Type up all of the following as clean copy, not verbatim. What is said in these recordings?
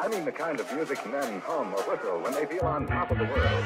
I mean the kind of music men hum or whistle when they feel on top of the world.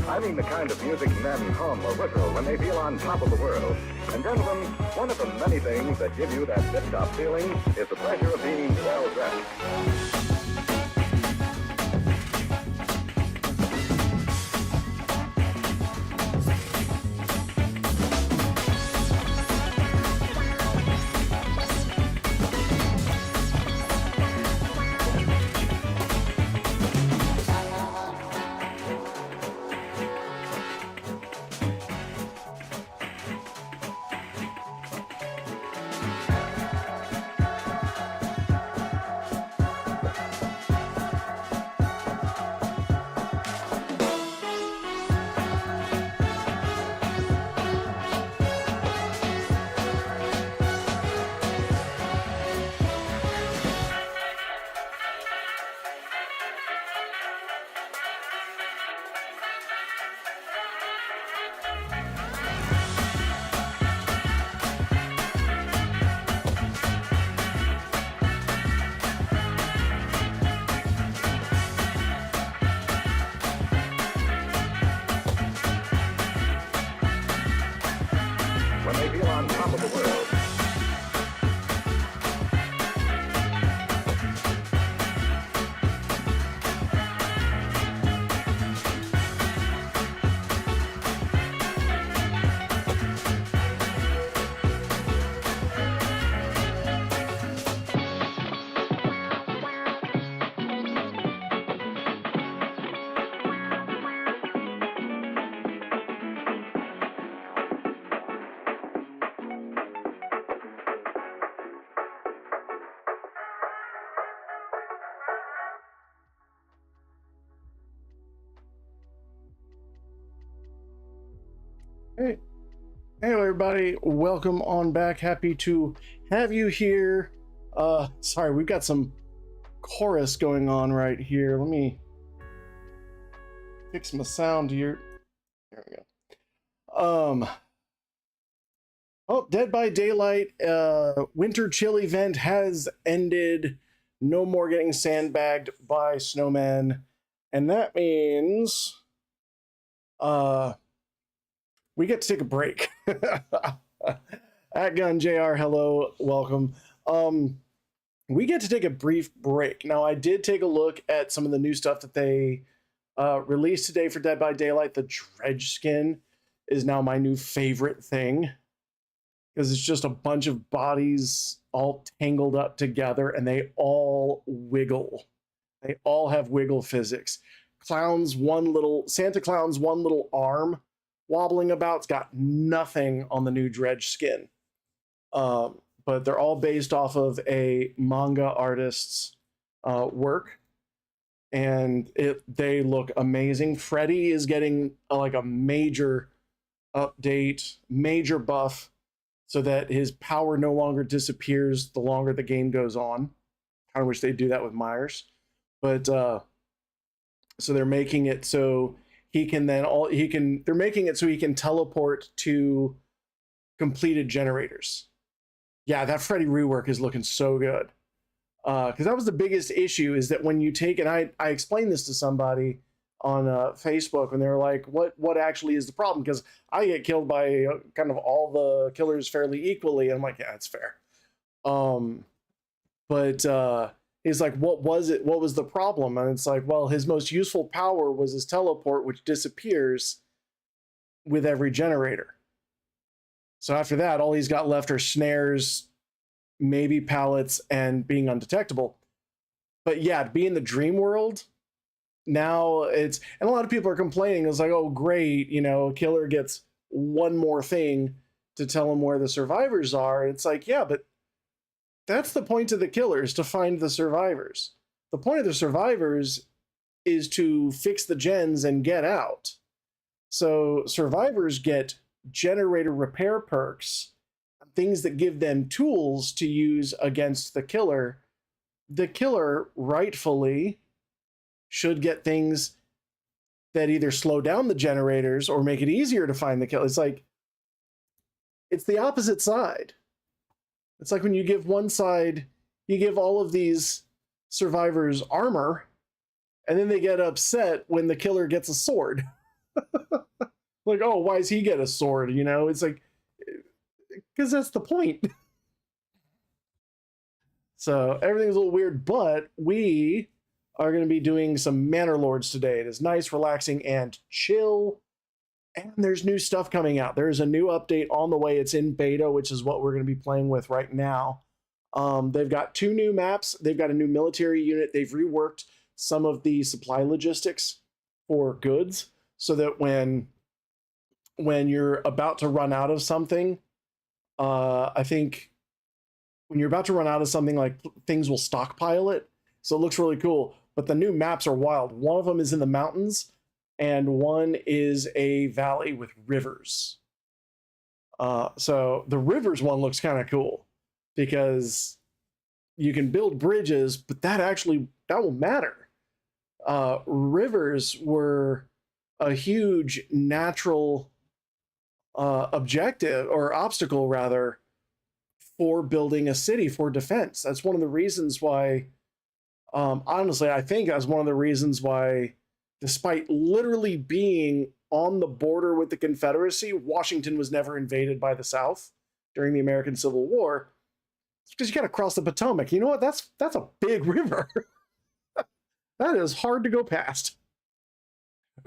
I mean the kind of music men hum or whistle when they feel on top of the world. And gentlemen, one of the many things that give you that tip-top feeling is the pleasure of being well-dressed. When they feel on top of the world. Hey, hello everybody, welcome on back. Happy to have you here. Sorry, we've got some chorus going on right here. Let me fix my sound here. There we go. Oh, Dead by Daylight winter chill event has ended. No more getting sandbagged by snowmen. And that means we get to take a break. At Gun JR, hello, welcome. We get to take a brief break. Now, I did take a look at some of the new stuff that they released today for Dead by Daylight. The dredge skin is now my new favorite thing, because it's just a bunch of bodies all tangled up together, and they all wiggle. They all have wiggle physics. Santa Clown's one little arm wobbling about. It's got nothing on the new dredge skin. But they're all based off of a manga artist's work, and they look amazing. Freddy is getting like a major update, major buff so that his power no longer disappears the longer the game goes on. Kind of wish they'd do that with Myers, but so they're making it so he can then they're making it so he can teleport to completed generators. Yeah, that Freddy rework is looking so good. Because that was the biggest issue, is that when you take, and I explained this to somebody on Facebook, and they were like, what actually is the problem? Because I get killed by kind of all the killers fairly equally. And I'm like, yeah, it's fair. But he's like, what was it? What was the problem? And it's like, well, his most useful power was his teleport, which disappears with every generator. So after that, all he's got left are snares, maybe pallets, and being undetectable. But yeah, to be in the dream world, now it's, and a lot of people are complaining. It's like, oh, great, you know, killer gets one more thing to tell him where the survivors are. And it's like, yeah, but that's the point of the killer, is to find the survivors. The point of the survivors is to fix the gens and get out. So survivors get generator repair perks, things that give them tools to use against the killer. The killer rightfully should get things that either slow down the generators or make it easier to find the killer. It's like, it's the opposite side. It's like when you give one side, you give all of these survivors armor, and then they get upset when the killer gets a sword. Like, oh, why does he get a sword? You know, it's like, because that's the point. So everything's a little weird, but we are going to be doing some Manor Lords today. It is nice, relaxing, and chill. And there's new stuff coming out. There's a new update on the way. It's in beta, which is what we're going to be playing with right now. They've got 2 new maps. They've got a new military unit. They've reworked some of the supply logistics for goods so that when you're about to run out of something, I think when you're about to run out of something, like, things will stockpile it. So it looks really cool. But the new maps are wild. One of them is in the mountains, and one is a valley with rivers. So the rivers one looks kind of cool because you can build bridges, but that will matter. Rivers were a huge natural objective, or obstacle rather, for building a city, for defense. That's one of the reasons why, honestly, I think that's one of the reasons why, despite literally being on the border with the Confederacy, Washington was never invaded by the South during the American Civil War. It's because you got to cross the Potomac. You know what? That's a big river. That is hard to go past.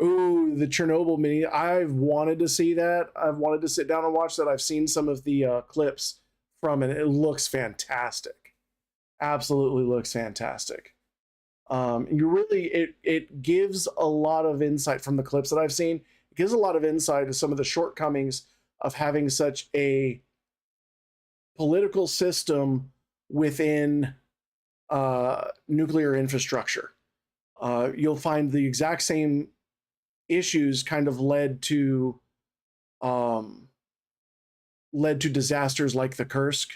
Ooh, the Chernobyl mini. I've wanted to see that. I've wanted to sit down and watch that. I've seen some of the clips from it. It looks fantastic. Absolutely looks fantastic. It gives a lot of insight from the clips that I've seen. It gives a lot of insight to some of the shortcomings of having such a political system within nuclear infrastructure. You'll find the exact same issues kind of led to disasters like the Kursk,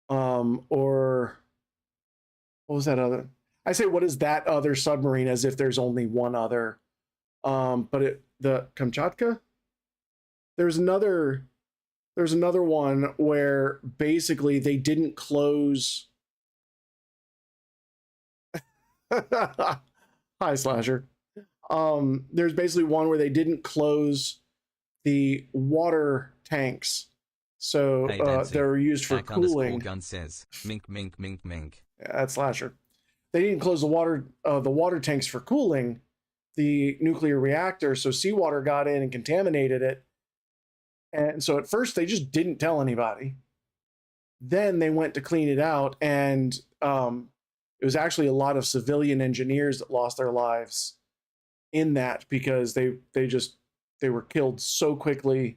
or what was that other? I say, what is that other submarine, as if there's only one other. But the Kamchatka. There's another one where basically they didn't close. Hi, Slasher. There's basically one where they didn't close the water tanks, so they're used for cooling. Gun says, mink, mink, mink, mink. Yeah, that's Slasher. They didn't close the water tanks for cooling the nuclear reactor, so seawater got in and contaminated it. And so at first they just didn't tell anybody. Then they went to clean it out, and it was actually a lot of civilian engineers that lost their lives in that, because they were killed so quickly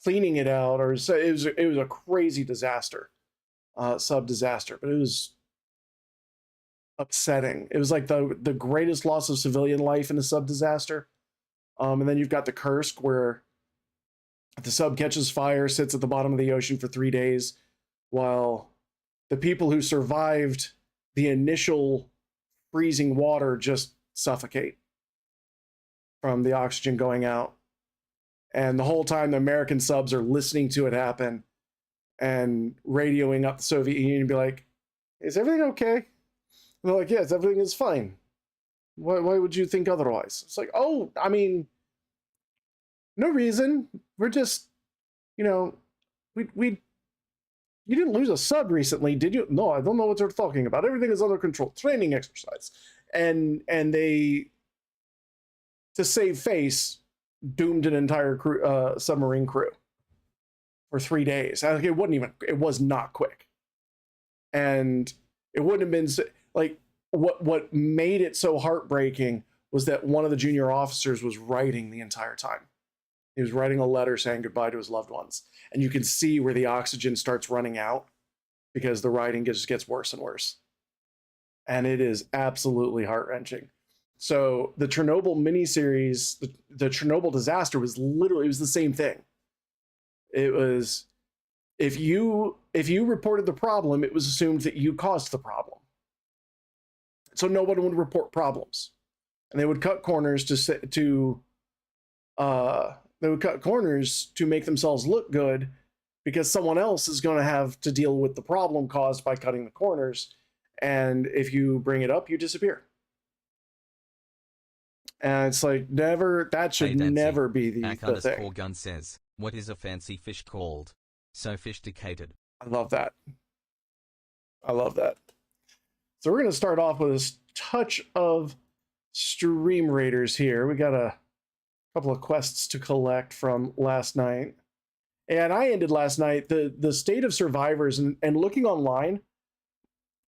cleaning it out, or so it was a crazy disaster, sub disaster, but it was upsetting. It was like the greatest loss of civilian life in a sub disaster. And then you've got the Kursk, where The sub catches fire, sits at the bottom of the ocean for 3 days, while the people who survived the initial freezing water just suffocate from the oxygen going out. And the whole time the American subs are listening to it happen and radioing up the Soviet Union and be like, is everything okay? And they're like, yes, everything is fine. Why would you think otherwise? It's like, oh, I mean, no reason. We're just, you didn't lose a sub recently, did you? No, I don't know what you're talking about. Everything is under control. Training exercise. And they, to save face, doomed an entire crew, submarine crew for 3 days. It was not quick. And it wouldn't have been, like, what made it so heartbreaking was that one of the junior officers was writing the entire time. He was writing a letter saying goodbye to his loved ones. And you can see where the oxygen starts running out because the writing just gets worse and worse. And it is absolutely heart-wrenching. So the Chernobyl miniseries, the Chernobyl disaster was literally, it was the same thing. It was, if you reported the problem, it was assumed that you caused the problem. So no one would report problems. And they would cut corners to make themselves look good because someone else is going to have to deal with the problem caused by cutting the corners. And if you bring it up, you disappear. And it's like, that should never be the thing. Gun says, what is a fancy fish called? Sophisticated. I love that. So we're going to start off with a touch of Stream Raiders here. We got a couple of quests to collect from last night. And I ended last night, the state of survivors, and looking online,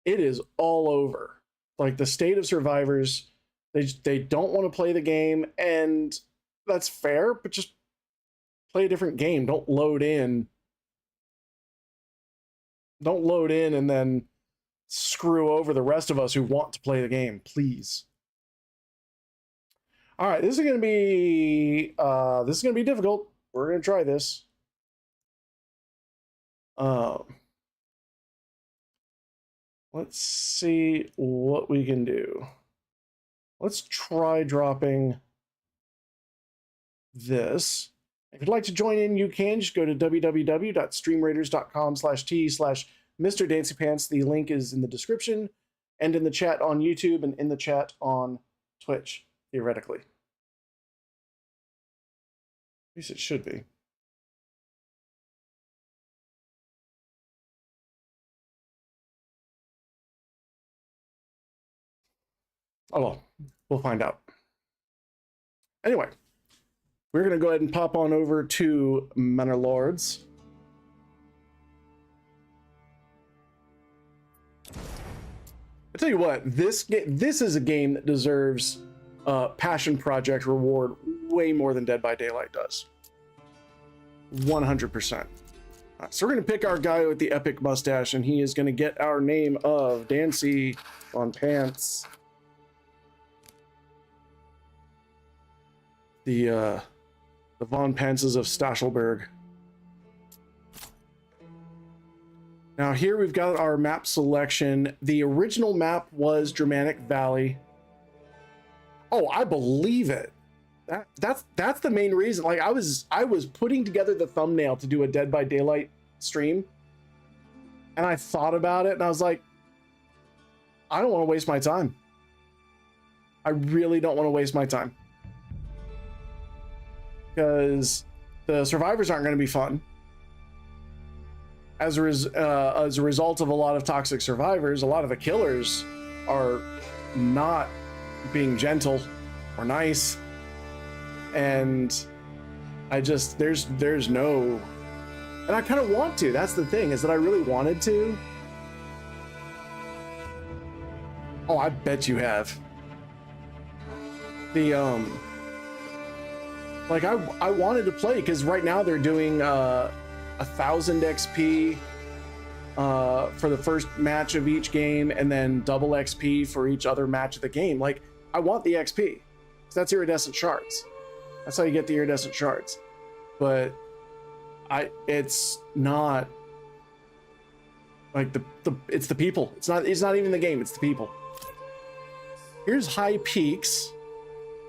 it is all over. Like, the state of survivors, they don't want to play the game, and that's fair, but just play a different game. Don't load in and then screw over the rest of us who want to play the game, please. All right, this is going to be difficult. We're going to try this. Let's see what we can do. Let's try dropping this. If you'd like to join in, you can just go to www.streamraiders.com/t/mrdancypants. The link is in the description and in the chat on YouTube and in the chat on Twitch, theoretically. At least it should be. Oh, well, we'll find out. Anyway, we're going to go ahead and pop on over to Manor Lords. I tell you what, this is a game that deserves Passion Project reward way more than Dead by Daylight does. 100%. So we're going to pick our guy with the epic mustache, and he is going to get our name of Dancy on Pants. The Von Pences of Stachelberg. Now here we've got our map selection. The original map was Germanic Valley. Oh, I believe it. That's the main reason. Like, I was putting together the thumbnail to do a Dead by Daylight stream, and I thought about it, and I was like, I don't want to waste my time. I really don't want to waste my time. Because the survivors aren't going to be fun. As a result of a lot of toxic survivors, a lot of the killers are not being gentle or nice. And I just, there's no, and I kind of want to. That's the thing, is that I really wanted to. Oh, I bet you have. Like, I wanted to play, because right now they're doing 1,000 XP for the first match of each game, and then double XP for each other match of the game. Like, I want the XP, because that's iridescent shards. That's how you get the iridescent shards. But It's not like it's the people. It's not even the game, it's the people. Here's High Peaks.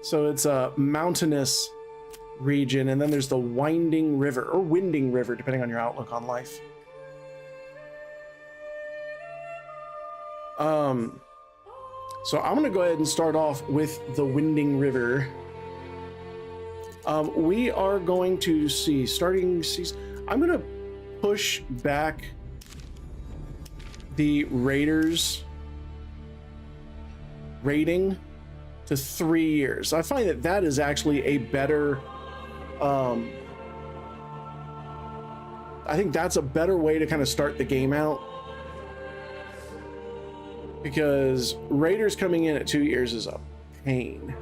So it's a mountainous region, and then there's the Winding River, or Winding River, depending on your outlook on life. So I'm gonna go ahead and start off with the Winding River. We are going to see starting season. I'm gonna push back the Raiders rating to 3 years. I find that that is actually a better, I think that's a better way to kind of start the game out, because Raiders coming in at 2 years is a pain.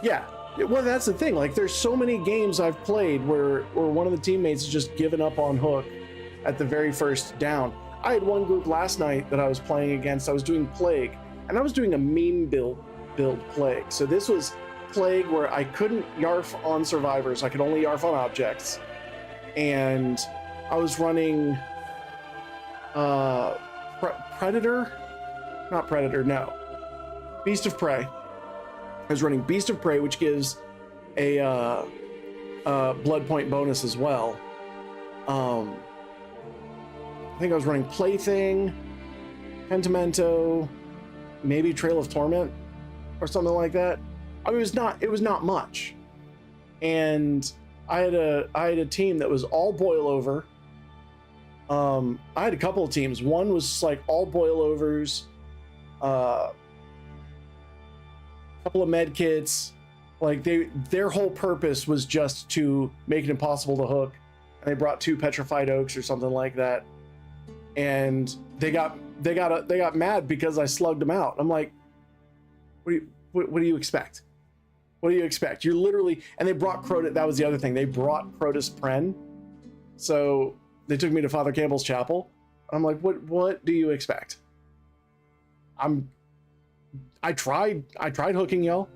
Yeah, well, that's the thing. Like, there's so many games I've played where one of the teammates has just given up on hook at the very first down. I had one group last night that I was playing against. I was doing Plague, and I was doing a meme build Plague. So this was Plague where I couldn't yarf on survivors. I could only yarf on objects. And I was running Predator? Not Predator, no. Beast of Prey. I was running Beast of Prey, which gives a blood point bonus as well. I think I was running Plaything, Pentimento, maybe Trail of Torment, or something like that. I mean, it was not much. And I had a team that was all boil over. I had a couple of teams. One was like all boil overs, a couple of med kits. Like their whole purpose was just to make it impossible to hook. And they brought 2 petrified oaks or something like that. And they got mad because I slugged them out. I'm like, what do you expect? What do you expect? You're literally, and they brought Crotus. That was the other thing. They brought Crotus Pren. So they took me to Father Campbell's chapel. I'm like, what do you expect? I tried hooking y'all.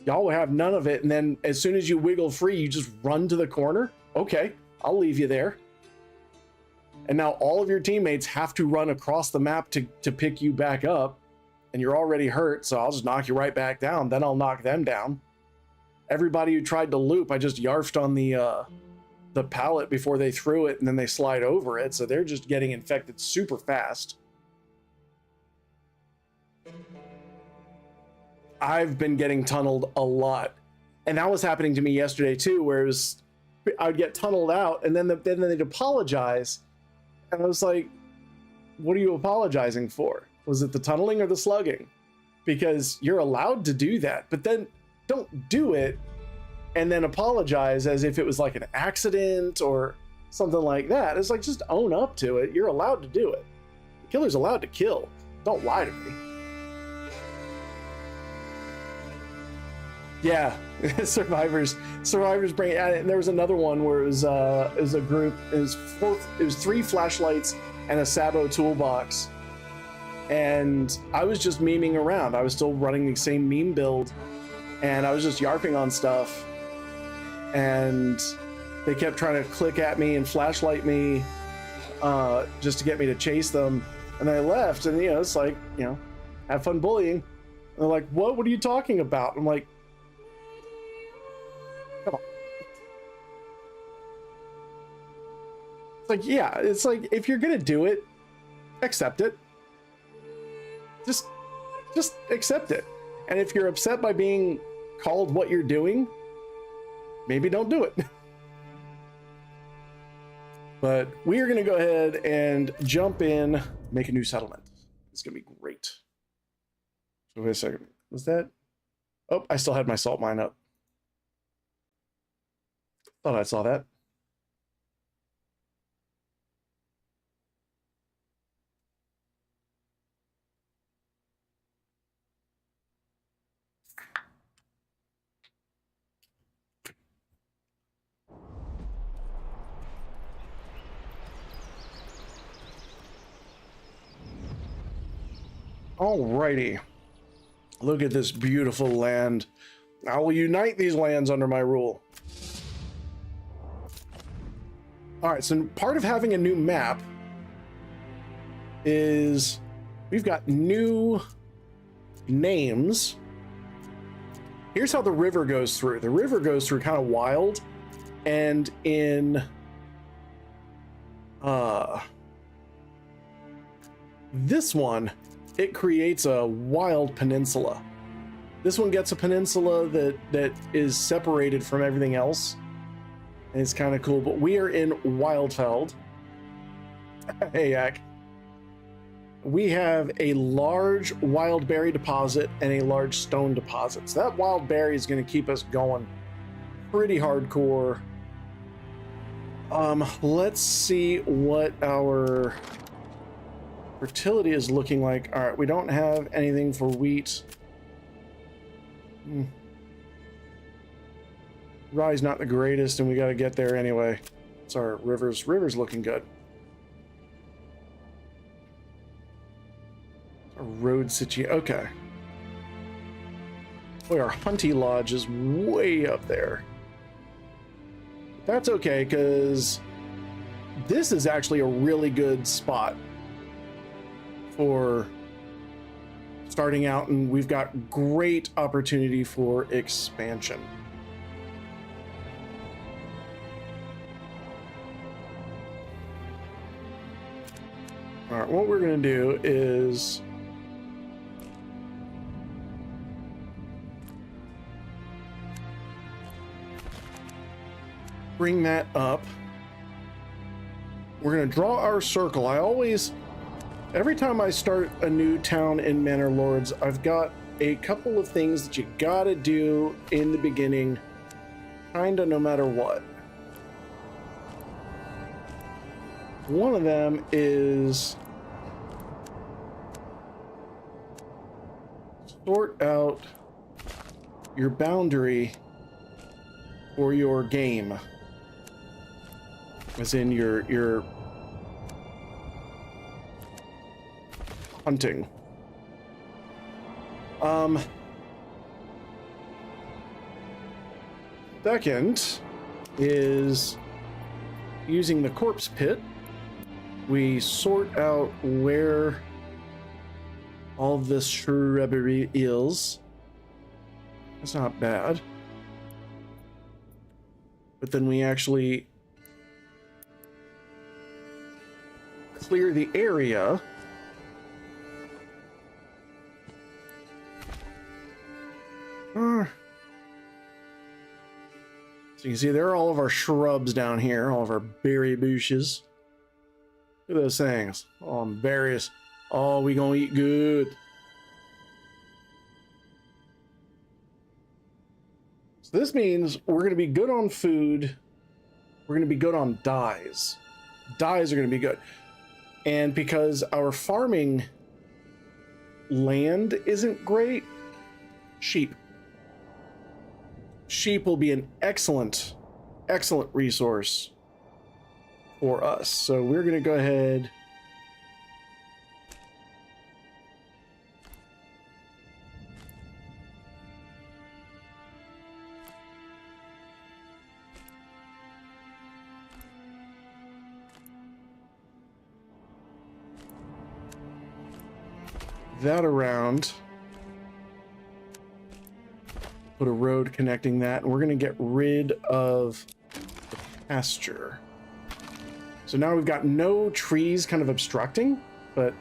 Y'all will have none of it. And then as soon as you wiggle free, you just run to the corner. Okay, I'll leave you there. And now all of your teammates have to run across the map to pick you back up. And you're already hurt, so I'll just knock you right back down. Then I'll knock them down. Everybody who tried to loop, I just yarfed on the pallet before they threw it, and then they slide over it. So they're just getting infected super fast. I've been getting tunneled a lot. And that was happening to me yesterday too, where it was, I'd get tunneled out, and then they'd apologize. And I was like, what are you apologizing for? Was it the tunneling or the slugging? Because you're allowed to do that, but then don't do it and then apologize as if it was like an accident or something like that. It's like, just own up to it. You're allowed to do it. The killer's allowed to kill. Don't lie to me. Yeah, survivors bring. And there was another one where it was a group. It was 3 flashlights and a Sabo toolbox, and I was just memeing around. I was still running the same meme build, and I was just yarping on stuff. And they kept trying to click at me and flashlight me, just to get me to chase them. And I left, and it's like, have fun bullying. And they're like, what are you talking about? I'm like, come on. It's like, yeah, it's like, if you're gonna do it, accept it. Just accept it. And if you're upset by being called what you're doing, maybe don't do it. But we are going to go ahead and jump in, make a new settlement. It's going to be great. So wait a second. Was that? Oh, I still had my salt mine up. Thought I saw that. Alrighty. Look at this beautiful land. I will unite these lands under my rule. All right, so part of having a new map is we've got new names. Here's how the river goes through. The river goes through kind of wild, and in this one, it creates a wild peninsula. This one gets a peninsula that is separated from everything else. And it's kind of cool, but we are in Wildfeld. Hey, Yak. We have a large wild berry deposit and a large stone deposit. So that wild berry is going to keep us going pretty hardcore. Let's see what our fertility is looking like. All right, we don't have anything for wheat. Rye's not the greatest, and we got to get there anyway. It's our river's looking good. Our road situation. Okay. Boy, our Hunty Lodge is way up there. That's okay, because this is actually a really good spot for starting out, and we've got great opportunity for expansion. All right, what we're going to do is bring that up. We're going to draw our circle. Every time I start a new town in Manor Lords, I've got a couple of things that you gotta do in the beginning, kinda no matter what. One of them is sort out your boundary for your game, as in your hunting. Second is using the corpse pit. We sort out where all this shrubbery is. That's not bad. But then we actually clear the area. So you can see there are all of our shrubs down here, all of our berry bushes. Look at those things. Oh, berries. Oh, we gonna eat good. So this means we're gonna be good on food. We're gonna be good on dyes. Dyes are gonna be good. And because our farming land isn't great, sheep. Sheep will be an excellent resource for us. So we're going to go ahead that around. Put a road connecting that, and we're going to get rid of the pasture. So now we've got no trees kind of obstructing, but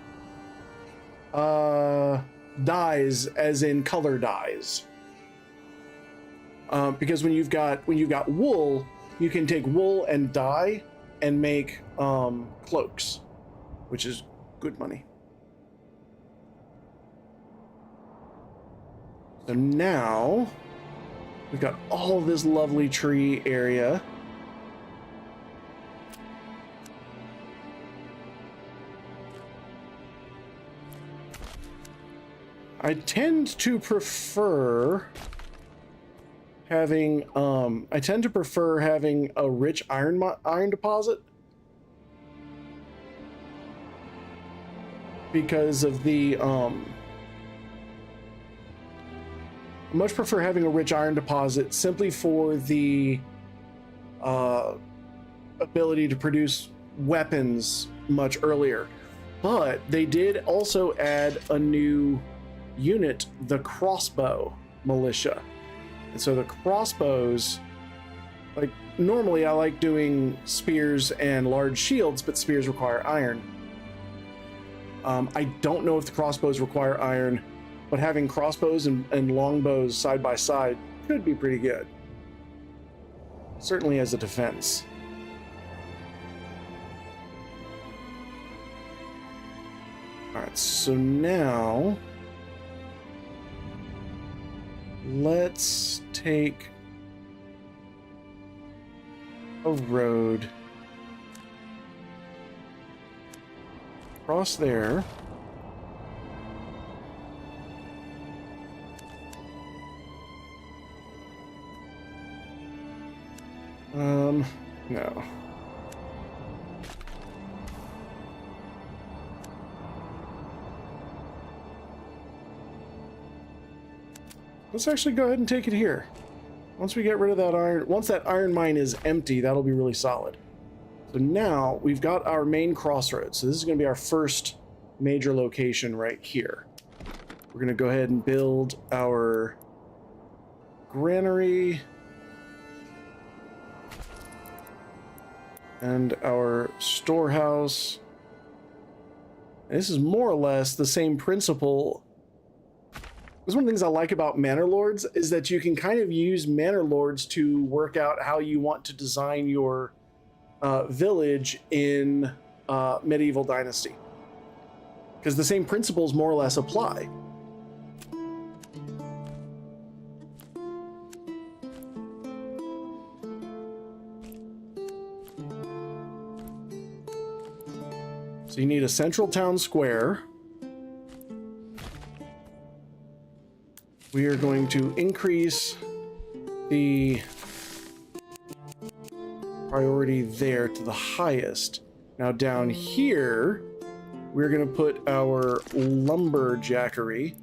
dyes, as in color dyes. Because when you've got wool, you can take wool and dye and make cloaks, which is good money. So now we've got all this lovely tree area. I tend to prefer having a rich iron deposit because of the I much prefer having a rich iron deposit simply for the ability to produce weapons much earlier. But they did also add a new unit, the crossbow militia. And so the crossbows, like normally I like doing spears and large shields, but spears require iron. I don't know if the crossbows require iron, but having crossbows and longbows side by side could be pretty good. Certainly as a defense. Alright, so now let's take a road across there. No. Let's actually go ahead and take it here. Once we get rid of that iron, once that iron mine is empty, that'll be really solid. So now we've got our main crossroads. So this is going to be our first major location right here. We're going to go ahead and build our granary and our storehouse. This is more or less the same principle. That's one of the things I like about Manor Lords, is that you can kind of use Manor Lords to work out how you want to design your village in Medieval Dynasty. Because the same principles more or less apply. So you need a central town square. We are going to increase the priority there to the highest. Now down here, we're going to put our lumberjackery.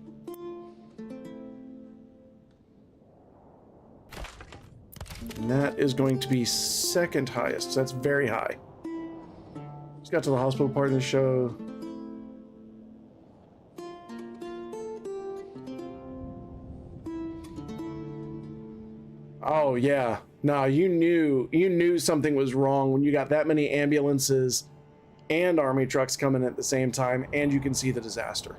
And that is going to be second highest. So that's very high. Just got to the hospital part of the show. Oh yeah, no, you knew something was wrong when you got that many ambulances and army trucks coming at the same time, and you can see the disaster.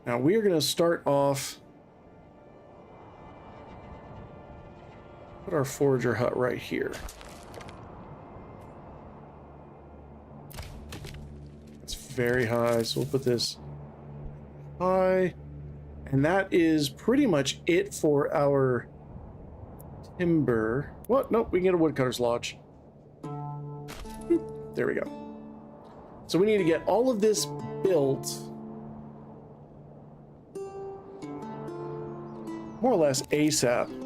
Now we are going to start off. Put our forager hut right here. It's very high, so we'll put this high. And that is pretty much it for our timber. What? Nope, we can get a woodcutter's lodge. Boop. There we go. So we need to get all of this built more or less ASAP.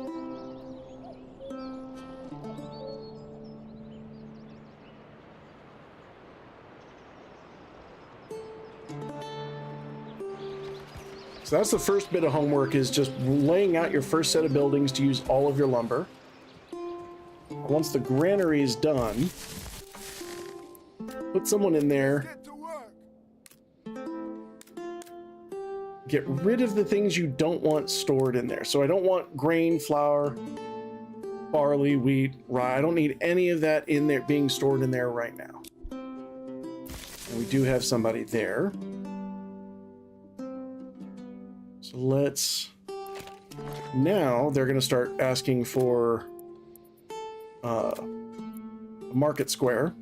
So that's the first bit of homework, is just laying out your first set of buildings to use all of your lumber. Once the granary is done, put someone in there. Get rid of the things you don't want stored in there. So I don't want grain, flour, barley, wheat, rye. I don't need any of that in there being stored in there right now. And we do have somebody there. So let's, now they're going to start asking for a market square.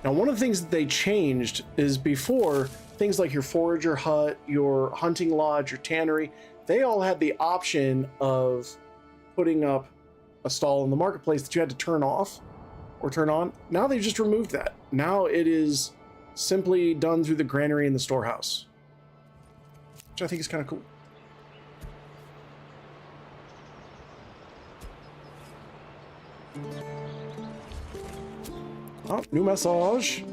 Now, one of the things that they changed is before, things like your forager hut, your hunting lodge, your tannery, they all had the option of putting up a stall in the marketplace that you had to turn off or turn on. Now they've just removed that. Now it is simply done through the granary and the storehouse, which I think is kind of cool. Oh, new message.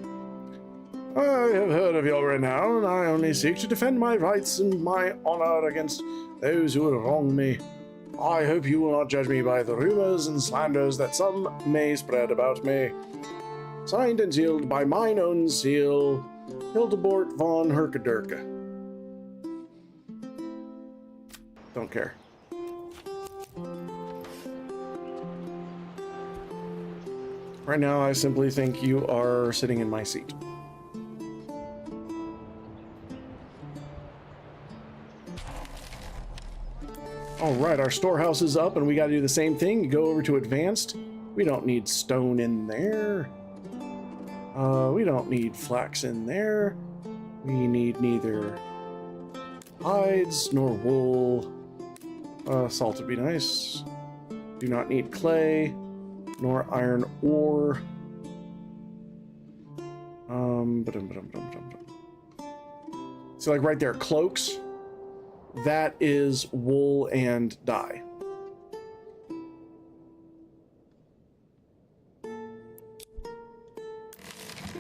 I have heard of your renown. I only seek to defend my rights and my honor against those who have wronged me. I hope you will not judge me by the rumors and slanders that some may spread about me. Signed and sealed by mine own seal, Hildebort von Herkedurke. Don't care. Right now, I simply think you are sitting in my seat. All right, our storehouse is up and we got to do the same thing. Go over to advanced. We don't need stone in there. We don't need flax in there. We need neither hides nor wool. Salt would be nice. Do not need clay nor iron ore. So like right there, cloaks. That is wool and dye.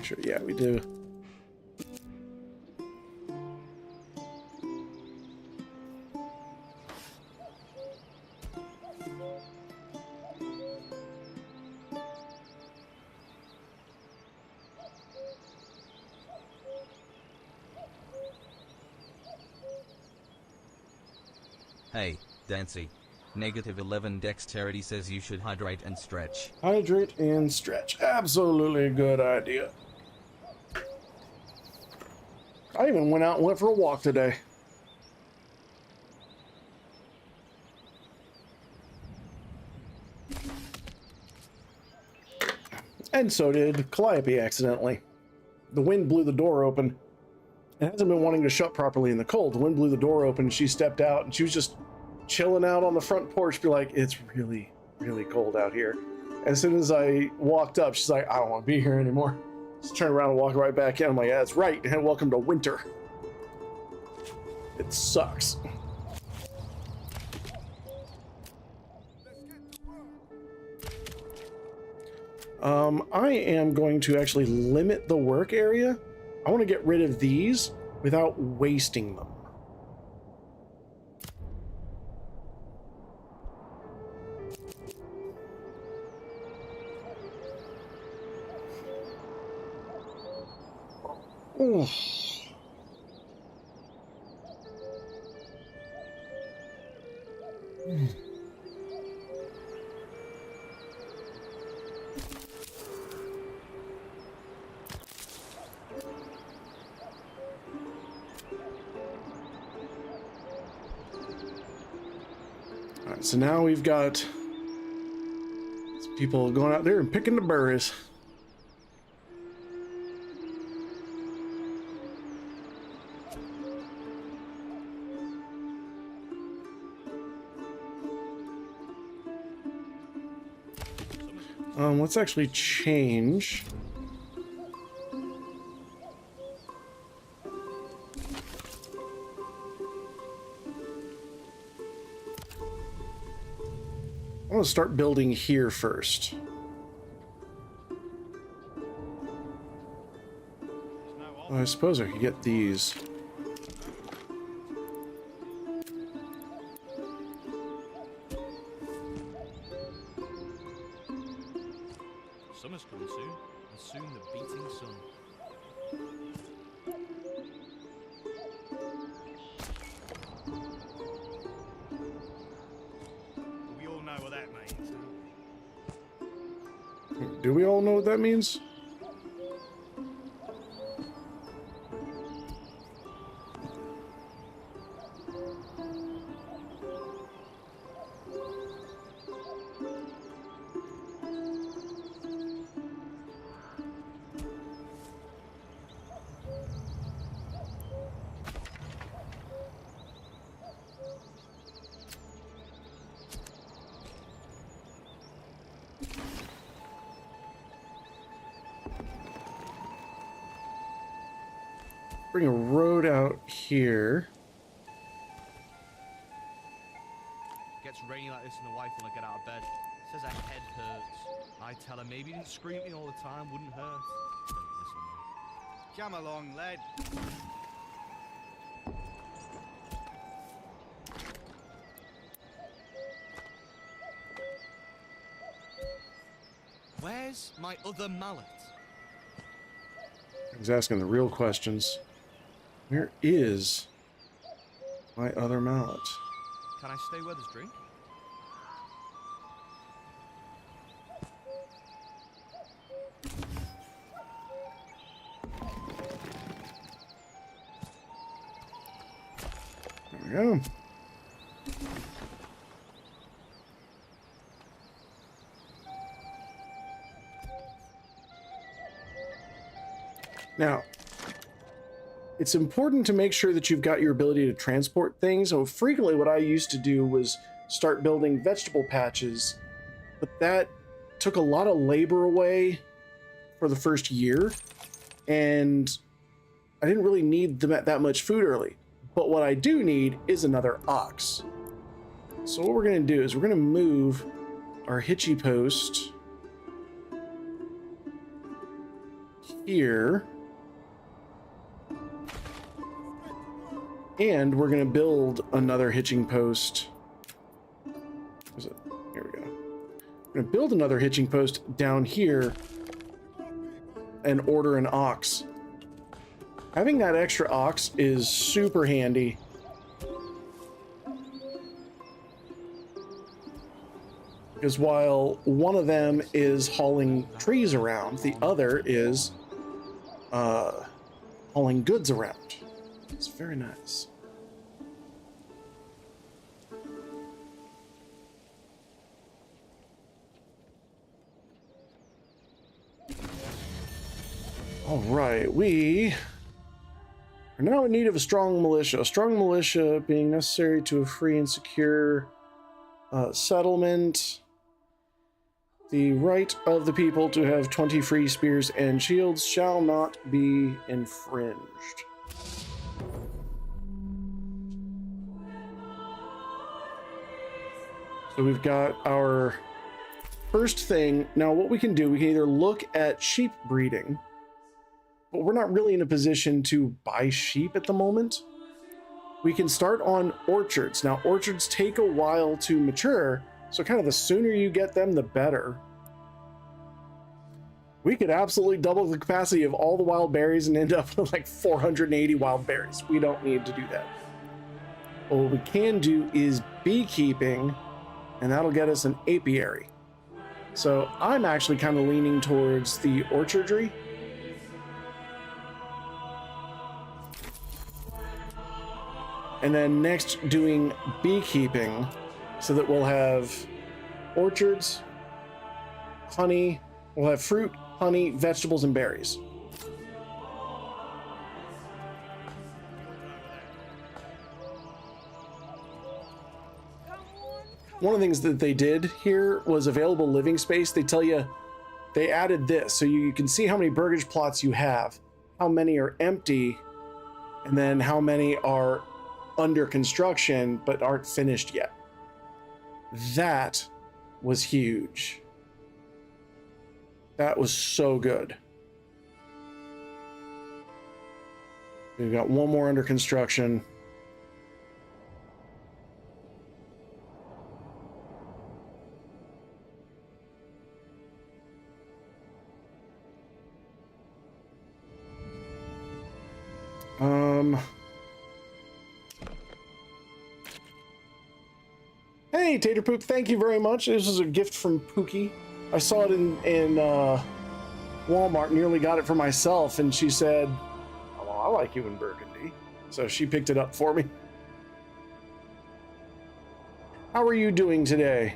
Sure, yeah, we do. Hey, Dancy. -11 dexterity says you should hydrate and stretch. Hydrate and stretch. Absolutely a good idea. I even went out and went for a walk today. And so did Calliope accidentally. The wind blew the door open. It hasn't been wanting to shut properly in the cold. The wind blew the door open and she stepped out and she was just chilling out on the front porch, be like, it's really, really cold out here. As soon as I walked up, she's like, I don't want to be here anymore. Just turn around and walk right back in. I'm like, yeah, that's right. And welcome to winter. It sucks. I am going to actually limit the work area. I want to get rid of these without wasting them. Ooh. Alright, so now we've got people going out there and picking the berries. Let's actually change. I want to start building here first. I suppose I could get these. Summer's coming soon, and soon the beating sun. We all know what that means. Do we all know what that means? Bring a road out here. Gets rainy like this and the wife when I get out of bed. Says her head hurts. I tell her maybe screaming all the time wouldn't hurt. Don't listen, mate. Come along, lad. Where's my other mallet? He's asking the real questions. Where is my other mallet? Can I stay where there's drink? There we go. Now, it's important to make sure that you've got your ability to transport things. So frequently what I used to do was start building vegetable patches, but that took a lot of labor away for the first year, and I didn't really need that much food early. But what I do need is another ox. So what we're going to do is we're going to move our hitchy post here. And we're going to build another hitching post. Is it? Here we go. We're going to build another hitching post down here and order an ox. Having that extra ox is super handy. Because while one of them is hauling trees around, the other is hauling goods around. It's very nice. All right, we are now in need of a strong militia. A strong militia being necessary to a free and secure settlement. The right of the people to have 20 free spears and shields shall not be infringed. So we've got our first thing. Now what we can do, we can either look at sheep breeding, but we're not really in a position to buy sheep at the moment. We can start on orchards. Now orchards take a while to mature, so kind of the sooner you get them, the better. We could absolutely double the capacity of all the wild berries and end up with like 480 wild berries. We don't need to do that. But what we can do is beekeeping, and that'll get us an apiary. So I'm actually kind of leaning towards the orchardry. And then next doing beekeeping, so that we'll have orchards, honey, we'll have fruit, honey, vegetables, and berries. One of the things that they did here was available living space. They tell you, they added this, so you can see how many burgage plots you have, how many are empty, and then how many are under construction but aren't finished yet. That was huge. That was so good. We've got one more under construction. Hey, Tater Poop, thank you very much. This is a gift from Pookie. I saw it in Walmart, nearly got it for myself, and she said, oh, well, I like you in burgundy. So she picked it up for me. How are you doing today?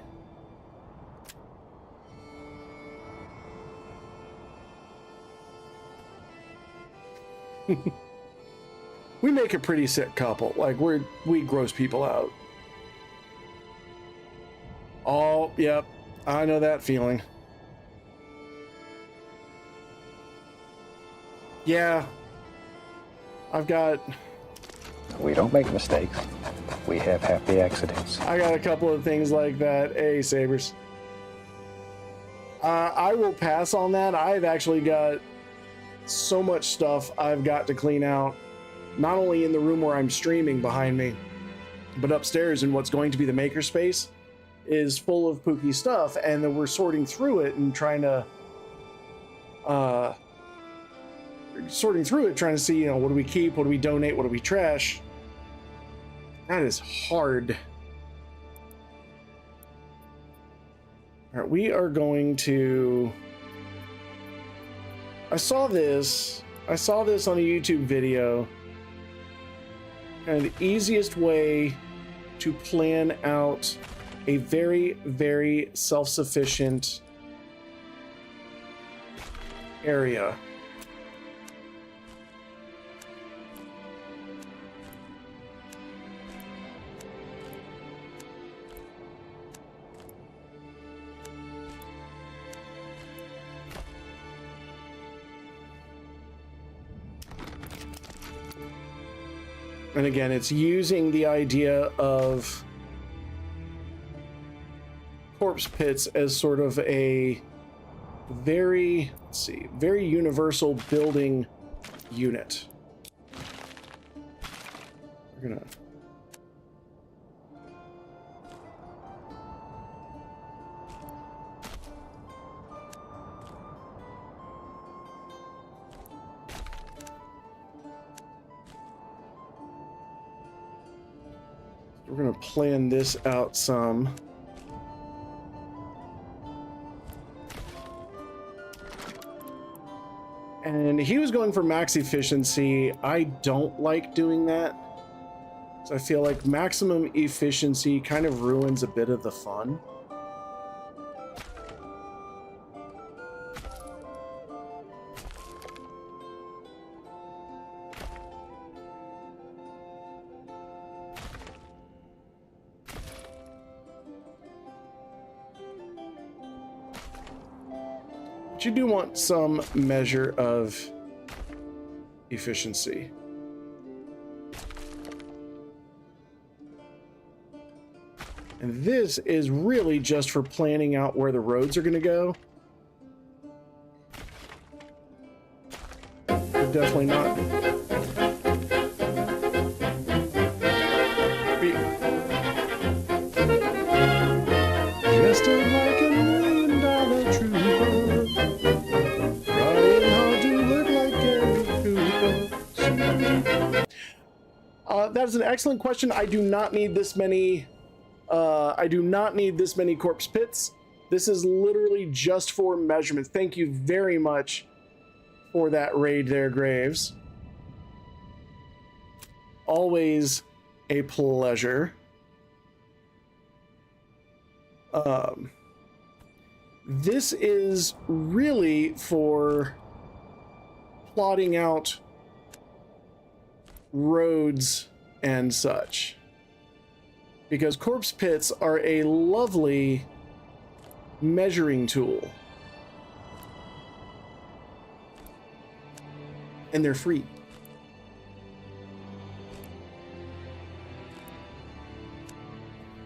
We make a pretty sick couple. Like, we gross people out. Oh, yep. I know that feeling. Yeah. I've got... We don't make mistakes. We have happy accidents. I got a couple of things like that. Hey, Sabers. I will pass on that. I've actually got so much stuff I've got to clean out, not only in the room where I'm streaming behind me, but upstairs in what's going to be the makerspace is full of pooky stuff, and then we're sorting through it and trying to see, you know, what do we keep, what do we donate, what do we trash. That is hard. All right, we are going to... I saw this on a YouTube video. And the easiest way to plan out a very, very self-sufficient area. And again, it's using the idea of corpse pits as sort of a very, let's see, very universal building unit. We're gonna... We're going to plan this out some. And he was going for max efficiency. I don't like doing that. So I feel like maximum efficiency kind of ruins a bit of the fun. You do want some measure of efficiency. And this is really just for planning out where the roads are going to go. They're definitely not. Just like a $1 million trooper. That is an excellent question. I do not need this many. I do not need this many corpse pits. This is literally just for measurements. Thank you very much for that raid there, Graves. Always a pleasure. This is really for plotting out roads and such, because corpse pits are a lovely measuring tool, and they're free.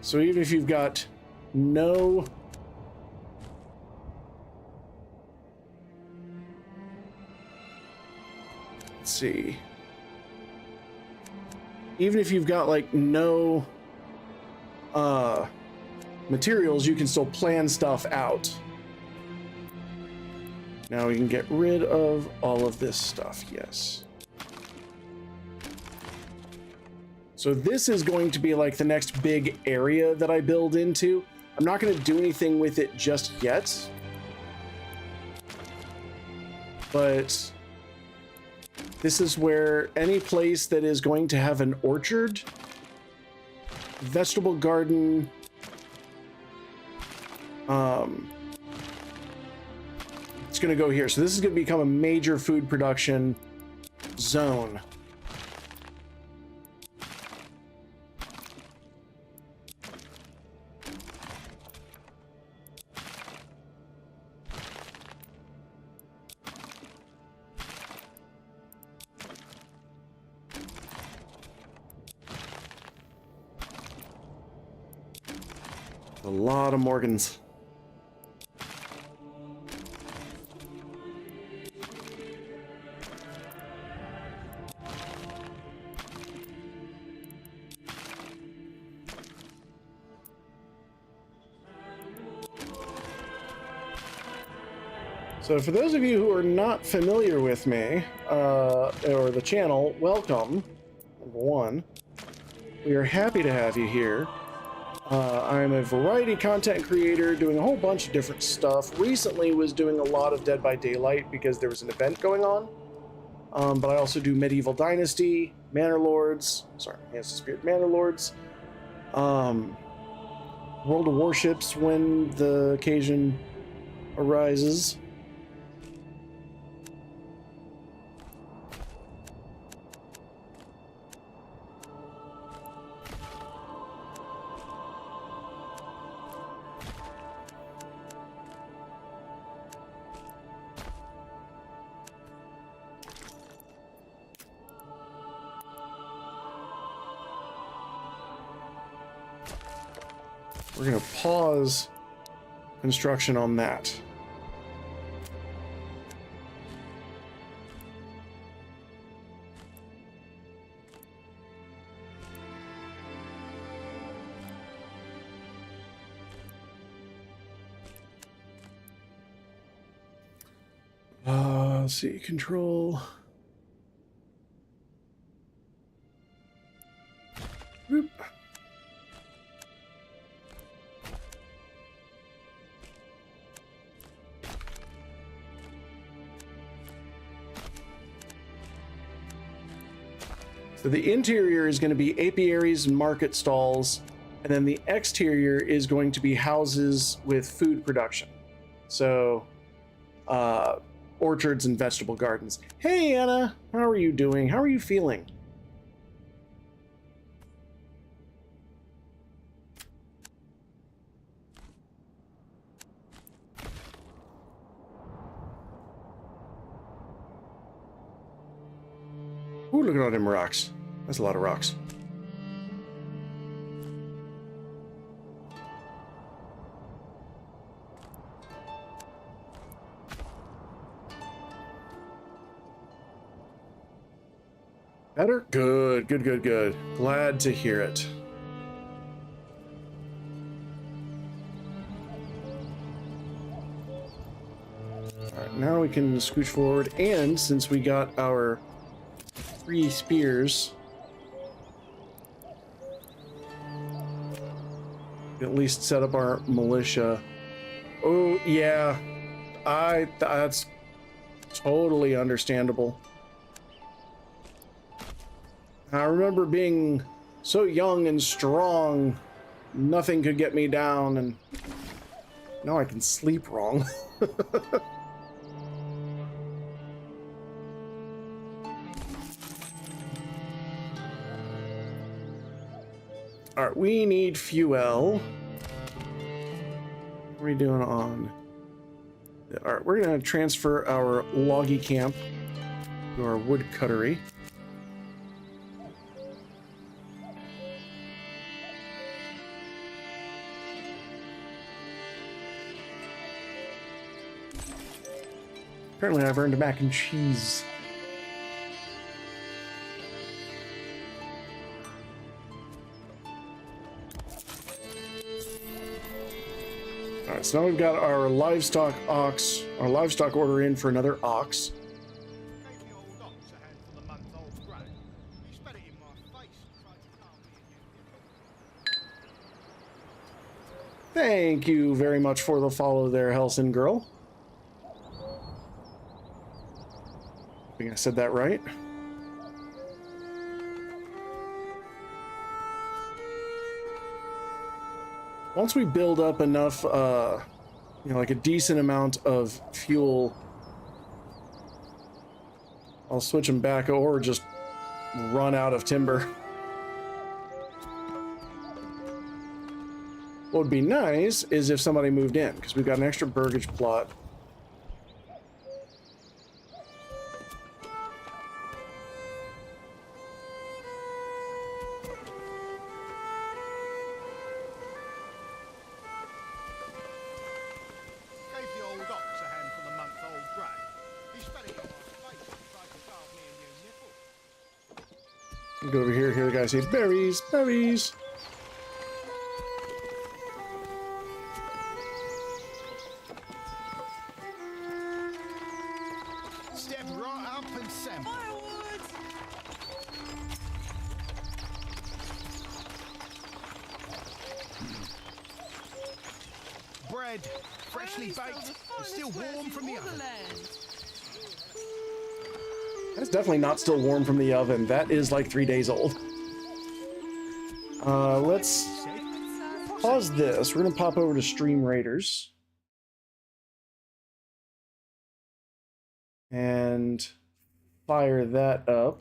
So even if you've got no see, even if you've got like no materials, you can still plan stuff out. Now we can get rid of all of this stuff. Yes. So this is going to be like the next big area that I build into. I'm not going to do anything with it just yet, but this is where any place that is going to have an orchard, vegetable garden, it's going to go here. So this is going to become a major food production zone. A lot of Morgans. So for those of you who are not familiar with me, or the channel, welcome, number one. We are happy to have you here. I'm a variety content creator doing a whole bunch of different stuff. Recently was doing a lot of Dead by Daylight because there was an event going on. But I also do Medieval Dynasty, Manor Lords, sorry, Hands of Spirit Manor Lords, World of Warships when the occasion arises. We're going to pause construction on that. Let's see, control. Whoop. So the interior is going to be apiaries and market stalls, and then the exterior is going to be houses with food production. So, orchards and vegetable gardens. Hey, Anna, how are you doing? How are you feeling? Ooh, look at all them rocks. That's a lot of rocks. Better? Good, good, good, good. Glad to hear it. All right, now we can scooch forward, and since we got our 3 spears, at least set up our militia. Oh yeah, that's totally understandable. I remember being so young and strong, nothing could get me down, and now I can sleep wrong. All right, we need fuel. What are we doing on? All right, we're gonna transfer our loggy camp to our wood cuttery. Apparently I've earned a mac and cheese. Alright, so now we've got our livestock order in for another ox. Thank you very much for the follow there, Helson girl. I think I said that right. Once we build up enough, like a decent amount of fuel, I'll switch them back or just run out of timber. What would be nice is if somebody moved in, because we've got an extra burgage plot. Go over here, hear the guy say, berries, berries. Get right up and sample. Firewood! Bread, freshly baked, and still warm from the oven. That's definitely not still warm from the oven. That is like 3 days old. Let's pause this. We're gonna pop over to Stream Raiders. And fire that up.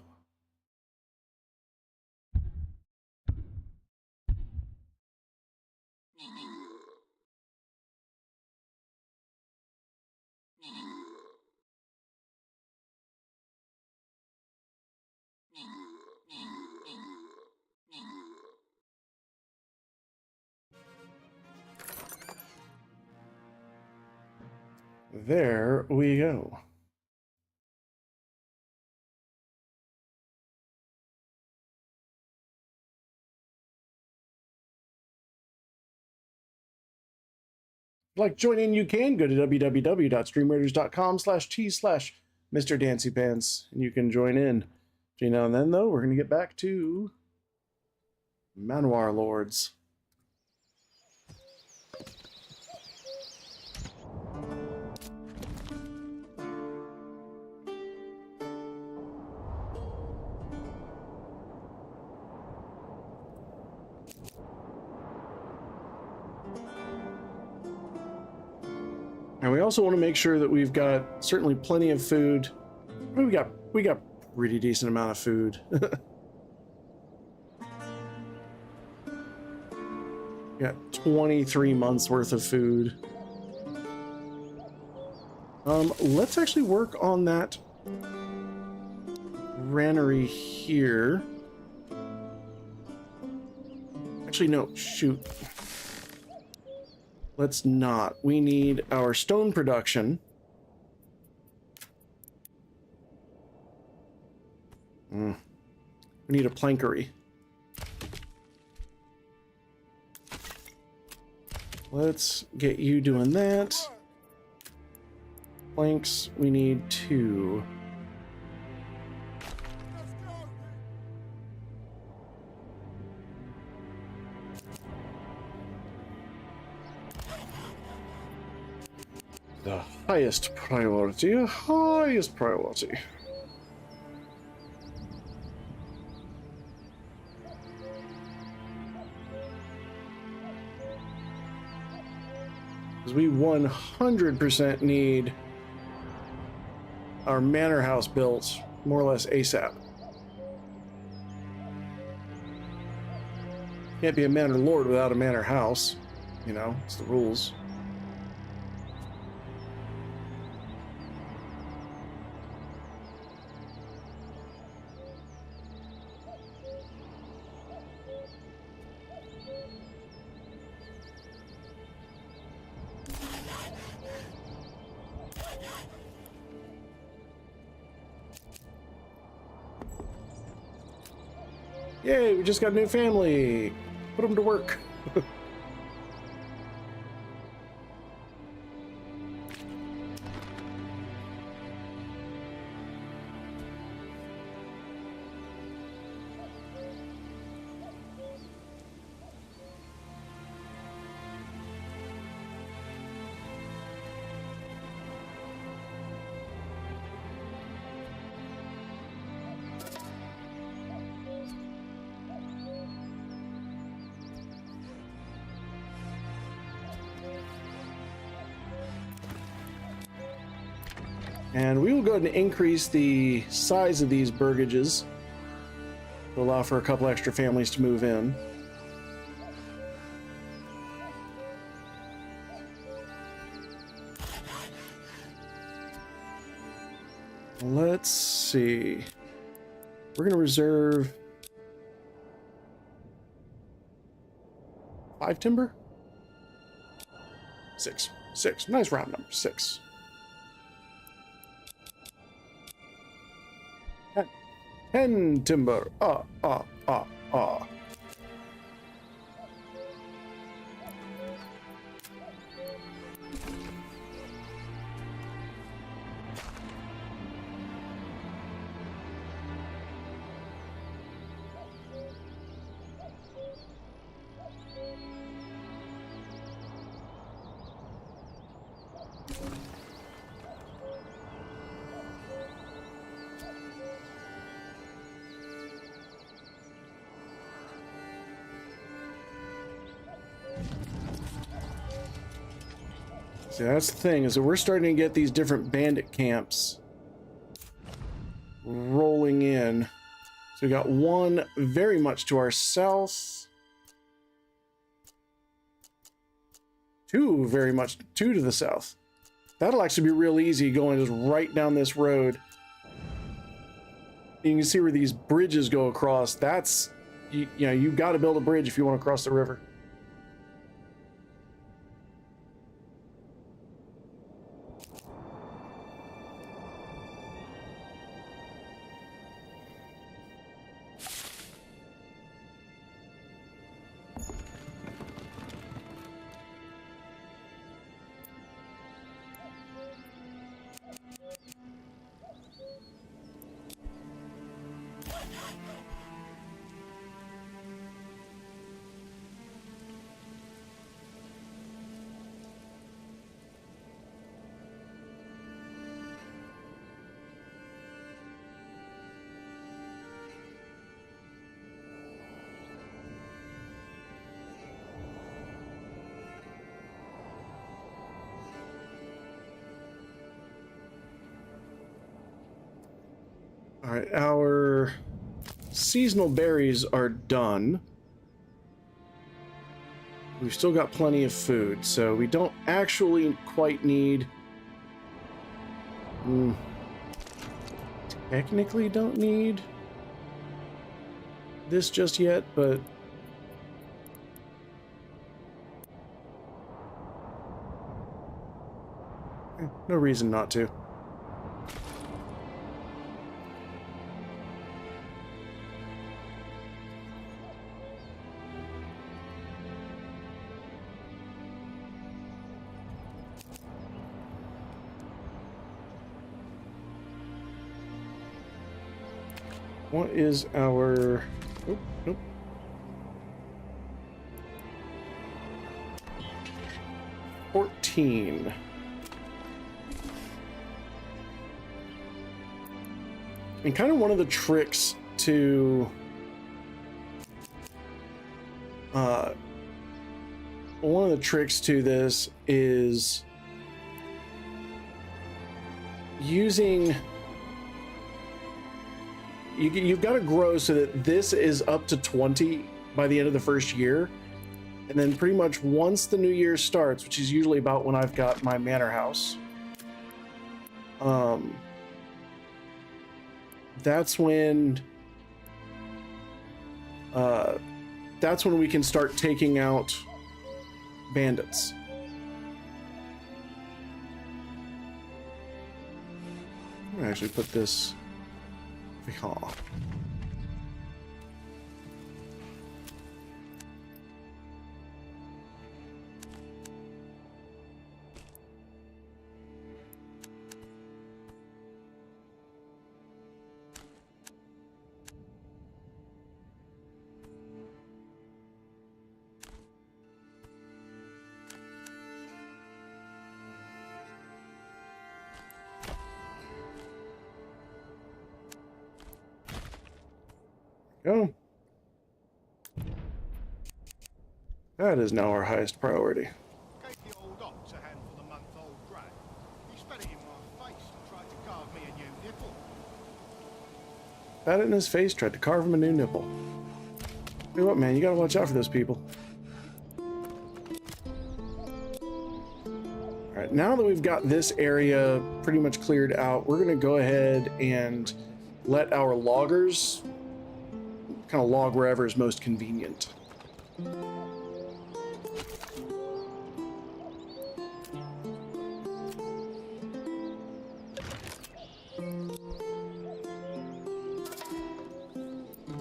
There we go. If you'd like to join in, you can go to www.streamraiders.com/t/MrDancyPants and you can join in. Between now and then, though, we're going to get back to Manor Lords. And we also want to make sure that we've got certainly plenty of food. We got pretty decent amount of food. Got 23 months worth of food. Let's actually work on that granary here. Actually, no, shoot. Let's not. We need our stone production. We need a plankery. Let's get you doing that. Planks, we need 2. The highest priority, highest priority. Because we 100% need our manor house built more or less ASAP. Can't be a manor lord without a manor house. You know, it's the rules. Yay, we just got a new family. Put them to work. And we will go ahead and increase the size of these burgages to allow for a couple extra families to move in. Let's see. We're going to reserve 5 timber? 6. 6. Nice round number. 6. 10 timber. See, that's the thing, is that we're starting to get these different bandit camps rolling in. So we got one very much to our south. Two to the south. That'll actually be real easy going just right down this road. You can see where these bridges go across. That's, you know, you've got to build a bridge if you want to cross the river. All right, our seasonal berries are done. We've still got plenty of food, so we don't actually quite need... technically don't need this just yet, but... no reason not to. What is our... oh, nope. $14. And kind of one of the tricks to... one of the tricks to this is using... You've got to grow so that this is up to 20 by the end of the first year. And then pretty much once the new year starts, which is usually about when I've got my manor house, that's when we can start taking out bandits. I'm gonna actually put this... yeah. Go. That is now our highest priority. Gave the old ox a handful of month-old drag. He spat it in my face and tried to carve me a new nipple. Spat it in his face, tried to carve him a new nipple. Tell you what, man, you gotta watch out for those people. Alright, now that we've got this area pretty much cleared out, we're gonna go ahead and let our loggers kind of log wherever is most convenient.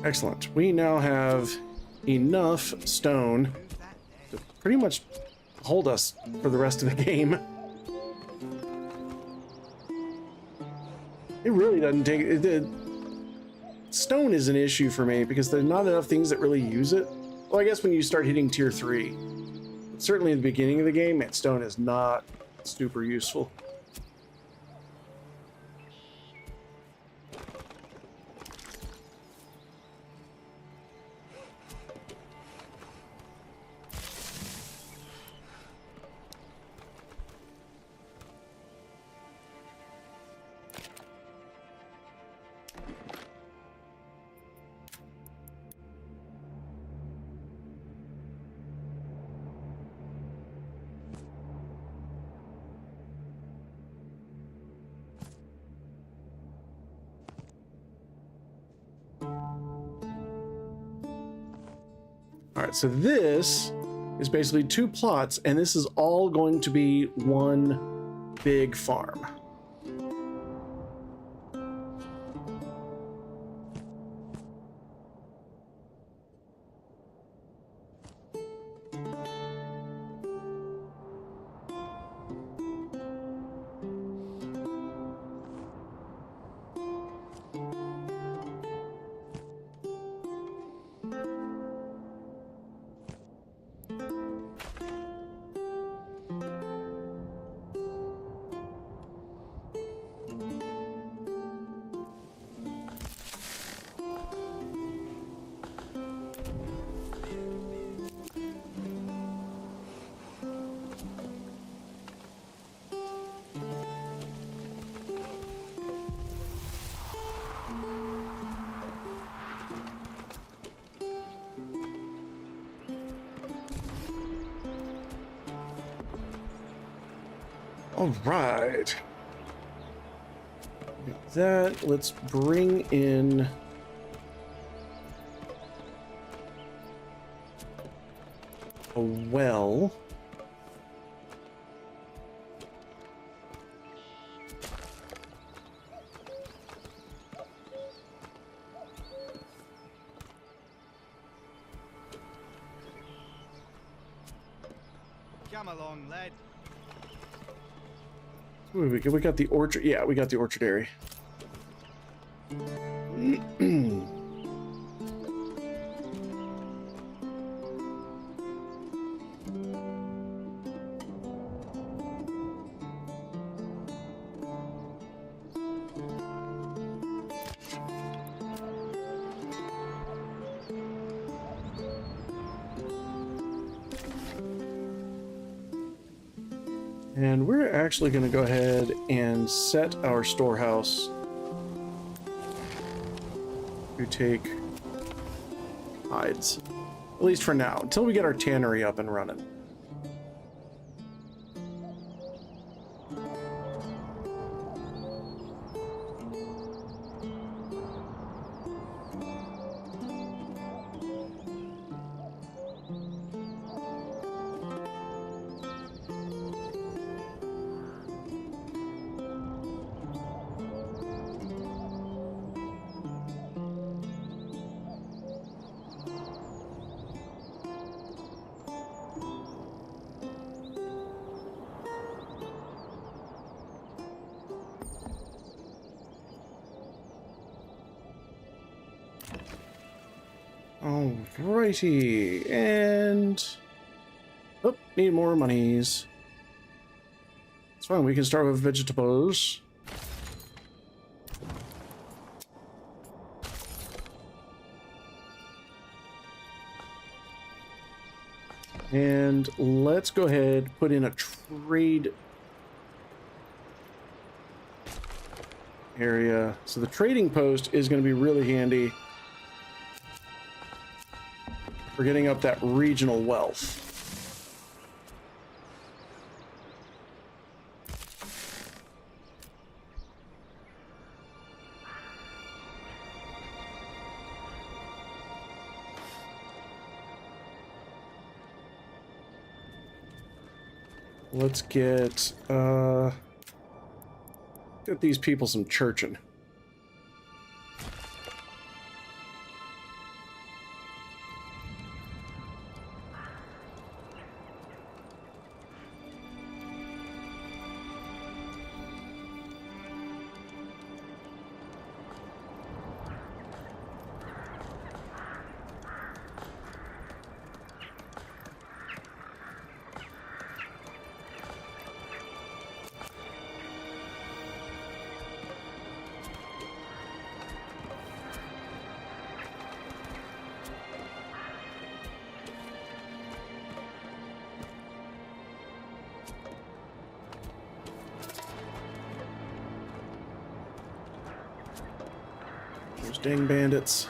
Excellent. We now have enough stone to pretty much hold us for the rest of the game. It really doesn't take it. Stone is an issue for me because there's not enough things that really use it. Well, I guess when you start hitting tier 3, but certainly in the beginning of the game, man, stone is not super useful. All right, so this is basically 2 plots, and this is all going to be one big farm. All right. With that, let's bring in a well. Come along, lad. We got the orchard. Yeah, we got the orchard area. And we're actually going to go ahead and set our storehouse to take hides. At least for now, until we get our tannery up and running. Alrighty, and oh, need more monies. It's fine, we can start with vegetables. And let's go ahead, put in a trade area. So the trading post is going to be really handy for getting up that regional wealth. Let's get these people some churchin'. Those dang bandits.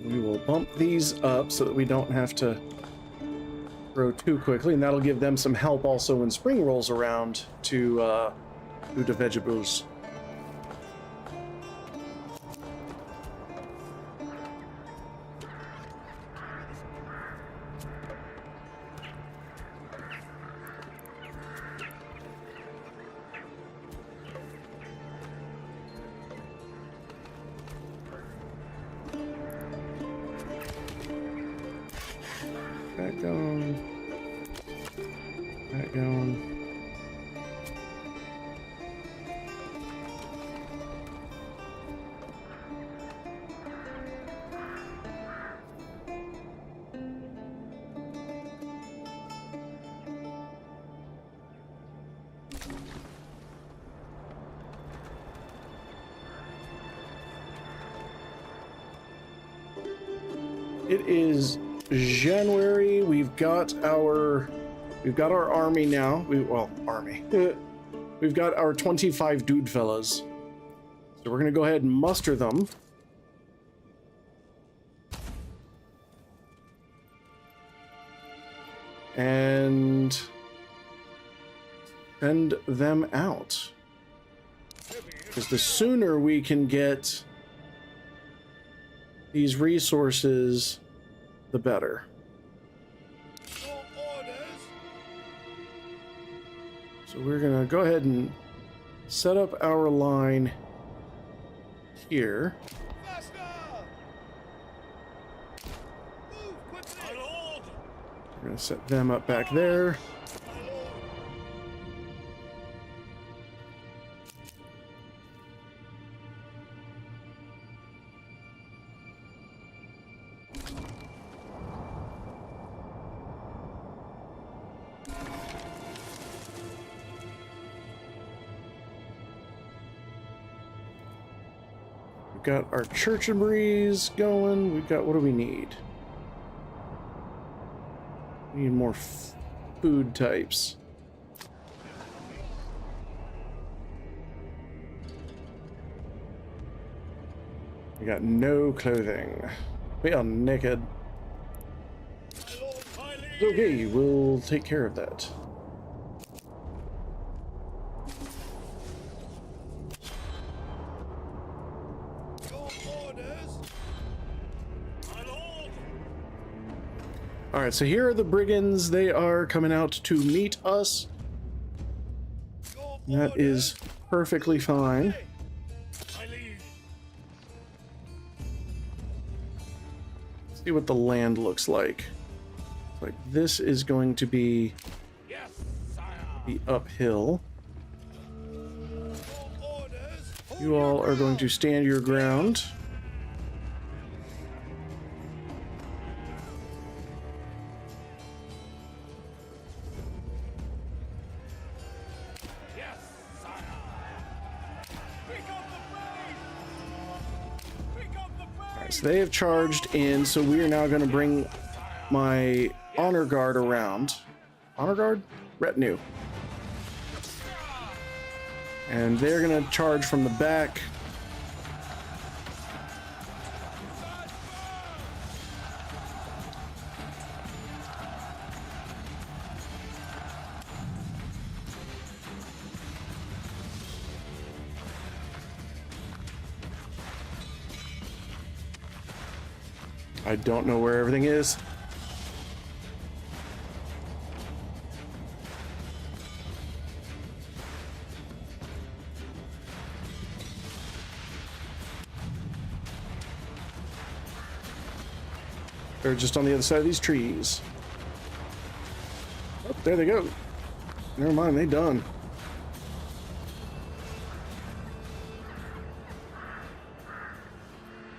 We will bump these up so that we don't have to grow too quickly, and that'll give them some help also when spring rolls around to do the vegetables. Back going. Back going. It is January. We've got our army now. We've got our 25 dude fellas. So we're gonna go ahead and muster them. And send them out. Because the sooner we can get these resources, the better. So we're gonna go ahead and set up our line here. We're gonna set them up back there. Got our churchabrees going. We've got, what do we need? We need more food types. We got no clothing. We are naked. Okay, we'll take care of that. Alright, so here are the brigands. They are coming out to meet us. That is perfectly fine. Let's see what the land looks like. Like this is going to be the uphill. You all are going to stand your ground. So they have charged in, so we are now going to bring my honor guard around. Honor guard? Retinue. And they're gonna charge from the back. I don't know where everything is. They're just on the other side of these trees. Oh, there they go. Never mind, they done.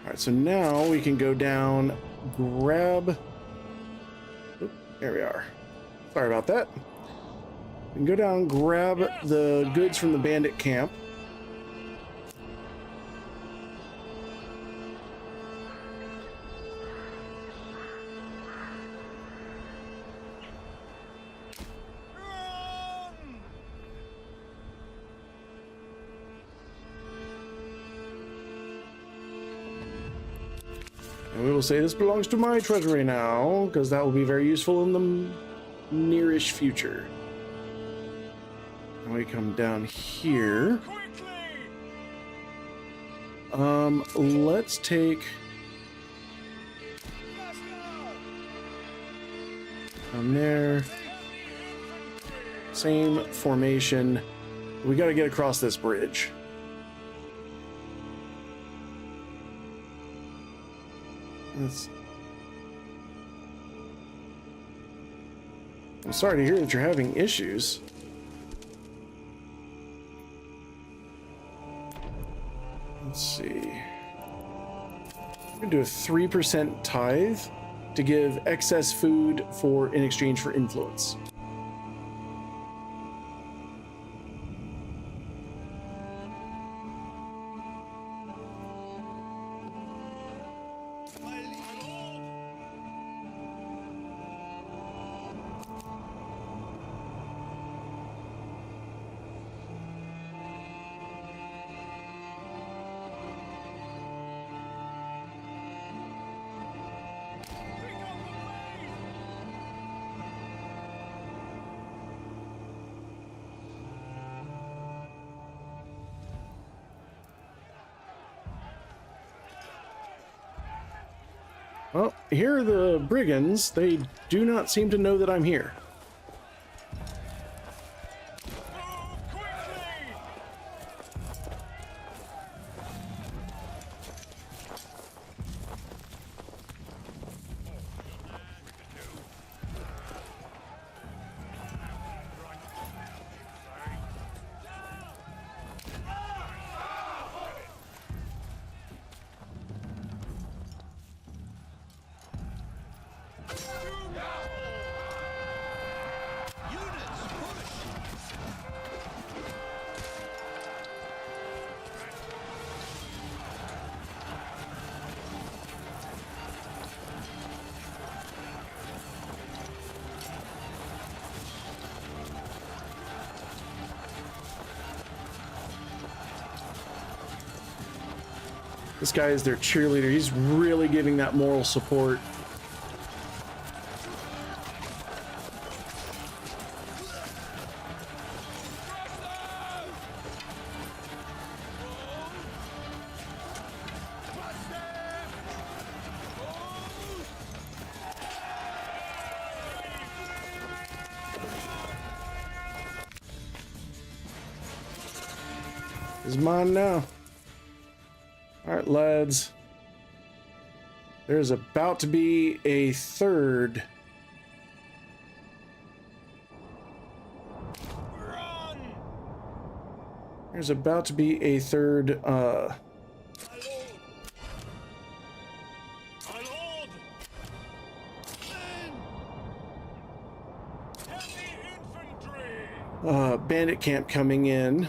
Alright, so now we can go down, grab... Oop, there we are. Sorry about that. We can go down, grab the goods from the bandit camp. And we will say this belongs to my treasury now, because that will be very useful in the nearish future. And we come down here. Let's take... From there. Same formation. We got to get across this bridge. I'm sorry to hear that you're having issues. Let's see. I'm gonna do a 3% tithe to give excess food in exchange for influence. Well, here are the brigands. They do not seem to know that I'm here. This guy is their cheerleader. He's really giving that moral support. It's mine now. Alright, lads. There's about to be a third. Run! There's about to be a third, My lord! My lord! Men! Heavy infantry! Bandit camp coming in.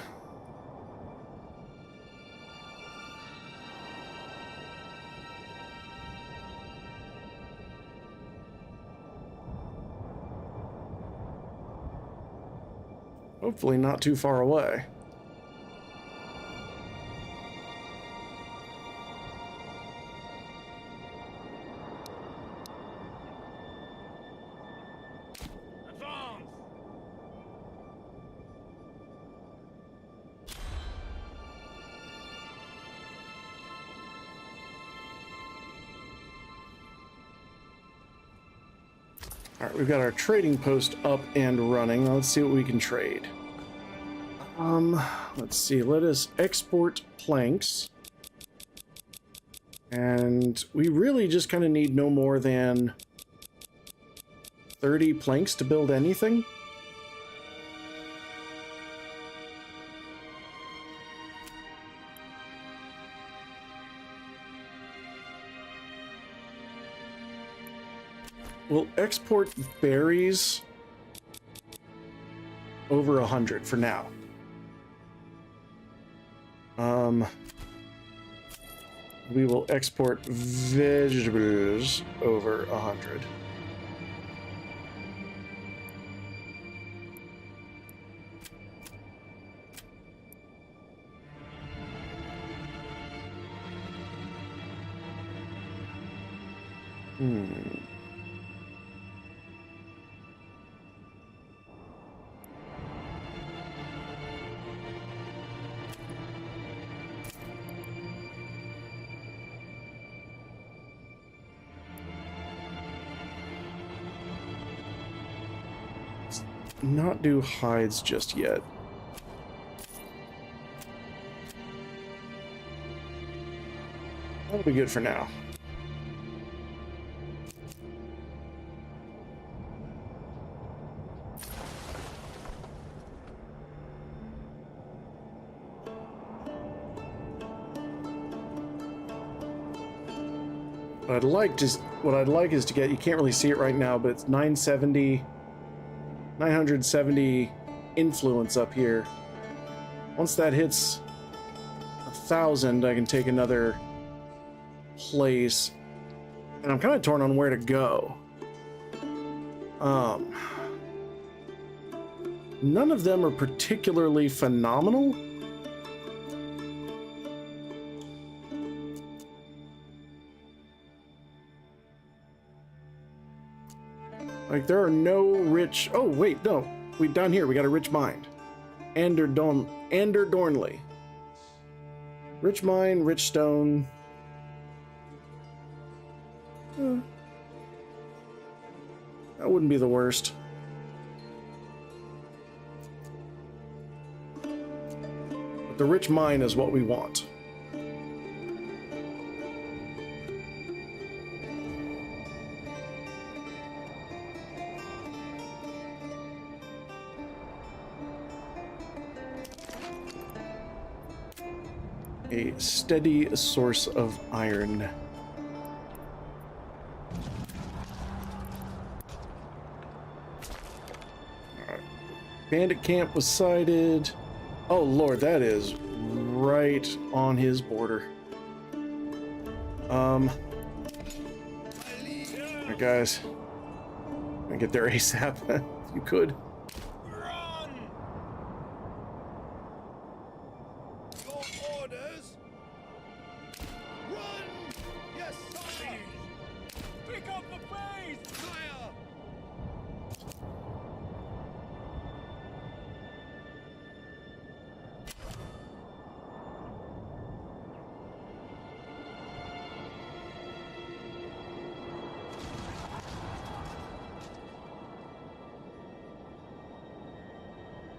Hopefully not too far away. Advance! All right, we've got our trading post up and running. Now let's see what we can trade. Let's see. Let us export planks. And we really just kind of need no more than 30 planks to build anything. We'll export berries over 100 for now. We will export vegetables over 100. Not do hides just yet. That'll be good for now. What I'd like is to get, you can't really see it right now, but it's 970 influence up here. Once that hits 1,000, I can take another place. And I'm kind of torn on where to go. None of them are particularly phenomenal. Like, there are no rich... Oh, wait, no. Down here, we got a rich mine. Dornley. Rich mine, rich stone. That wouldn't be the worst. But the rich mine is what we want. A steady source of iron. Alright. Bandit camp was sighted. Oh lord, that is right on his border. Alright guys. I get there ASAP if you could.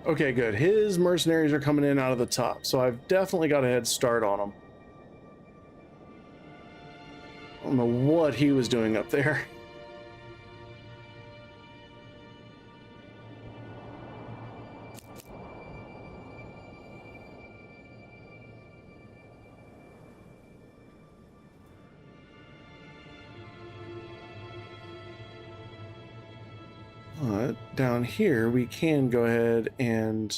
Okay, good. His mercenaries are coming in out of the top, so I've definitely got a head start on them. I don't know what he was doing up there. Down here, we can go ahead and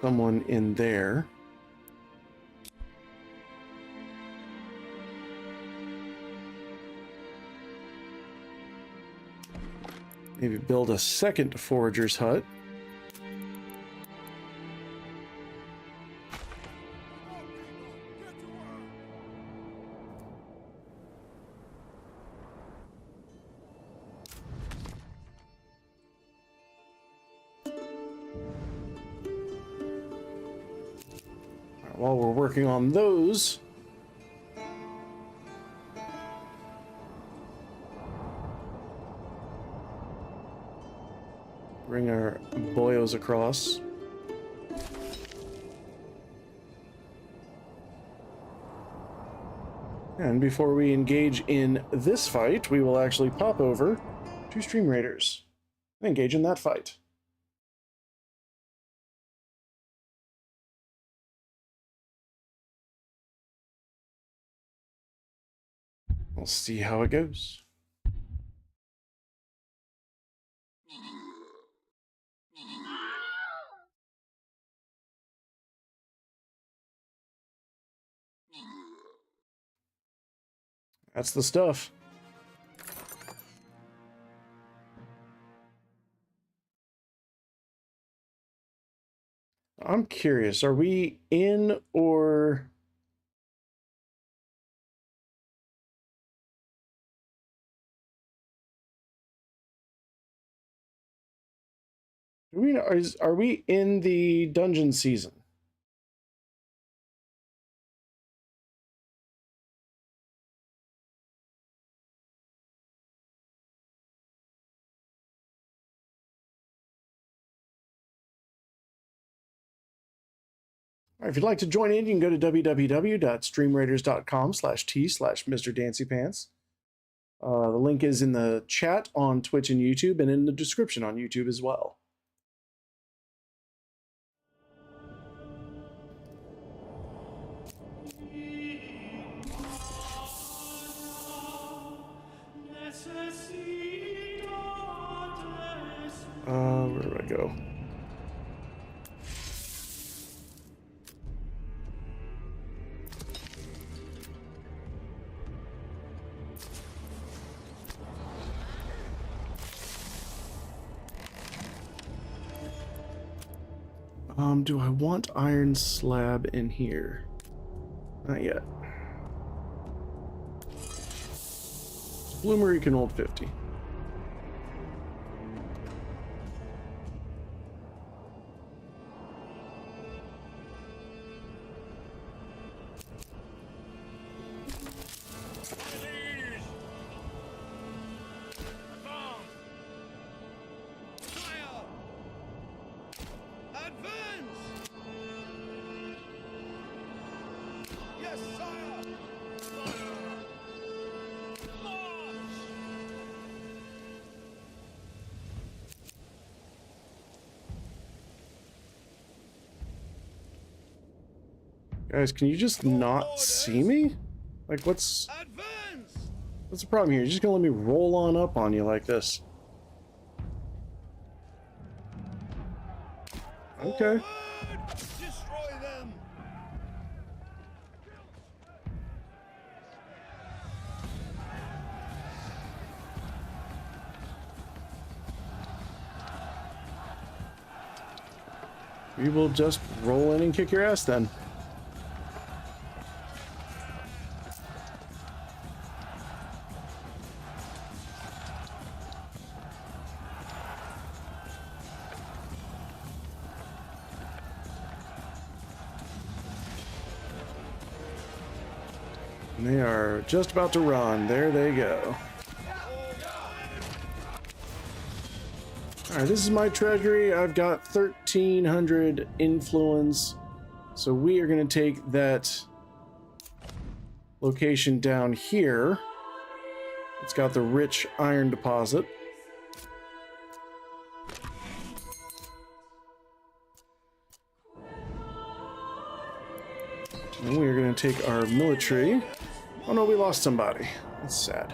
someone in there. Maybe build a second forager's hut. While we're working on those, bring our boyos across. And before we engage in this fight, we will actually pop over to Stream Raiders and engage in that fight. We'll see how it goes. That's the stuff. I'm curious, are we in or... Are we in the dungeon season? All right, if you'd like to join in, you can go to www.streamraiders.com/t/mrdancypants. The link is in the chat on Twitch and YouTube, and in the description on YouTube as well. Where do I go? Do I want iron slab in here? Not yet. Bloomery can hold 50. Guys, can you just not see me? Like, what's the problem here? You're just gonna let me roll on up on you like this. Okay. Destroy them. We will just roll in and kick your ass then. They are just about to run. There they go. Alright, this is my treasury. I've got 1,300 influence. So we are going to take that location down here. It's got the rich iron deposit. And we are going to take our military. Oh no, we lost somebody. That's sad.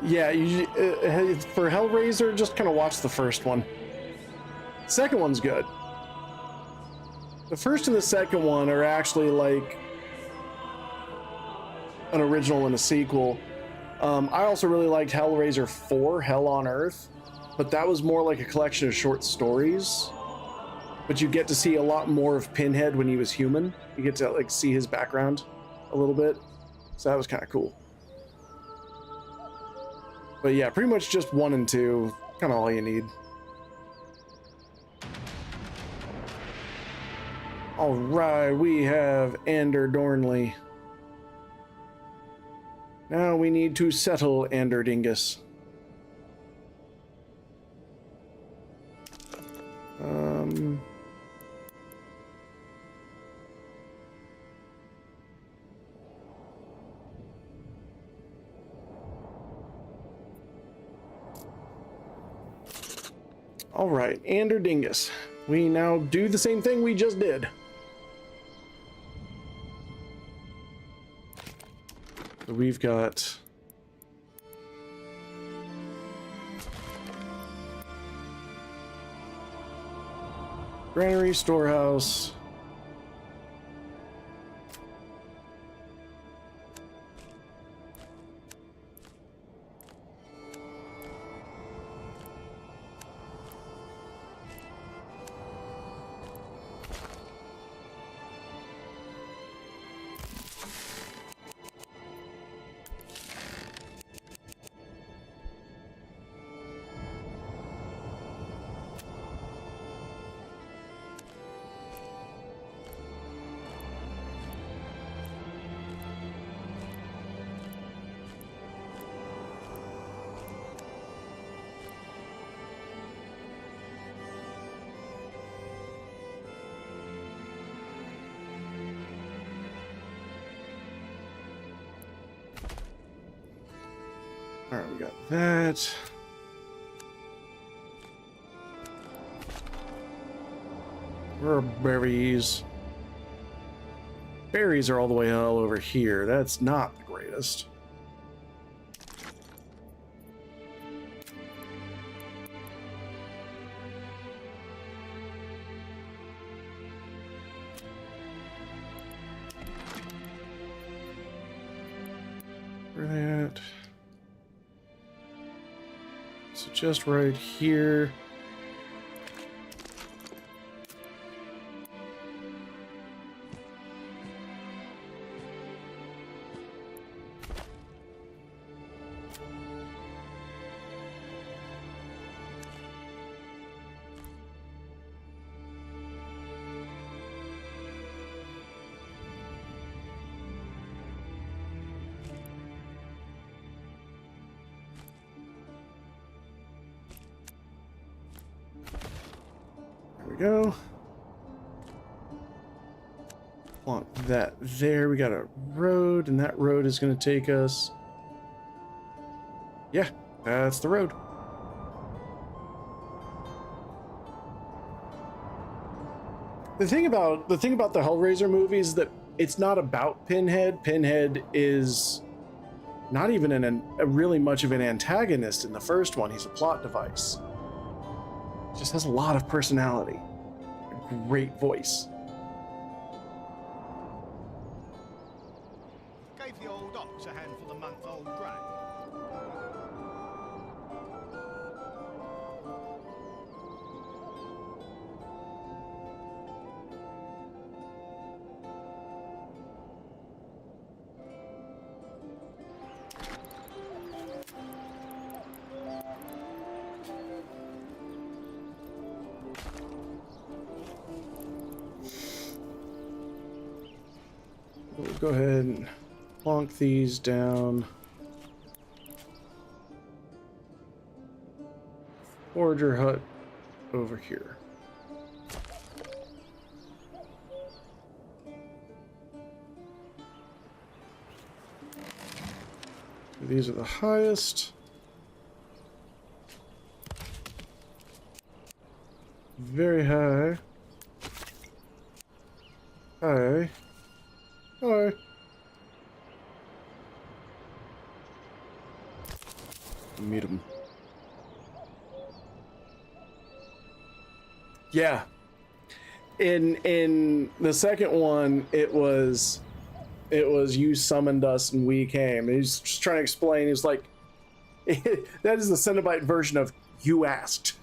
Yeah, for Hellraiser, just kind of watch the first one. Second one's good. The first and the second one are actually like an original and a sequel. I also really liked Hellraiser 4, Hell on Earth, but that was more like a collection of short stories. But you get to see a lot more of Pinhead when he was human. You get to like see his background a little bit. So that was kind of cool. But yeah, pretty much just 1 and 2, kind of all you need. All right, we have Ander Dornley. Now we need to settle Ander Dingus. All right, Ander Dingus. We now do the same thing we just did. So we've got granary, storehouse. All right, we got that. Where are berries? Berries are all the way all over here. That's not the greatest. Where are they at? So just right here. Go. Want that there. We got a road, and that road is going to take us. Yeah, that's the road. The thing about the Hellraiser movies is that it's not about Pinhead. Pinhead is not even a really much of an antagonist in the first one. He's a plot device. Just has a lot of personality, a great voice. Gave the old ox a hand for the month-old drag. We'll go ahead and plonk these down. Forager hut over here. These are the highest. Very high. High. High. Mute him. Yeah. In the second one, it was you summoned us and we came. He's just trying to explain. He's like, that is the Cenobite version of you asked.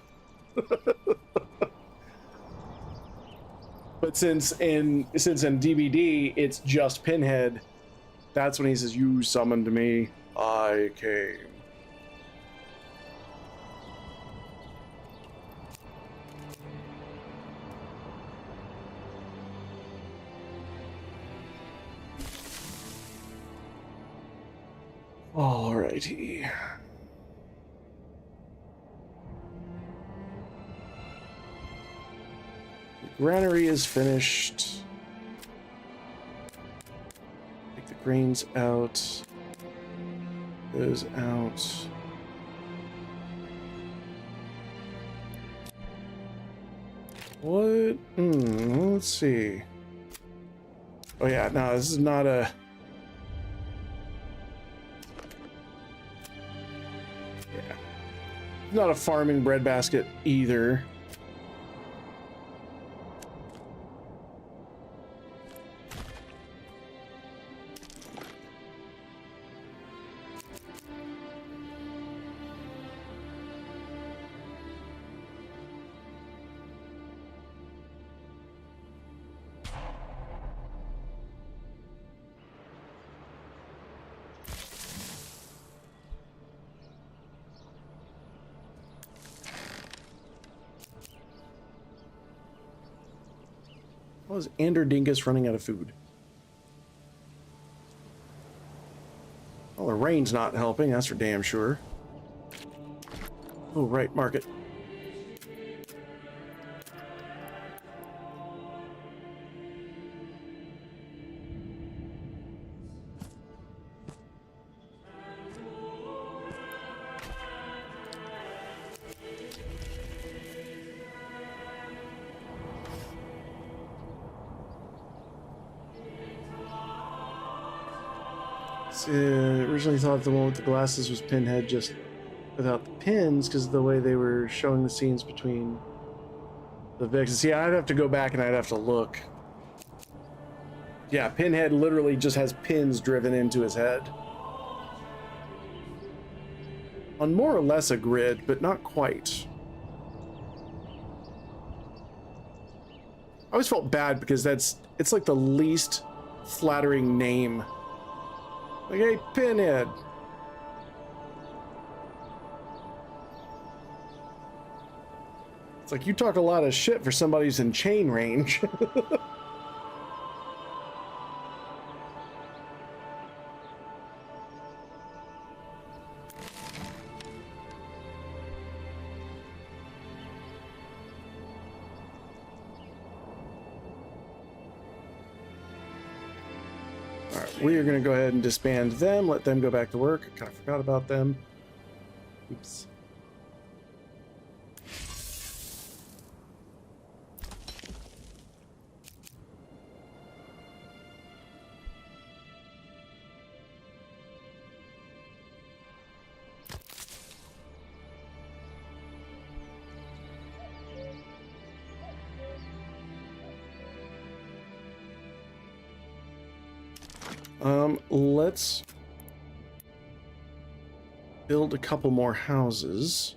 But since in DBD it's just Pinhead, that's when he says, "You summoned me, I came." Alrighty. The granary is finished. Take the grains out. Those out. What? Let's see. Oh yeah, no, this is not a... Yeah. Not a farming breadbasket either. How is Anderdingus running out of food? Well, the rain's not helping, that's for damn sure. Oh, right, market. Originally thought the one with the glasses was Pinhead, just without the pins, because of the way they were showing the scenes between the Vixens. See, I'd have to go back and I'd have to look. Yeah, Pinhead literally just has pins driven into his head. On more or less a grid, but not quite. I always felt bad because it's like the least flattering name. Like, hey, Pinhead. It's like, you talk a lot of shit for somebody who's in chain range. We are going to go ahead and disband them, let them go back to work. I kind of forgot about them. Oops. Let's build a couple more houses.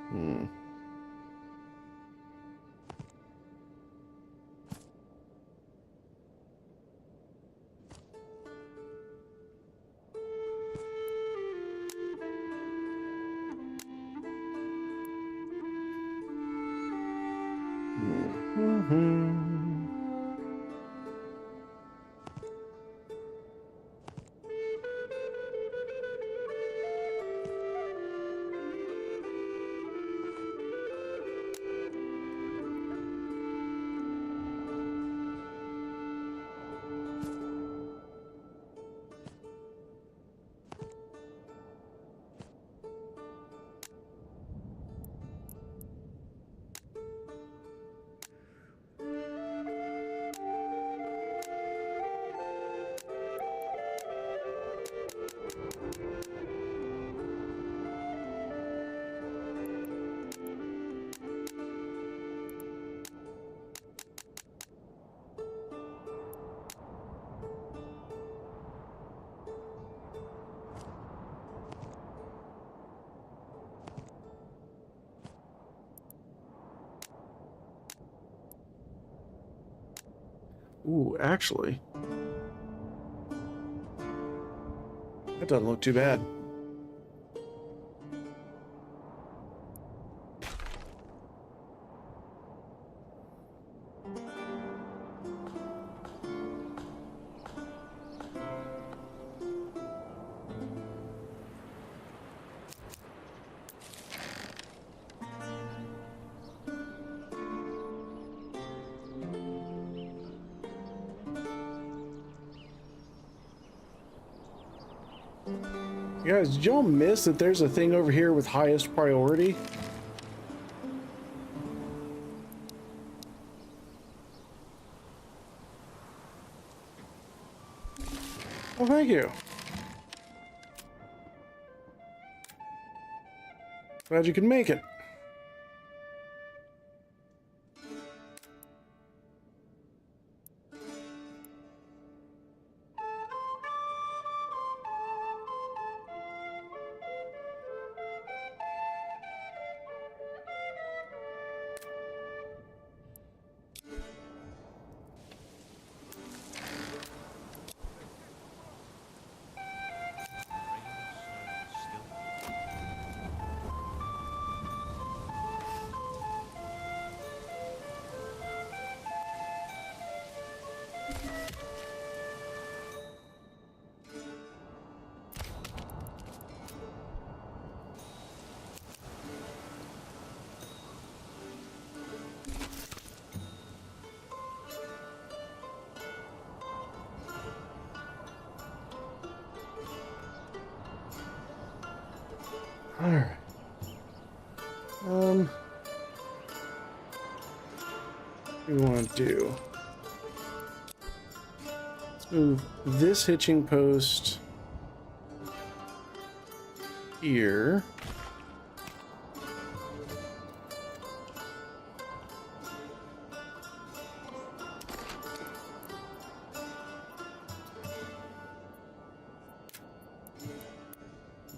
Hmm. Mm-hmm. Ooh, actually, that doesn't look too bad. You guys, did y'all miss that there's a thing over here with highest priority? Oh, thank you. Glad you could make it. All right. What do we want to do? Let's move this hitching post here.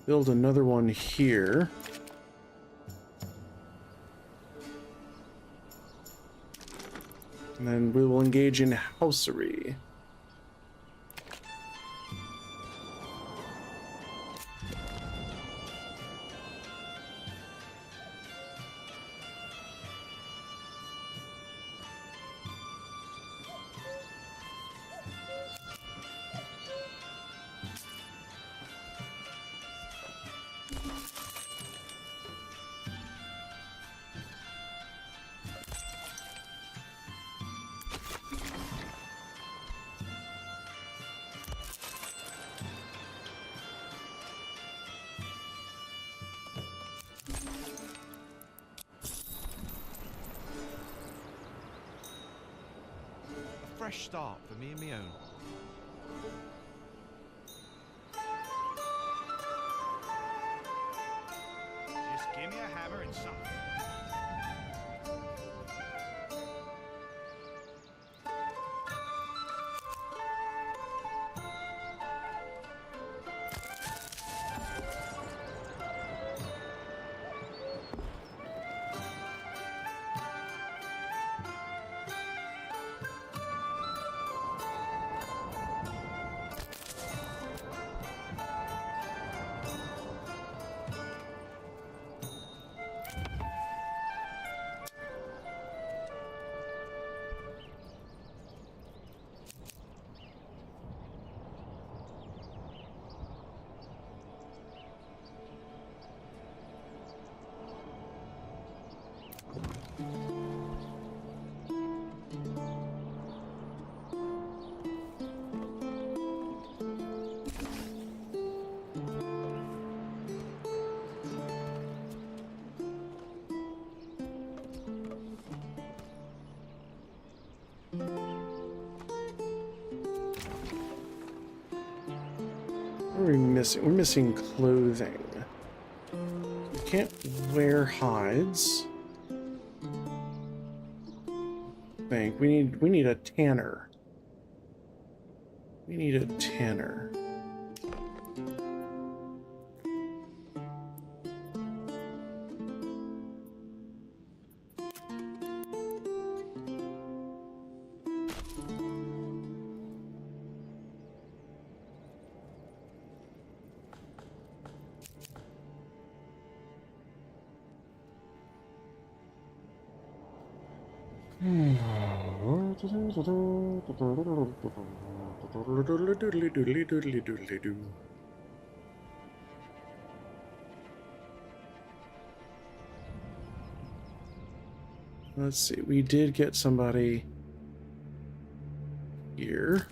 Build another one here. And then we will engage in housery. Fresh start for me and me own. Just give me a hammer and something. What are we missing? We're missing clothing. We can't wear hides. I think we need a tanner. We need a tanner. Let's see, we did get somebody here.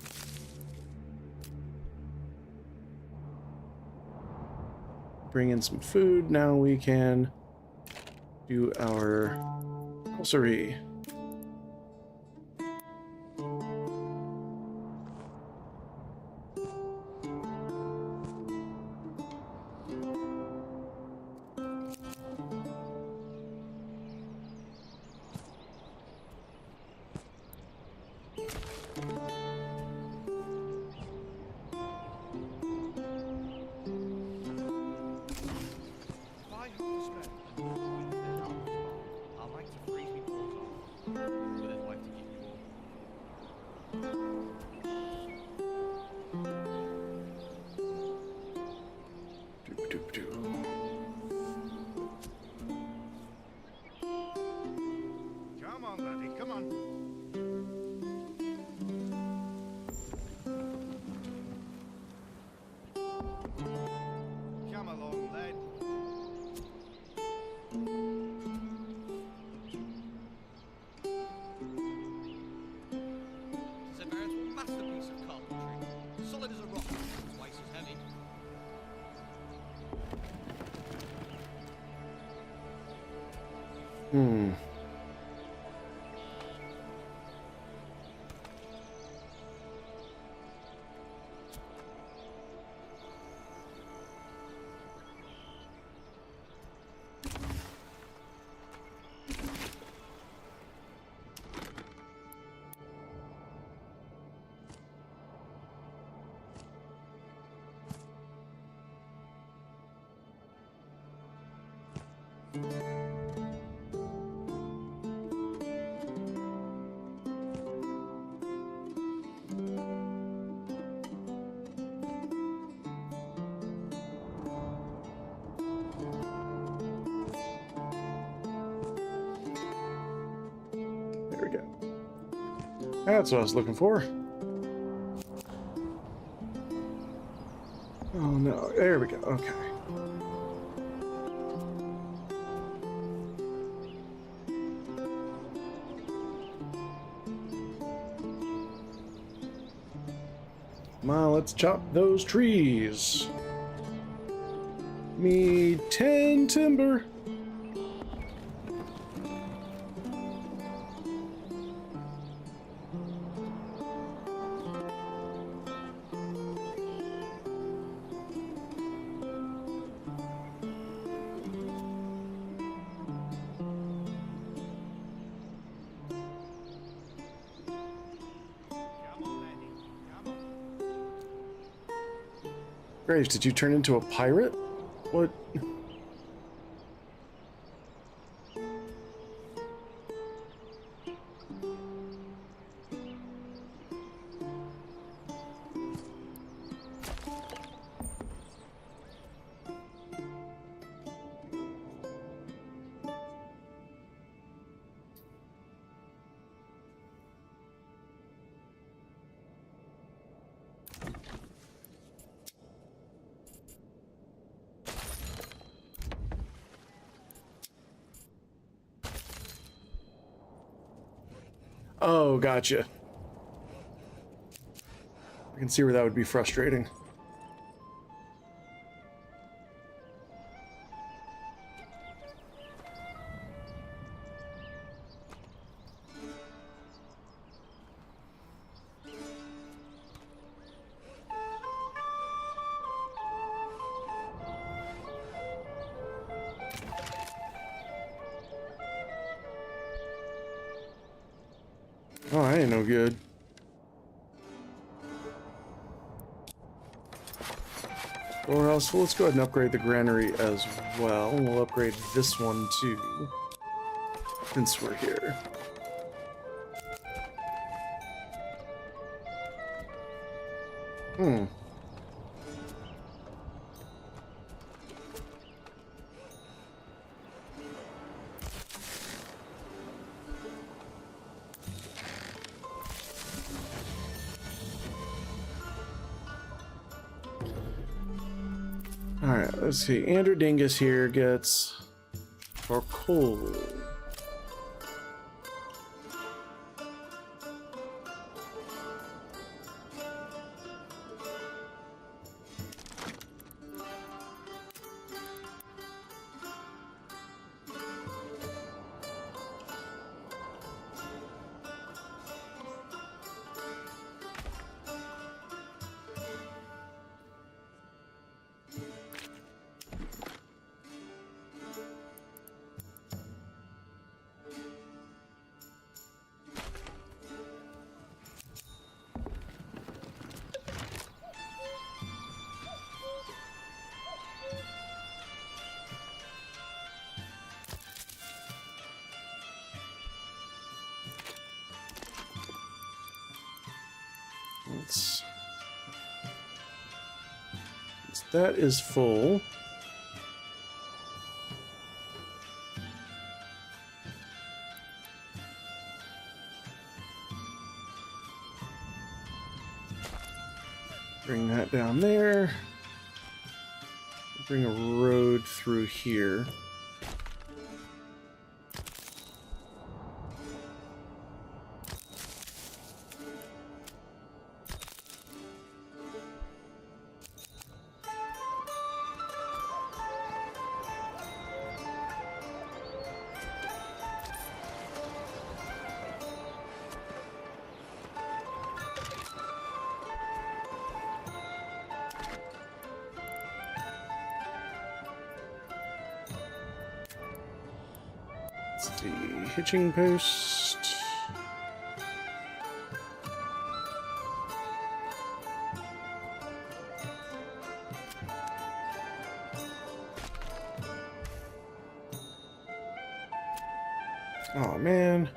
Bring in some food. Now we can do our grocery. If I have to spend another winter down this farm, I'll like to freeze me balls off. With his wife to keep me warm. Doop, doop, doop. Come on, laddie, come on. Come along, lad. It's a veritable masterpiece of carpentry. Solid as a rock, twice as heavy. There we go. That's what I was looking for. Oh no, there we go, okay. Come on, let's chop those trees. Me 10 timber. Come on, laddie, come on. Graves, did you turn into a pirate? What? Oh, gotcha. I can see where that would be frustrating. I ain't no good. Or else, well, let's go ahead and upgrade the granary as well. And we'll upgrade this one too, since we're here. Alright, let's see. Andrew Dingus here gets our coal. That is full. Bring that down there. Bring a road through here. The hitching post. Oh man.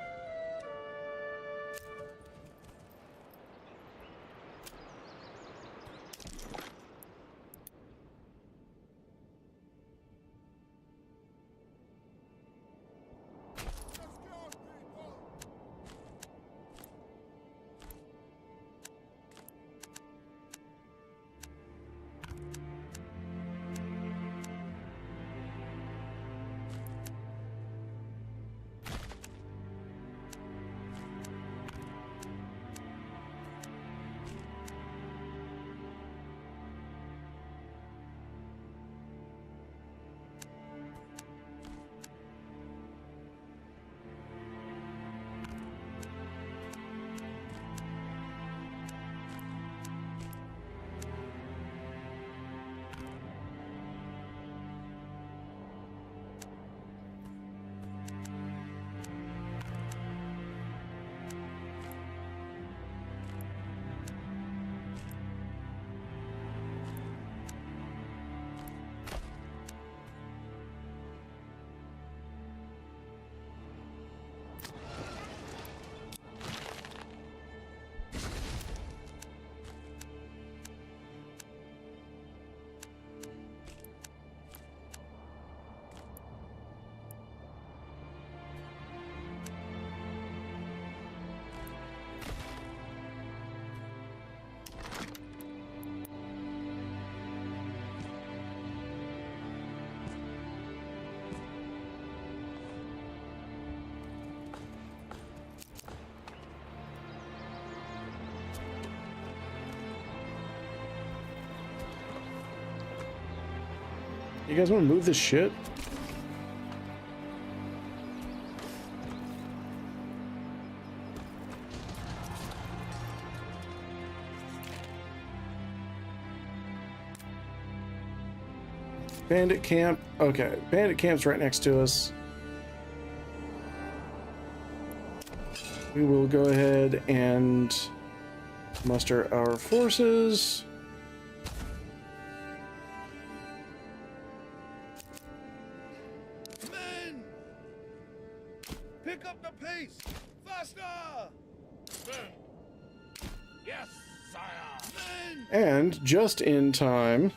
You guys want to move this shit? Bandit camp. Okay, bandit camp's right next to us. we will go ahead and muster our forces. Men! Pick up the pace! Faster! Yes, sire! Men! And just in time,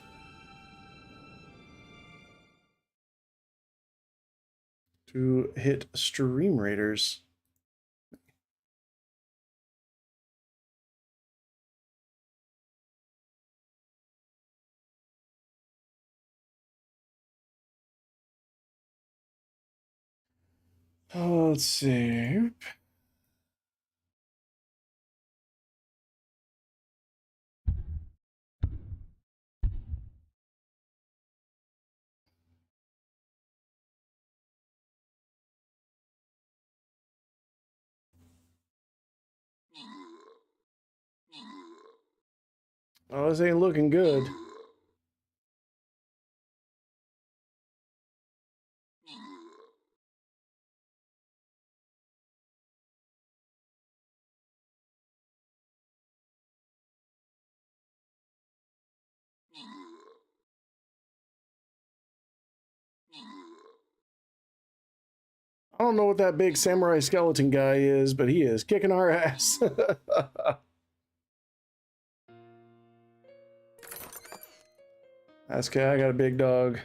to hit Stream Raiders. Let's see. Oh, this ain't looking good. I don't know what that big samurai skeleton guy is, but he is kicking our ass. That's okay, I got a big dog.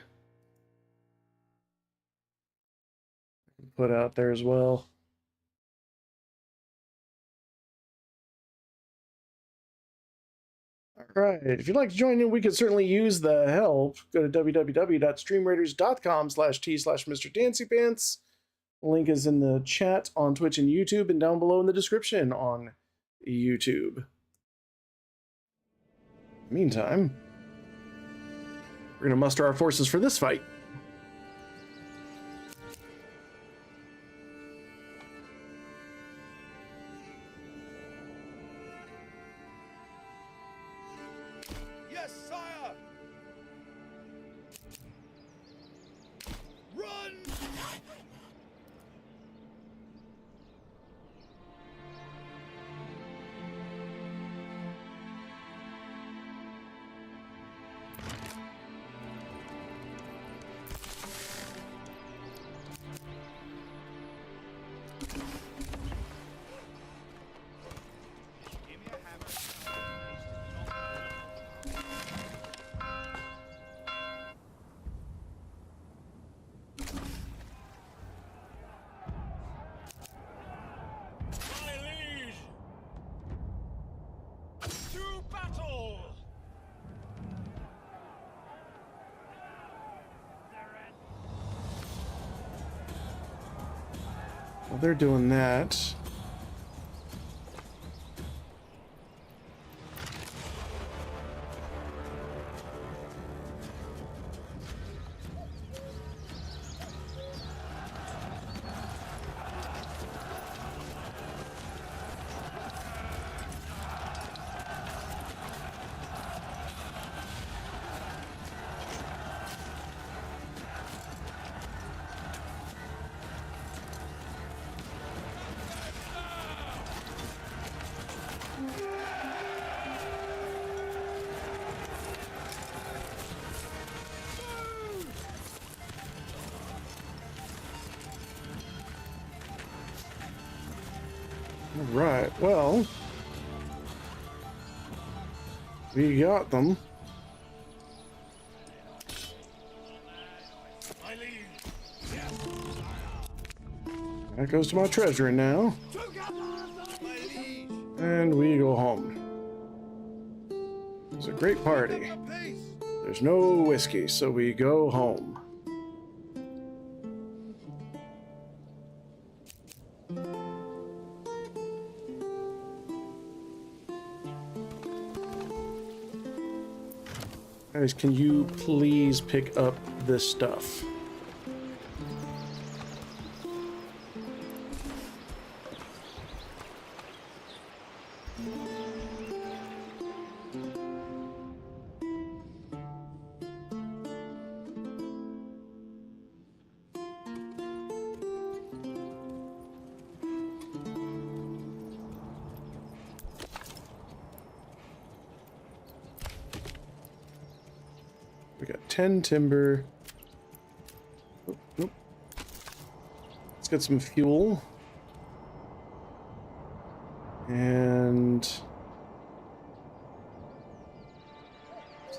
Put out there as well. Alright, if you'd like to join in, we could certainly use the help. Go to www.streamraiders.com/t/mrdancypants. Link is in the chat on Twitch and YouTube, and down below in the description on YouTube. Meantime, we're going to muster our forces for this fight. Yes, sire! Run! Give me a hammer. My liege! To battle! Well, they're doing that. Right, well, we got them. My liege! That goes to my treasury now. My liege! And we go home. It's a great party. Pick up the pace! There's no whiskey, so we go home. Guys, can you please pick up this stuff? We got 10 timber. Oh, nope. Let's get some fuel. And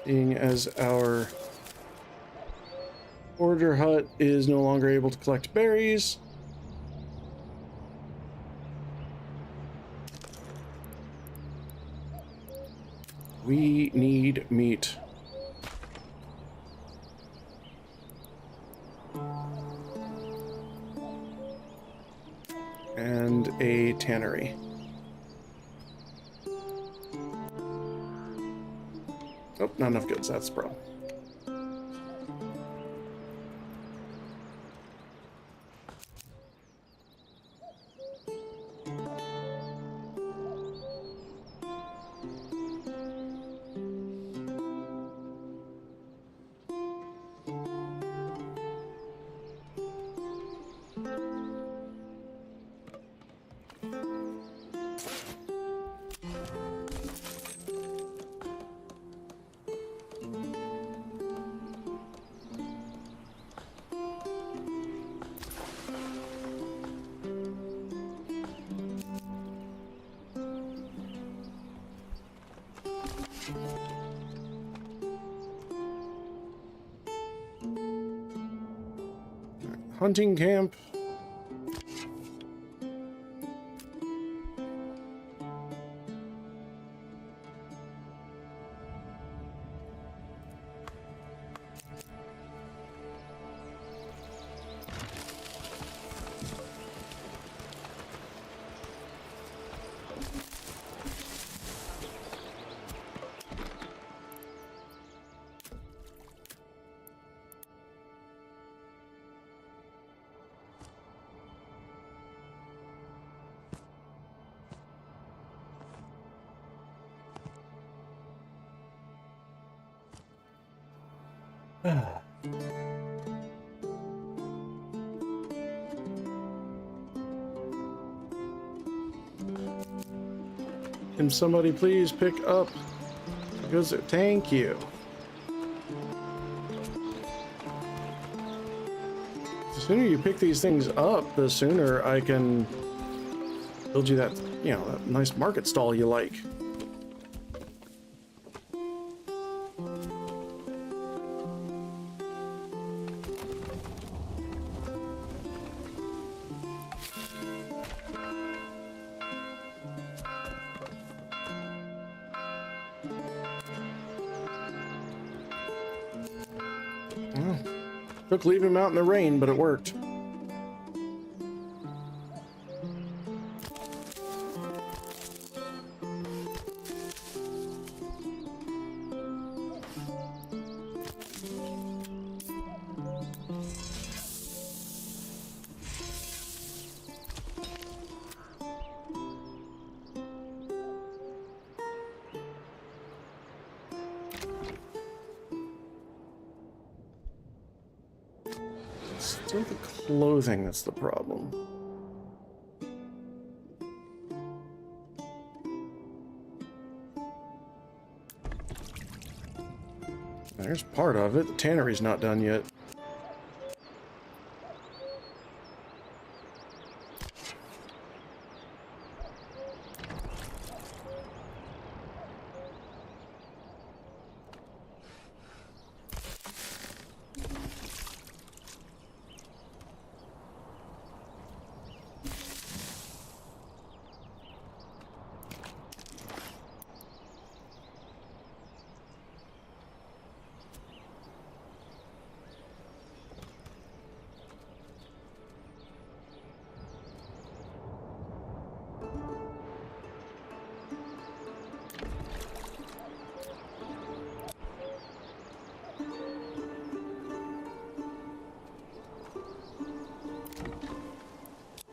seeing as our order hut is no longer able to collect berries, we need meat. And a tannery. Oh, not enough goods, that's the problem. Hunting camp. Can somebody please pick up? Because thank you. The sooner you pick these things up, the sooner I can build you that, you know, that nice market stall you like. Took leaving him out in the rain, but it worked. Still the clothing that's the problem. There's part of it. The tannery's not done yet.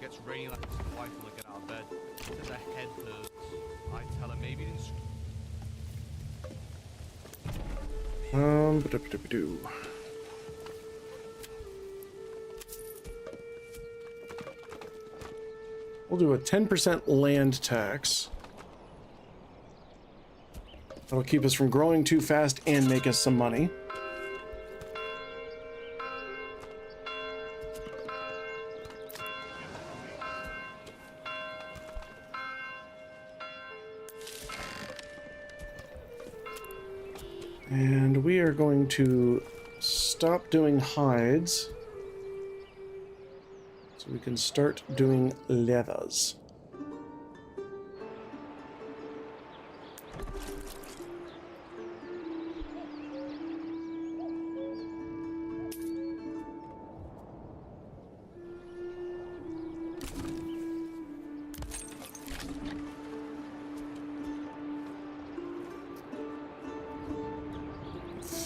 Gets raining like his wife will get out of bed. Says her head hurts. I tell her maybe it didn't. Ba-da-ba-da-ba-doo. We'll do a 10% land tax. That'll keep us from growing too fast and make us some money. And we are going to stop doing hides so we can start doing leathers.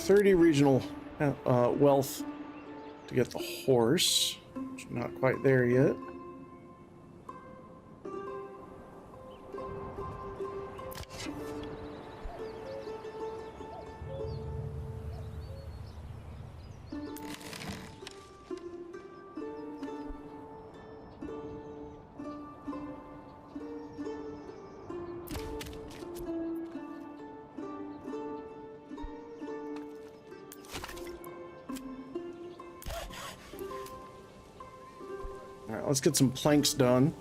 $30 regional wealth to get the horse, which is not quite there yet. Alright, let's get some planks done.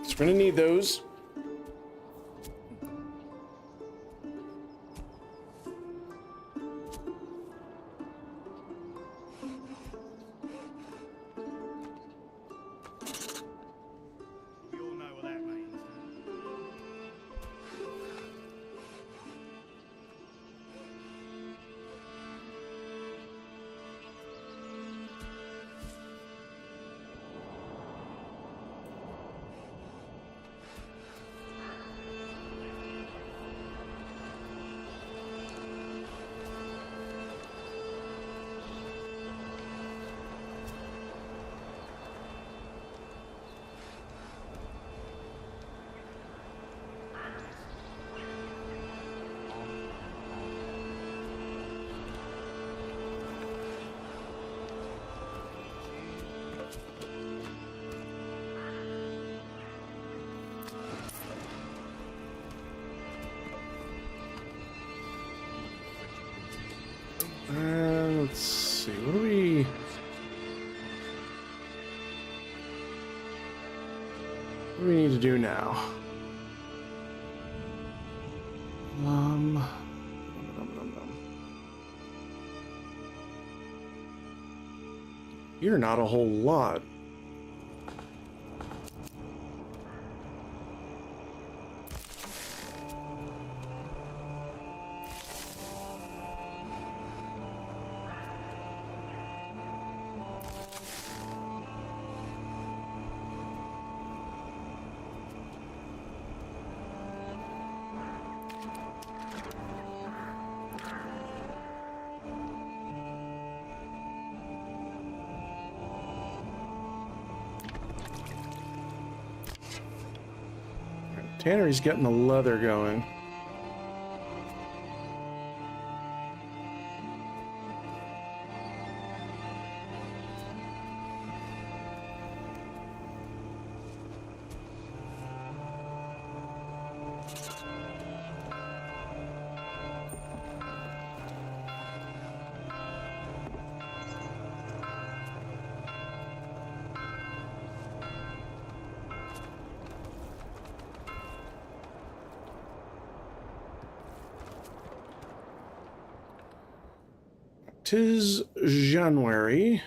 So we're gonna need those. We all know what that means. Let's see, what do we... What do we need to do now? You're not a whole lot. Tannery's getting the leather going. Tis January.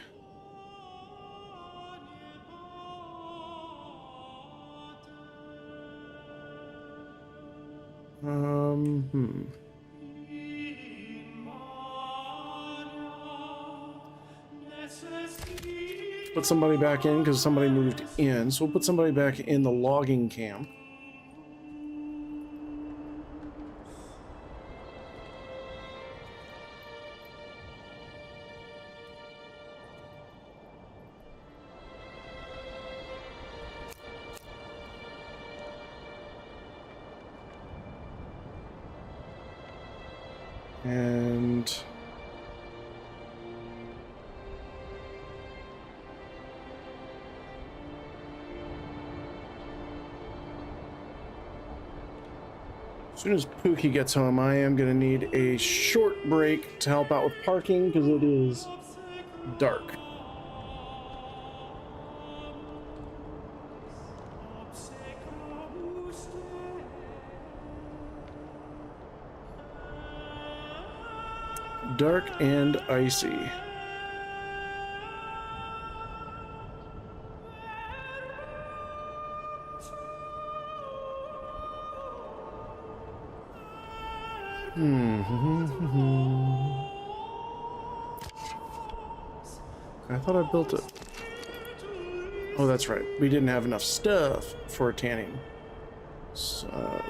Put somebody back in because somebody moved in. So we'll put somebody back in the logging camp. And as soon as Pookie gets home, I am going to need a short break to help out with parking because it is dark. Dark and icy. I thought I built it. Oh, that's right. We didn't have enough stuff for a tanning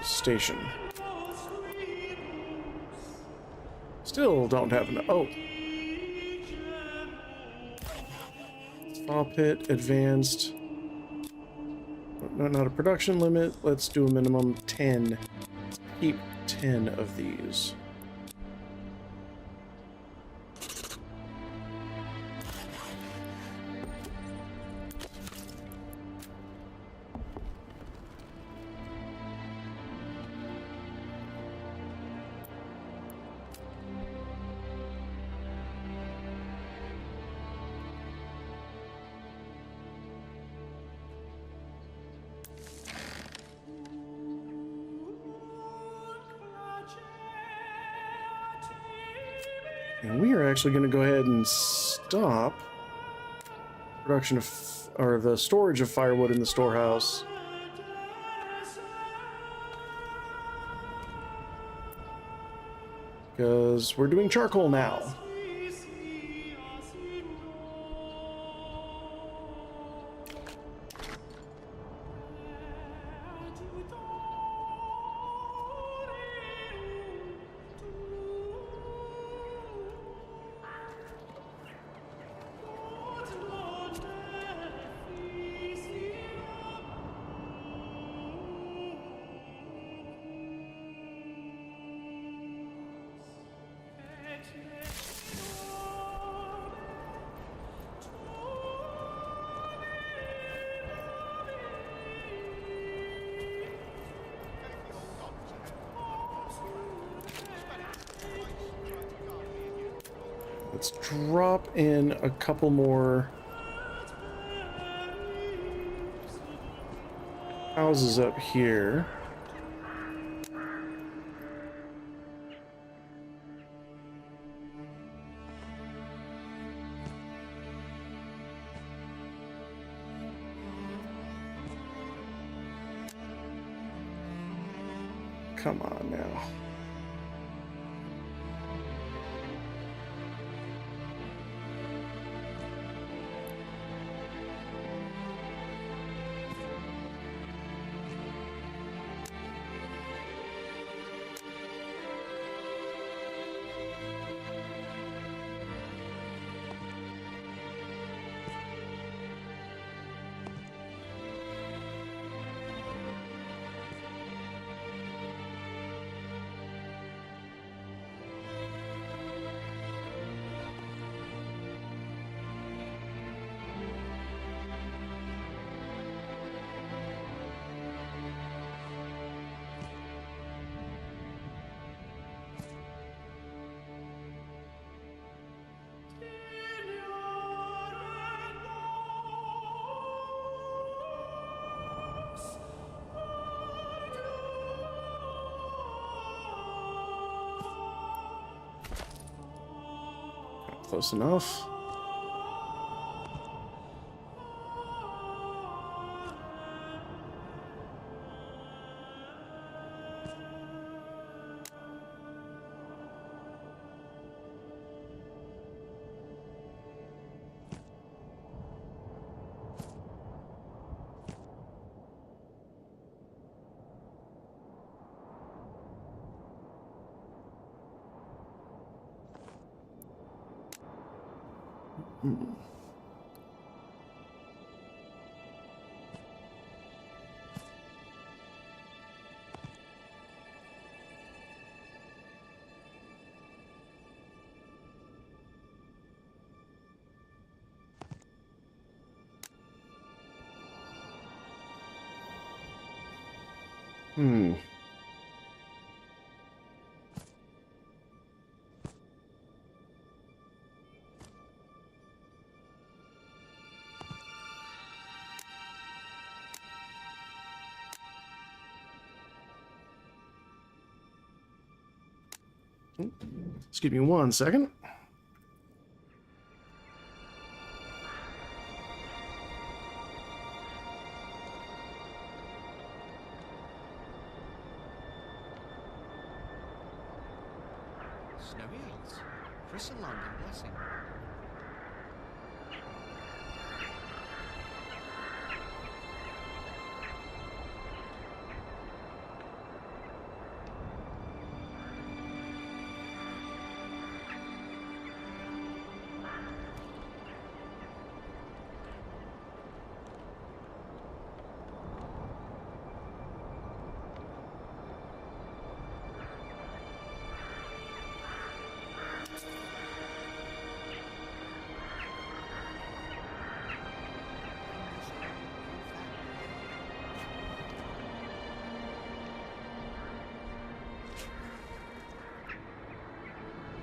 station. Still don't have enough. Oh. Thaw pit, advanced. No, not a production limit. Let's do a minimum 10. Keep 10 of these. And we are actually going to go ahead and stop production of, or the storage of firewood in the storehouse. Because we're doing charcoal now. Let's drop in a couple more houses up here. Come on now. Close enough. Hmm. Excuse me 1 second. Snowy Hills. Chris and Landon Blessing.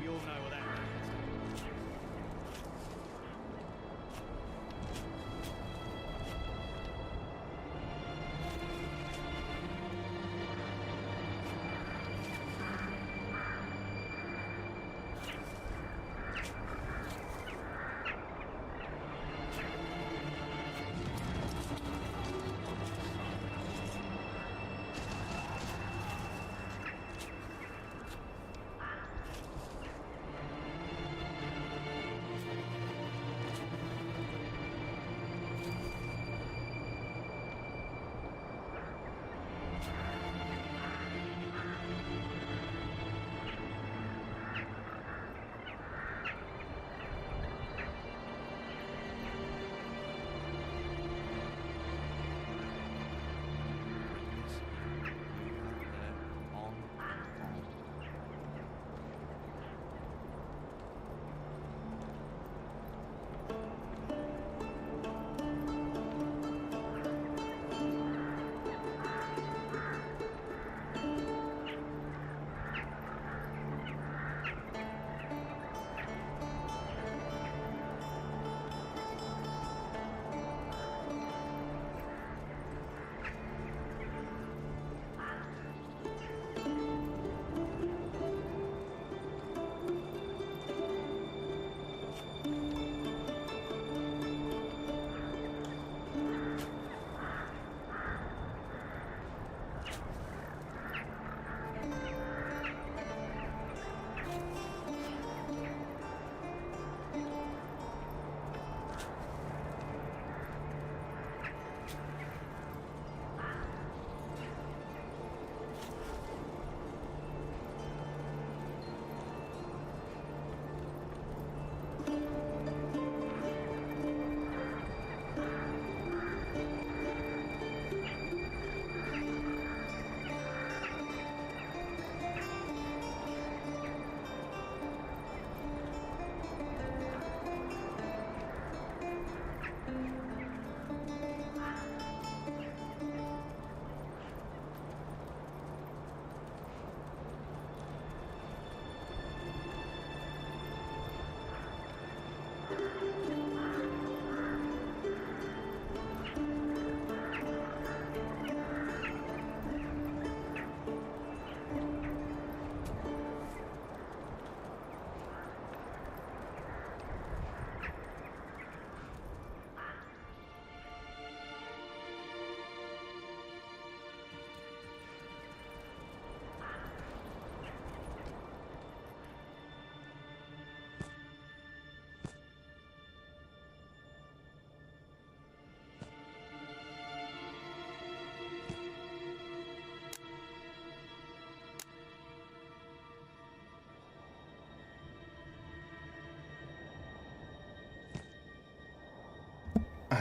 We all know what that means.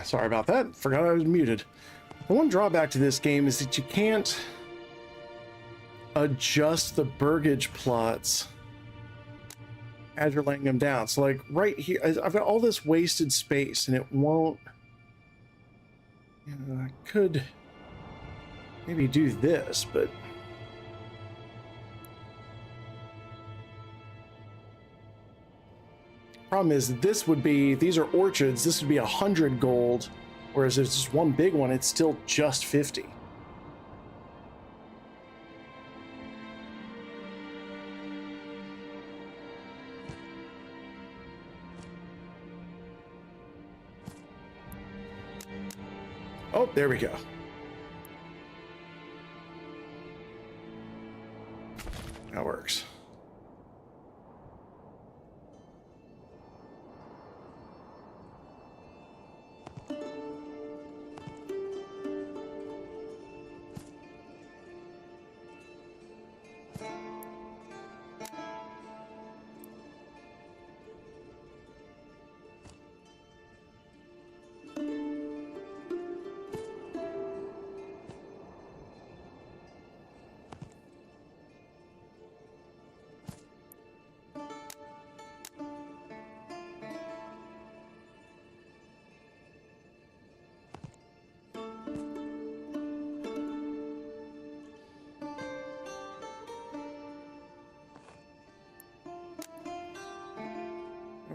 Sorry about that. Forgot I was muted. The one drawback to this game is that you can't adjust the burgage plots as you're laying them down. So like right here, I've got all this wasted space and it won't, I could maybe do this, but problem is this would be, these are orchards, this would be 100 gold, whereas if it's just one big one, it's still just 50. Oh, there we go. That works.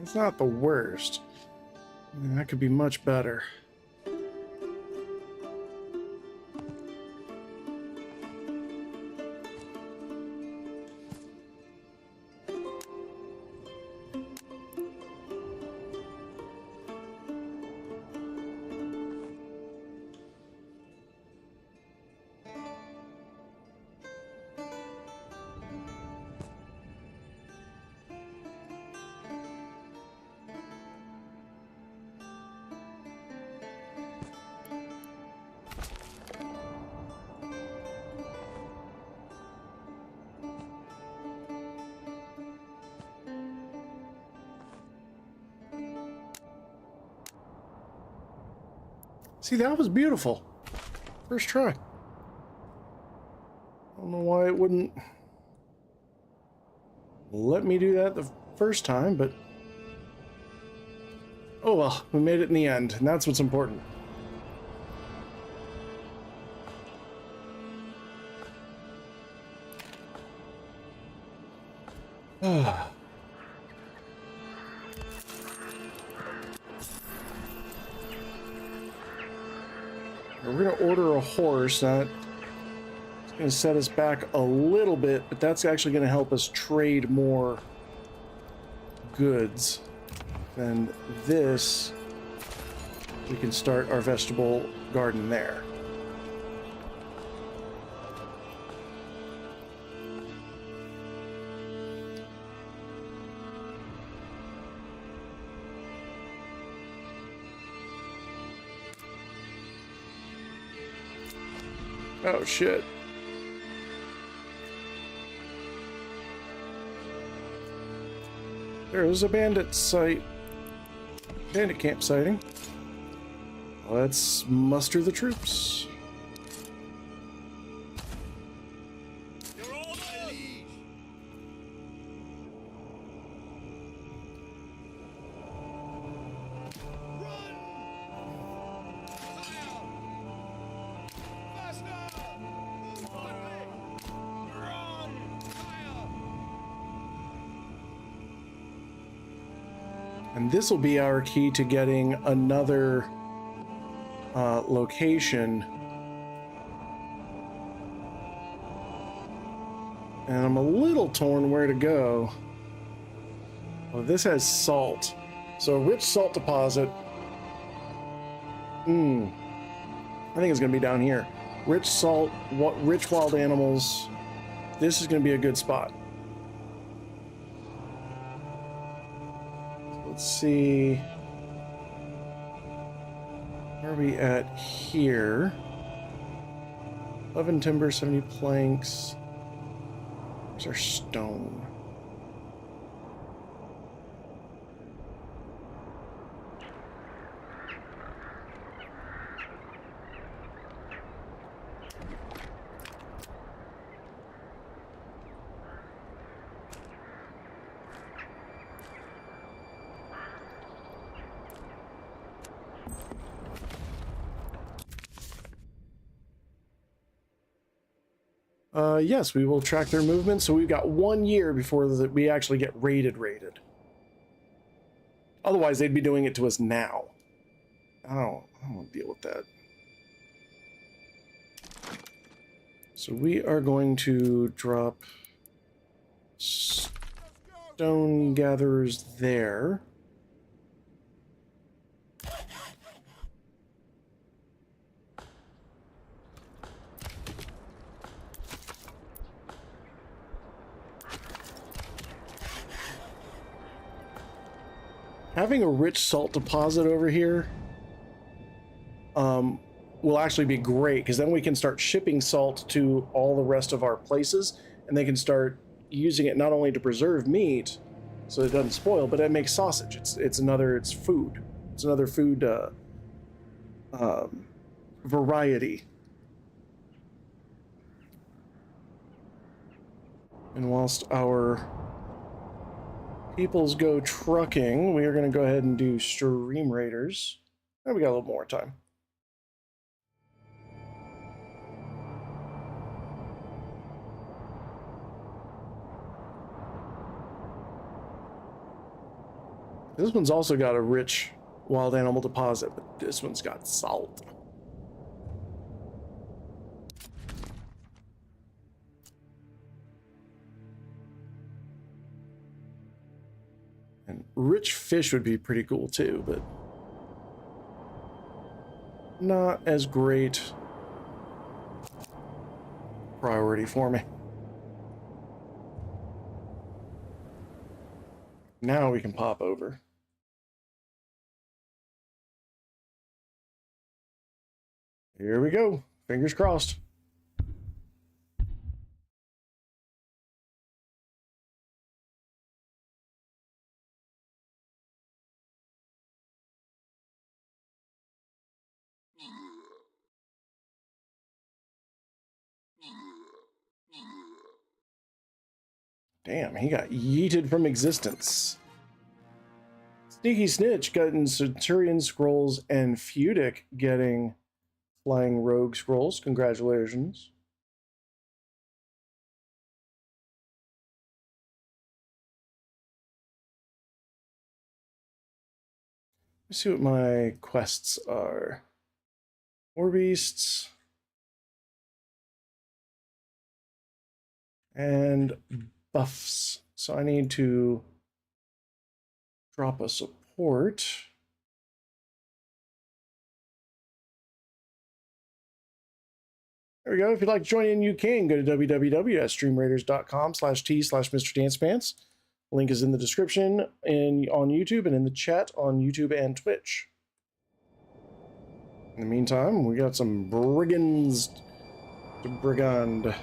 It's not the worst. I mean, that could be much better. See, that was beautiful. First try. I don't know why it wouldn't let me do that the first time, but oh well, we made it in the end, and that's what's important. We're going to order a horse. That's going to set us back a little bit, but that's actually going to help us trade more goods. And this, we can start our vegetable garden there. Oh, shit. There's a bandit site. Bandit camp sighting. Let's muster the troops. You're all my liege. Run! Fire! Faster! Move quickly! Run! Fire! And this will be our key to getting another location. And I'm a little torn where to go. Oh, this has salt. So a rich salt deposit. I think it's going to be down here. Rich salt, rich wild animals. This is going to be a good spot. Let's see. Where are we at here? 11 timber, 70 planks. Where's our stone? Yes, we will track their movement. So we've got 1 year before we actually get raided. Otherwise, they'd be doing it to us now. I don't want to deal with that. So we are going to drop stone gatherers there. having a rich salt deposit over here will actually be great, because then we can start shipping salt to all the rest of our places, and they can start using it not only to preserve meat so it doesn't spoil, but it makes sausage. It's food. It's another food variety. And whilst our peoples go trucking, we are going to go ahead and do Stream Raiders. And we got a little more time. This one's also got a rich wild animal deposit, but this one's got salt. And rich fish would be pretty cool too, but not as great priority for me. Now we can pop over. Here we go. Fingers crossed. Damn, he got yeeted from existence. Sneaky Snitch getting Centurion Scrolls and Fudic getting Flying Rogue Scrolls. Congratulations. Let's see what my quests are. War Beasts. And buffs. So I need to drop a support. There we go. If you'd like to join in, you can go to www.streamraiders.com/t/MrDancePants. Link is in the description and on YouTube and in the chat on YouTube and Twitch. In the meantime, we got some brigands to brigand.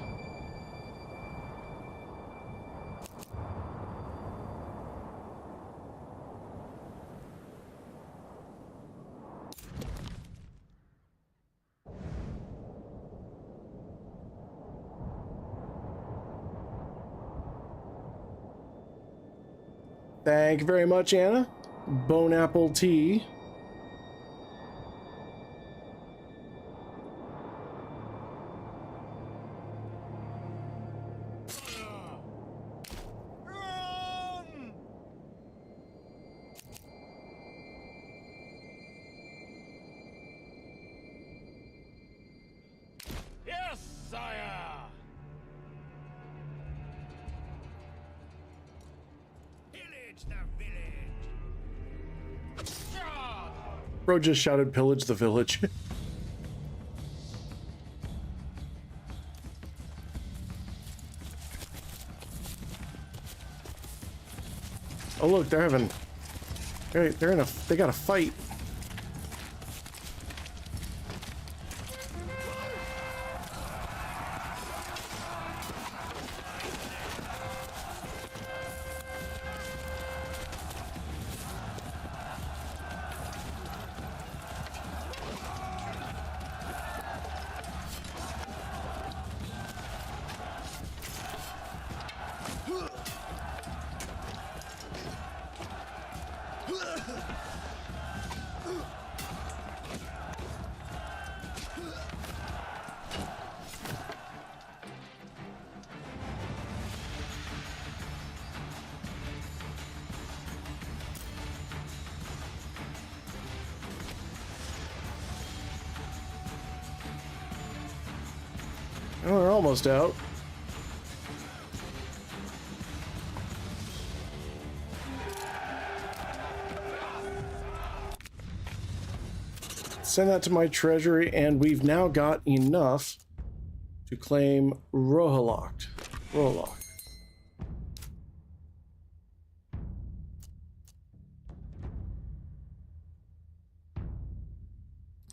Thank you very much, Anna. Bone apple tea. Yes, sire! Pillage the village! Charge! Bro just shouted, "Pillage the village." Oh look, they're having. They got a fight. Oh, they're almost out. Send that to my treasury, and we've now got enough to claim Rohalok.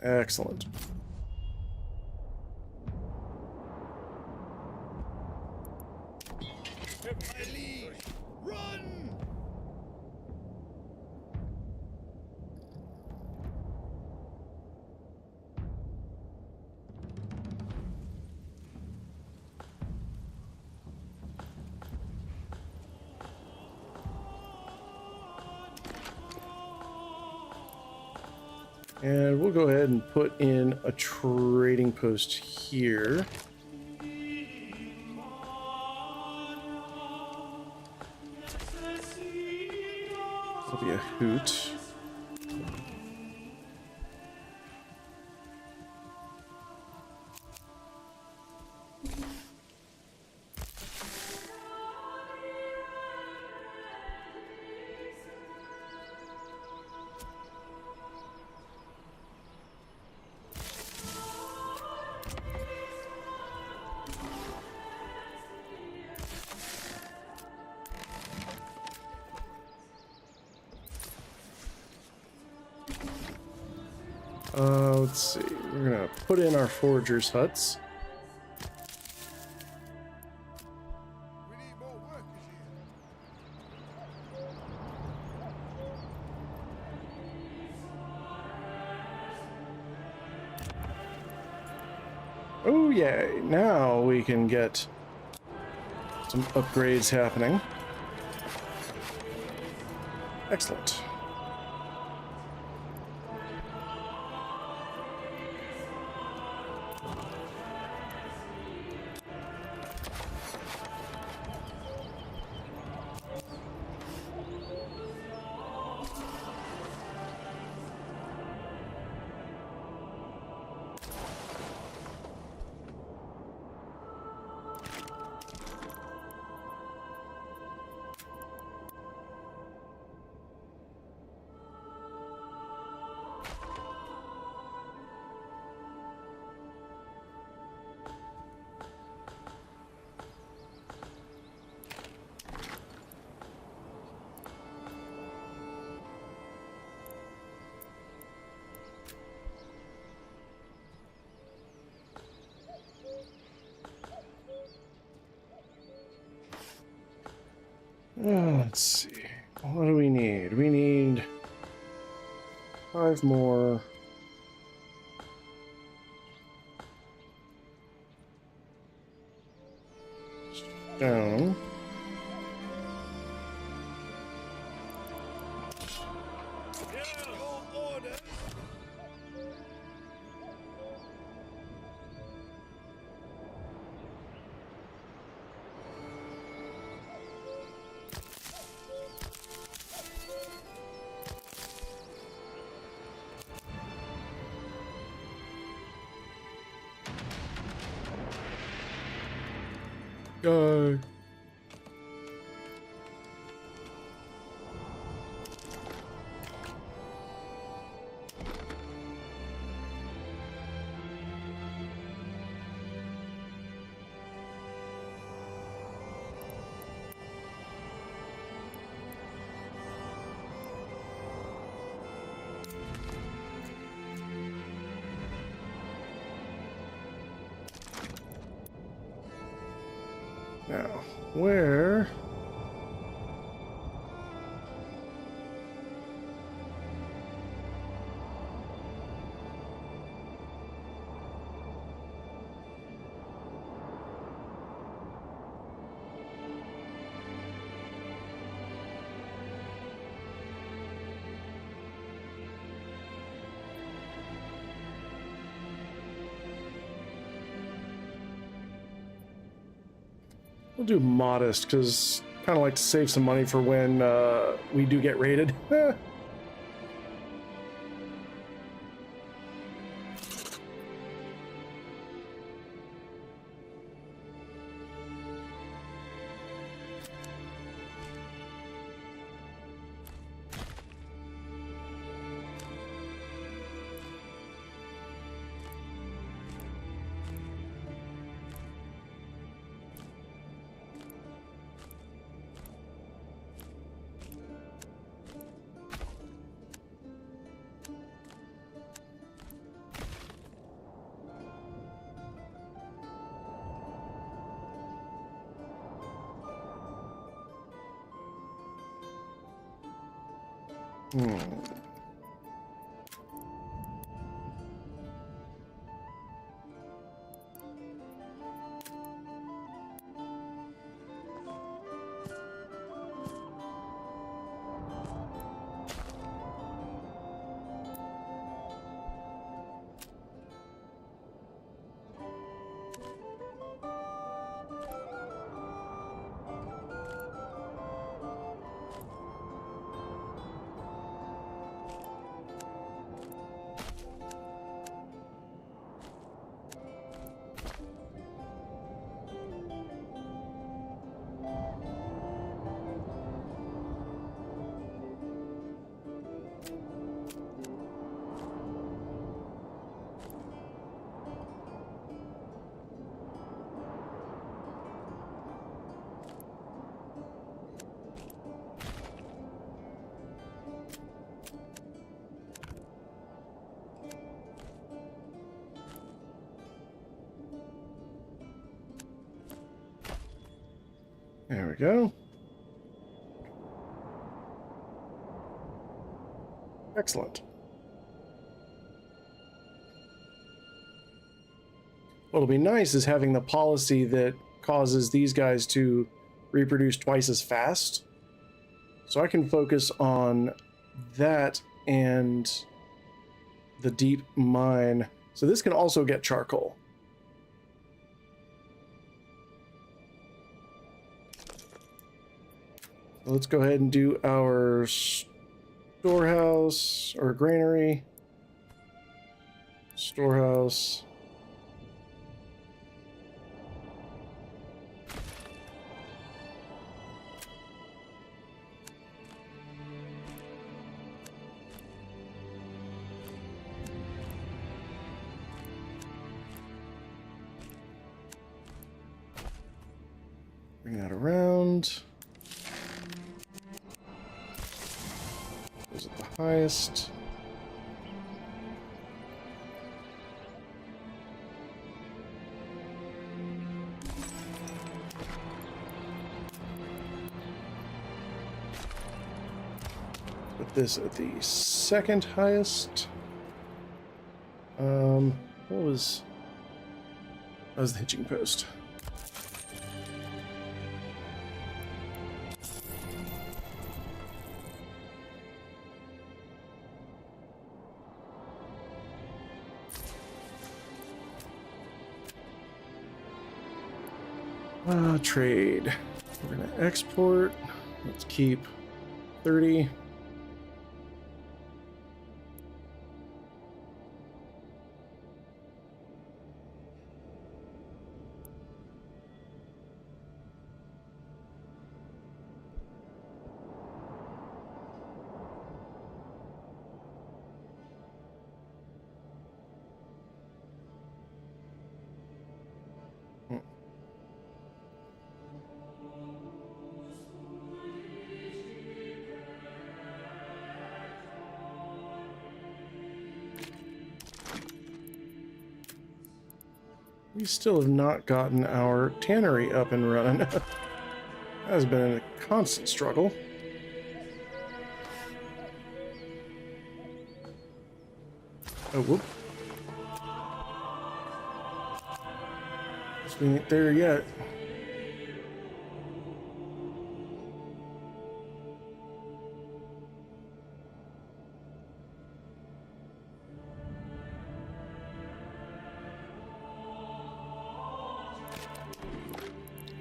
Excellent. Run! And we'll go ahead and put in a trading post here. That'll be a hoot. Let's see. We're gonna put in our foragers' huts. We need more workers here. Oh yay! Now we can get some upgrades happening. Excellent. Let's see. What do we need? We need 5 more. Stone. Your orders. Go. Now, where? We'll do modest, because kind of like to save some money for when we do get raided. There we go. Excellent. What'll be nice is having the policy that causes these guys to reproduce twice as fast. So I can focus on that and the deep mine. So this can also get charcoal. Let's go ahead and do our storehouse or granary. Storehouse. Bring that around. Goes at the highest. Put this at the second highest. What was... That was the hitching post. Trade. We're going to export. Let's keep 30. We still have not gotten our tannery up and running. That has been a constant struggle. Oh, whoop. We ain't there yet.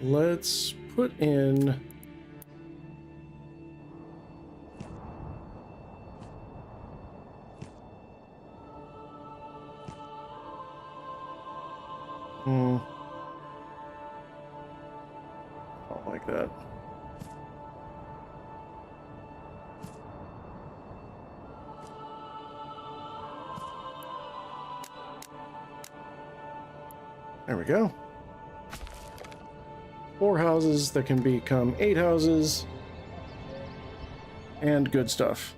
Let's put in I don't like that. There we go. 4 houses that can become 8 houses. And good stuff.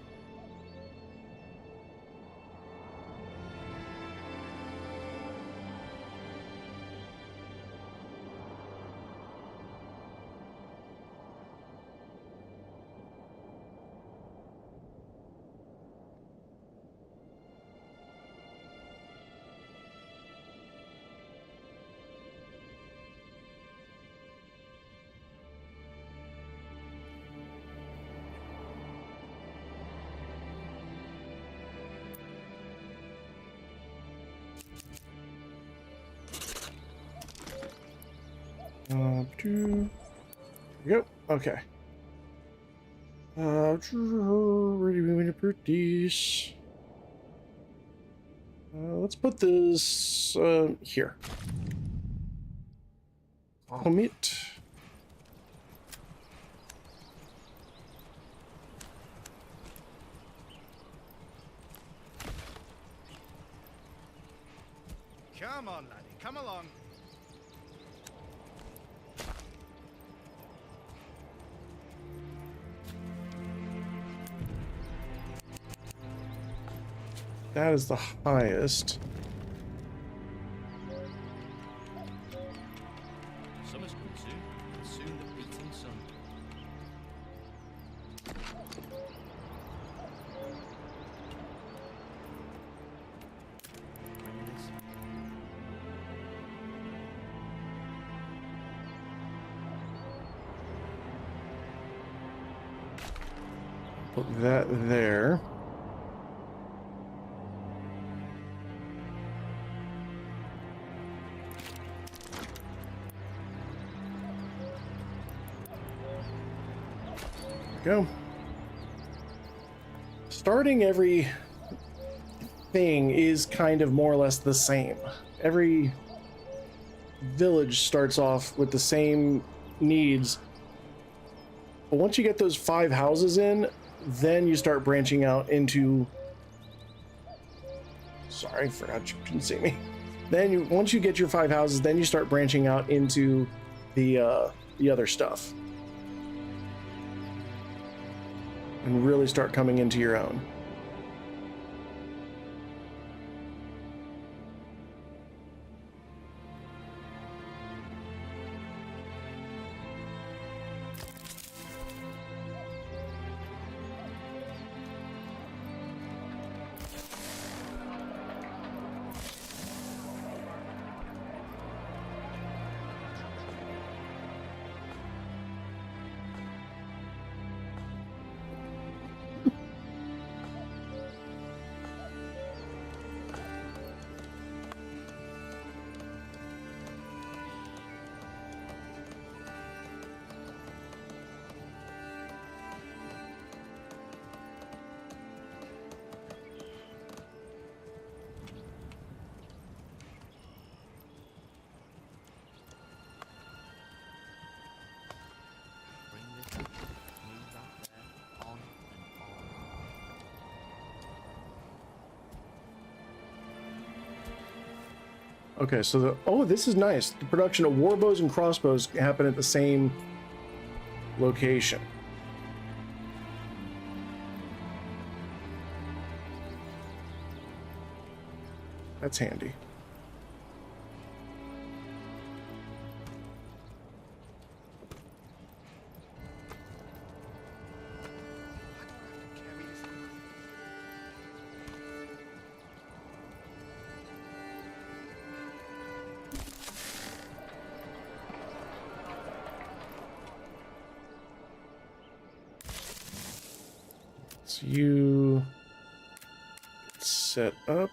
There we go. Okay. Where do we want to put these? Let's put this here. Commit. Come on, laddie, come along. That is the highest. Summer's coming soon, and soon the beating sun. Bring this. Put that there. Go. Starting every thing is kind of more or less the same. Every village starts off with the same needs. But once you get those 5 houses in, then you start branching out into... Sorry, forgot you couldn't see me. Then once you get your 5 houses, then you start branching out into the other stuff. And really start coming into your own. Okay, so this is nice. The production of warbows and crossbows happen at the same location. That's handy. So you get set up.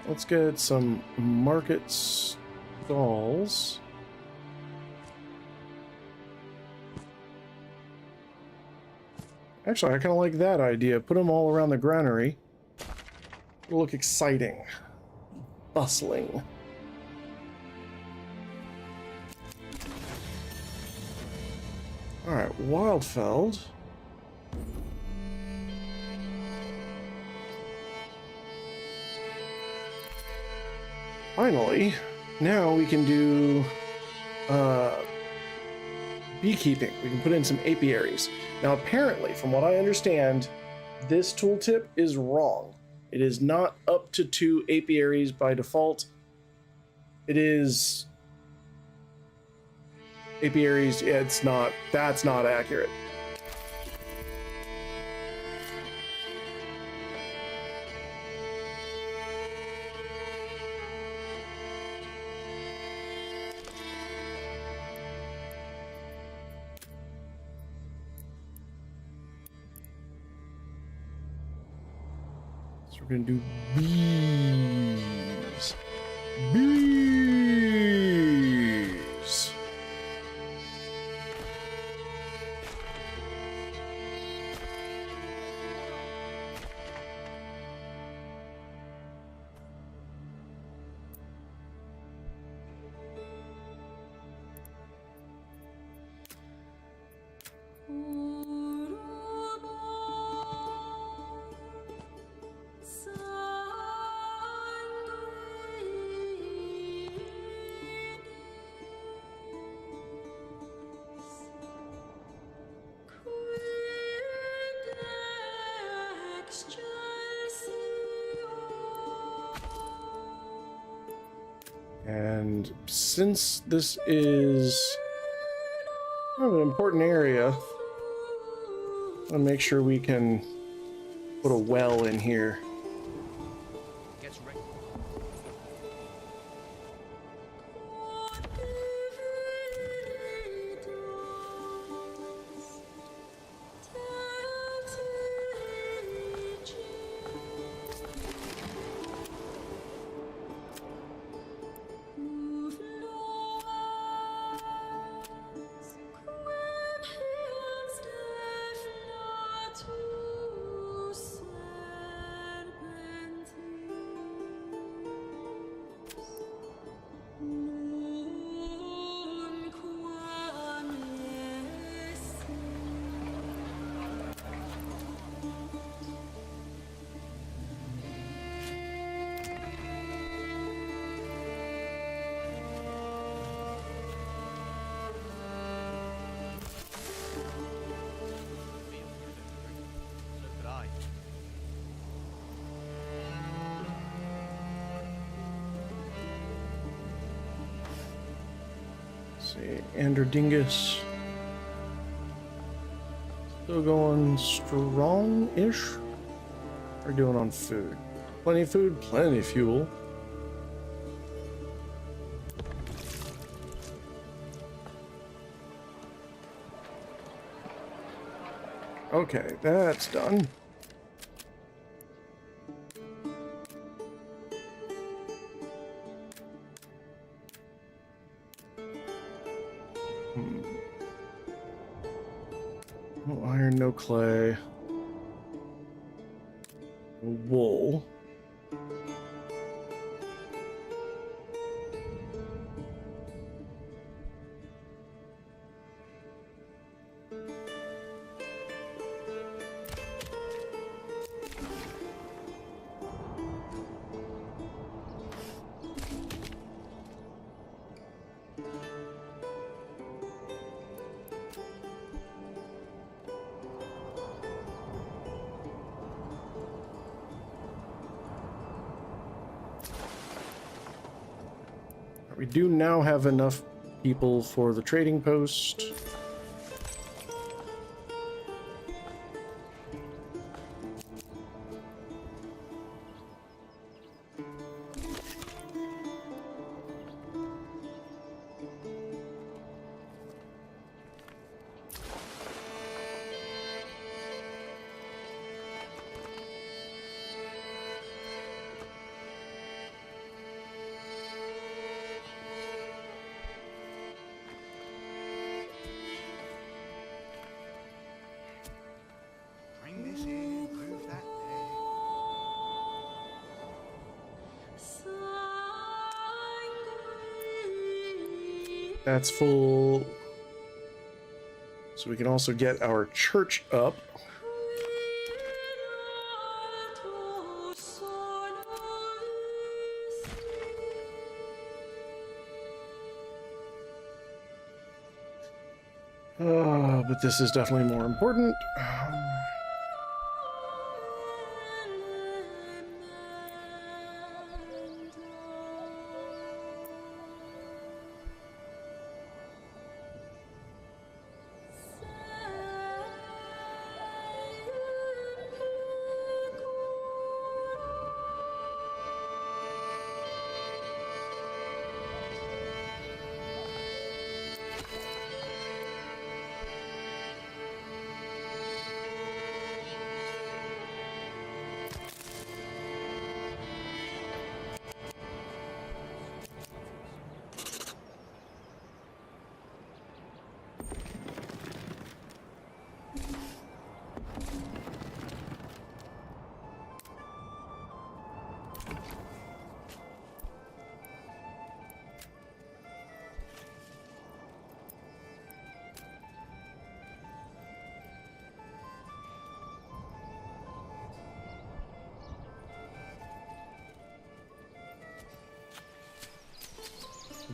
let's get some market stalls. Actually, I kind of like that idea. Put them all around the granary. It'll look exciting. Bustling. Alright, Wildfeld. Finally, now we can do beekeeping. We can put in some apiaries. Now, apparently, from what I understand, this tooltip is wrong. It is not up to 2 apiaries by default. It is apiaries. Yeah, it's not. That's not accurate. So we're gonna do bees. Bees. And since this is kind of an important area, I'll make sure we can put a well in here. Gets ready. So could I. Let's see, Androdingus. Still going strong-ish? We're doing on food. Plenty of food, plenty of fuel. Okay, that's done. No iron, no clay. Wool. We do now have enough people for the trading post. That's full. So we can also get our church up. But this is definitely more important.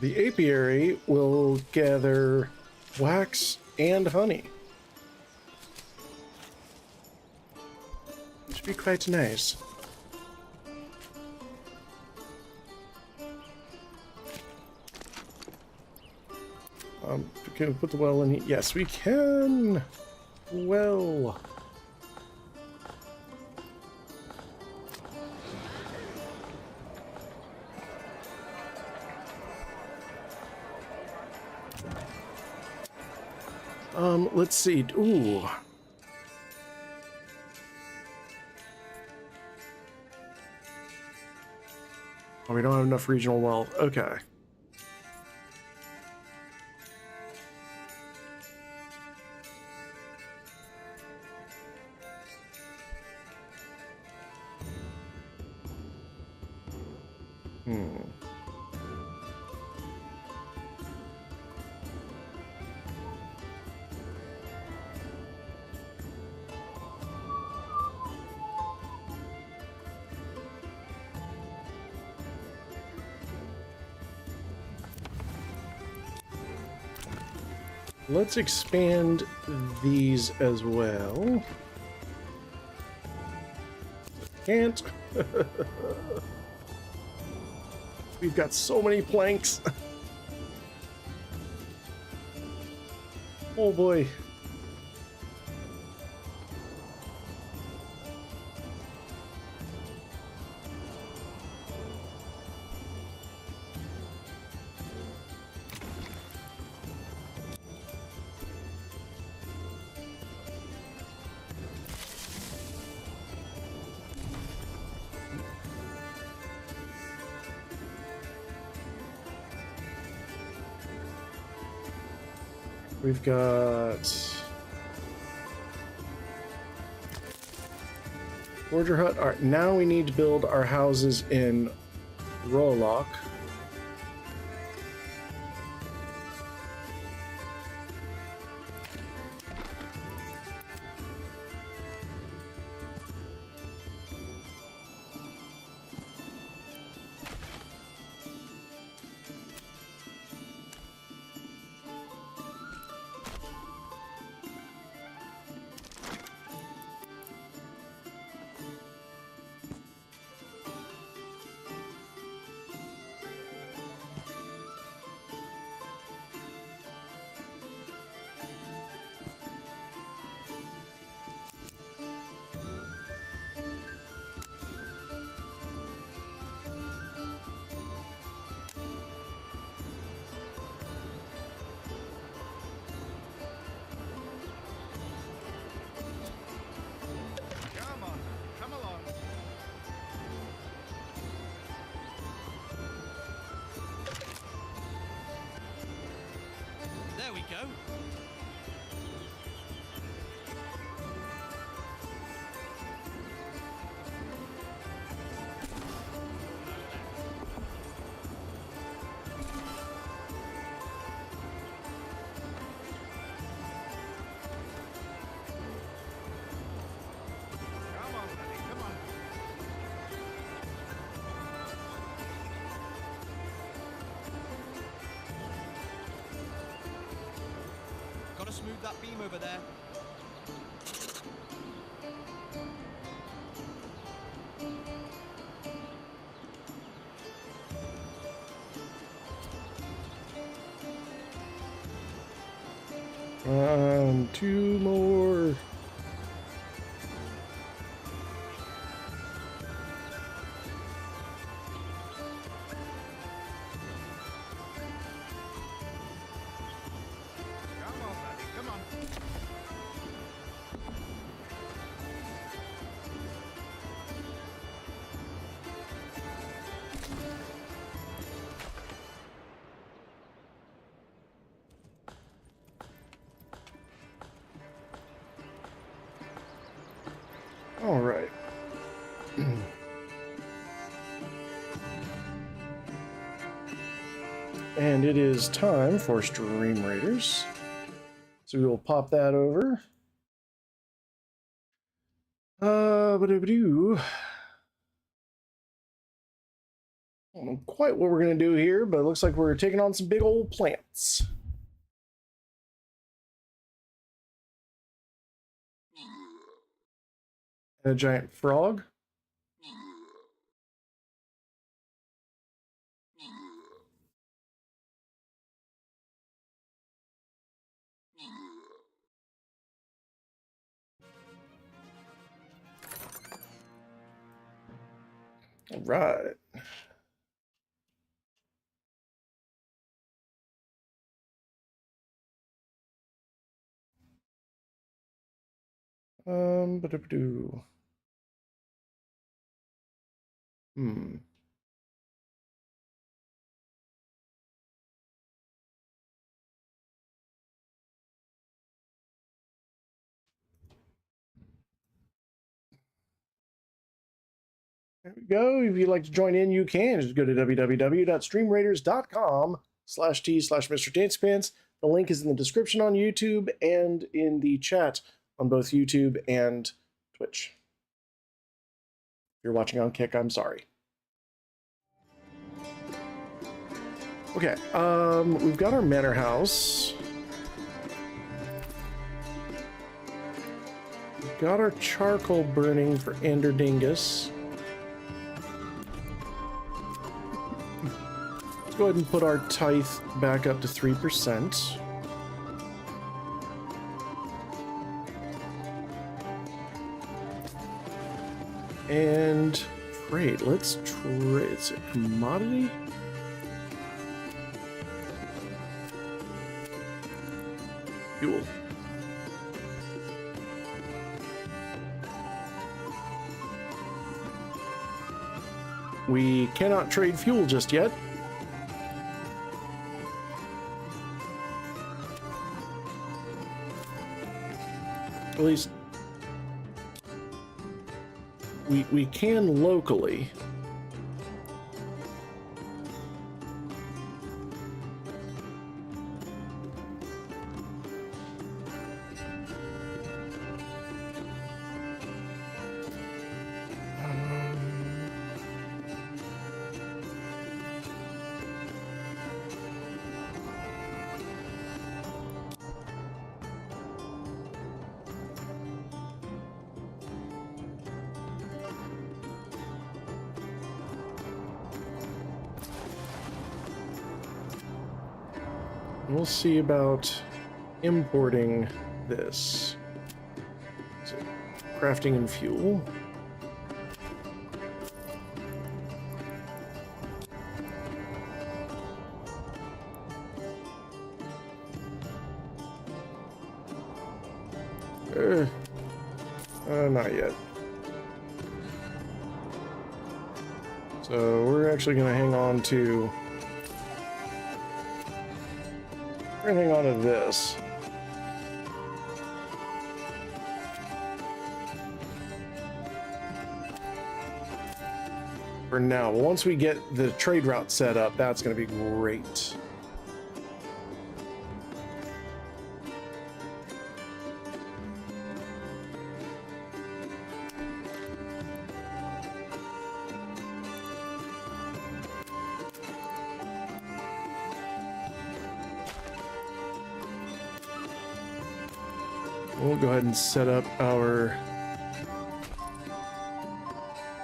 The apiary will gather wax and honey. Which would be quite nice. Can we put the well in here? Yes, we can. Well. Let's see. Ooh. Oh, we don't have enough regional wealth. Okay. Let's expand these as well. Can't. We've got so many planks. Oh boy. We've got Forger Hut. All right, now we need to build our houses in Rolock. Come on, come along. There we go. Gotta smooth that beam over there. Two more. Come on, buddy, come on. All right. And it is time for Stream Raiders. So we will pop that over. Ba-do-ba-doo. I don't know quite what we're going to do here, but it looks like we're taking on some big old plants. And a giant frog. All right. Ba-do-ba-doo. There we go. If you'd like to join in, you can. Just go to www.streamraiders.com/t/mrdancypants. The link is in the description on YouTube and in the chat on both YouTube and Twitch. If you're watching on Kick, I'm sorry. Okay, we've got our manor house. We've got our charcoal burning for Anderdingus. Let's go ahead and put our tithe back up to 3%. And trade. Let's trade. It's a commodity. Fuel. We cannot trade fuel just yet. At least we can locally. We'll see about importing this. So, crafting and fuel. Not yet. So we're actually going to hang on to... We're gonna hang on to this. For now, once we get the trade route set up, that's gonna be great. We'll go ahead and set up our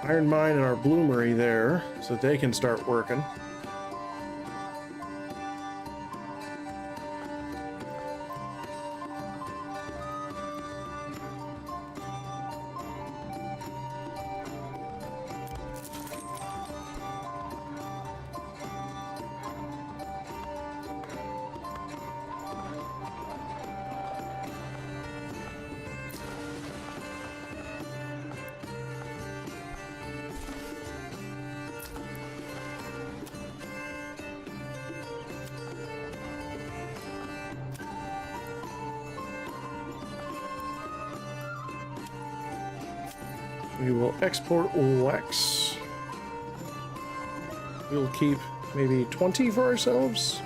iron mine and our bloomery there so that they can start working. We will export wax. We'll keep maybe 20 for ourselves.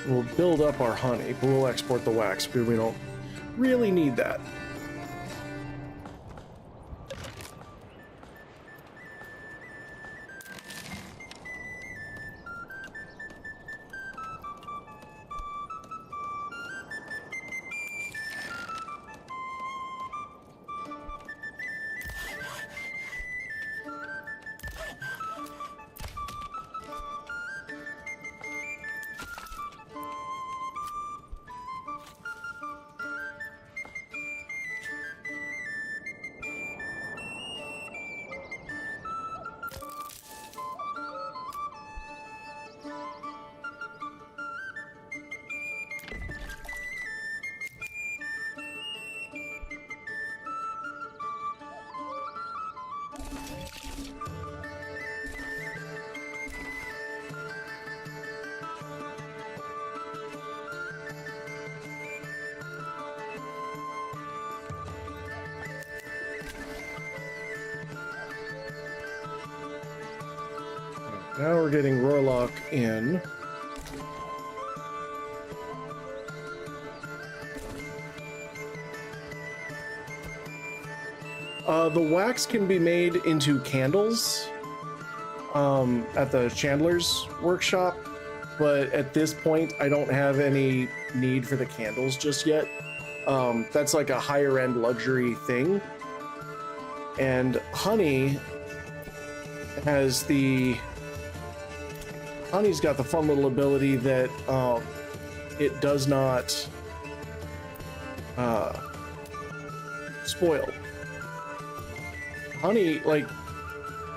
We'll build up our honey, but we'll export the wax because we don't really need that. Now we're getting Roylock in. The wax can be made into candles at the chandler's workshop, but at this point I don't have any need for the candles just yet. That's like a higher end luxury thing. And honey has the... Honey's got the fun little ability that it does not spoil. Honey, like,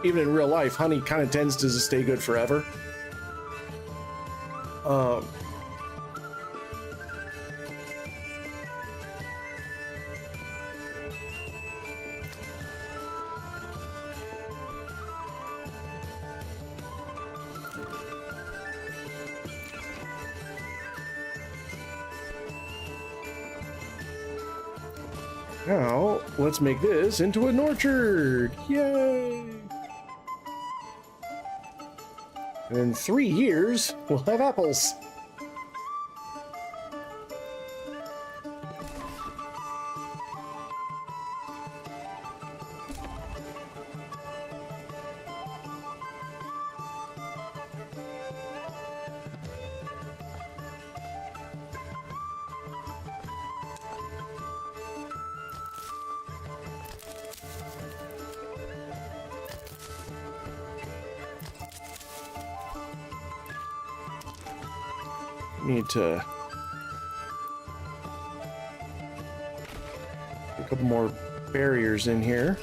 even in real life, honey kind of tends to stay good forever. Now, let's make this into an orchard! Yay! And in 3 years, we'll have apples. Need to put a couple more barriers in here.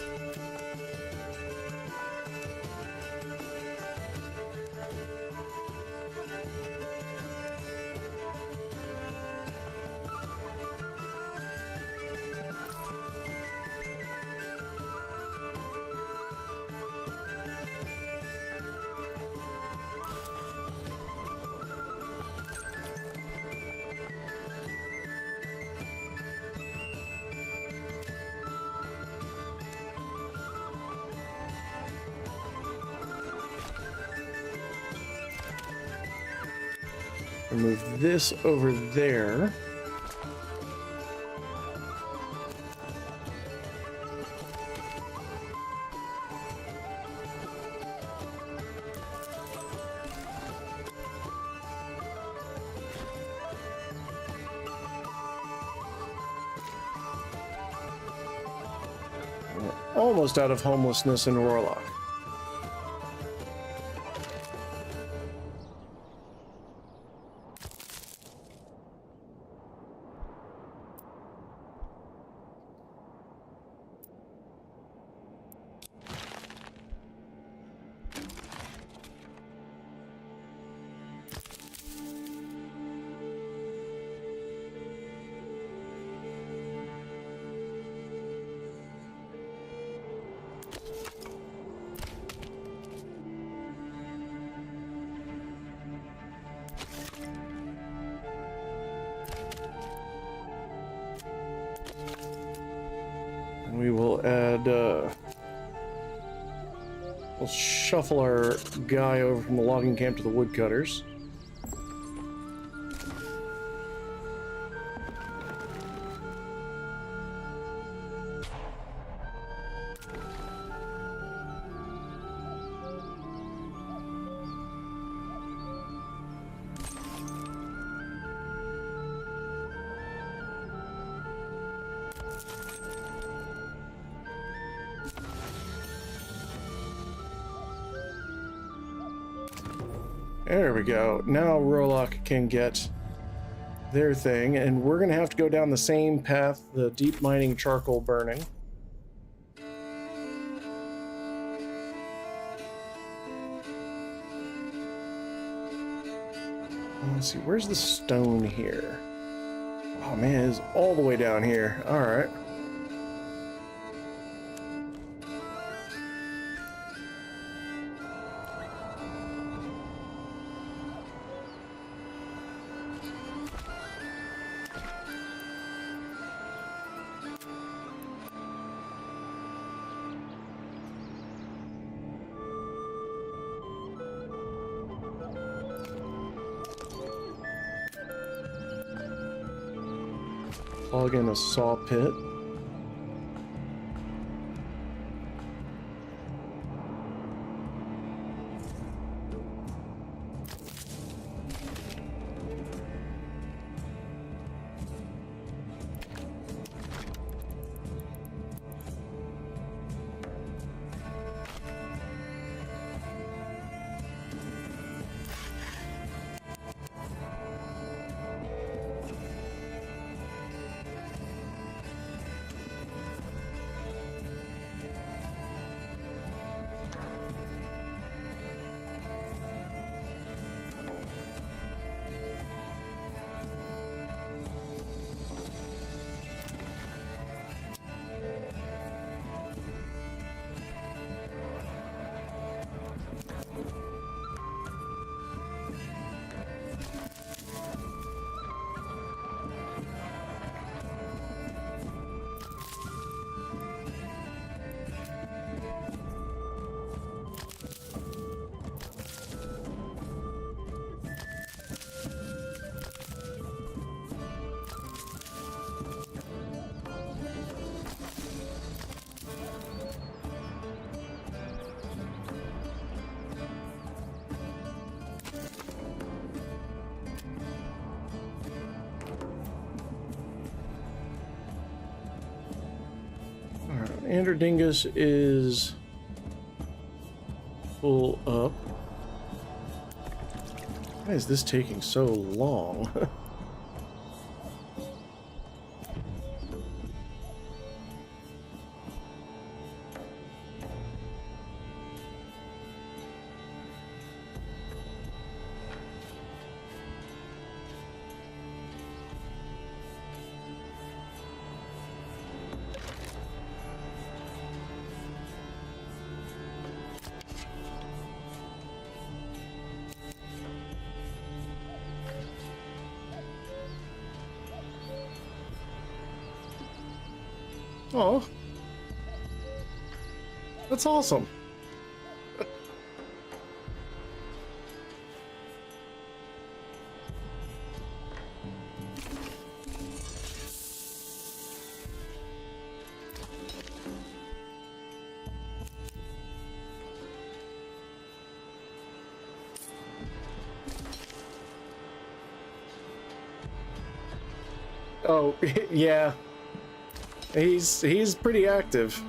Move this over there. almost out of homelessness in Rorlock. We will add, we'll shuffle our guy over from the logging camp to the woodcutters. There we go. Now Rorlock can get their thing, and we're gonna have to go down the same path, the deep mining charcoal burning. Let's see, where's the stone here? Oh man, it's all the way down here. Alright. Plug in a saw pit. Androdingus is full up. Why is this taking so long? Oh, that's awesome. Oh, yeah. He's pretty active.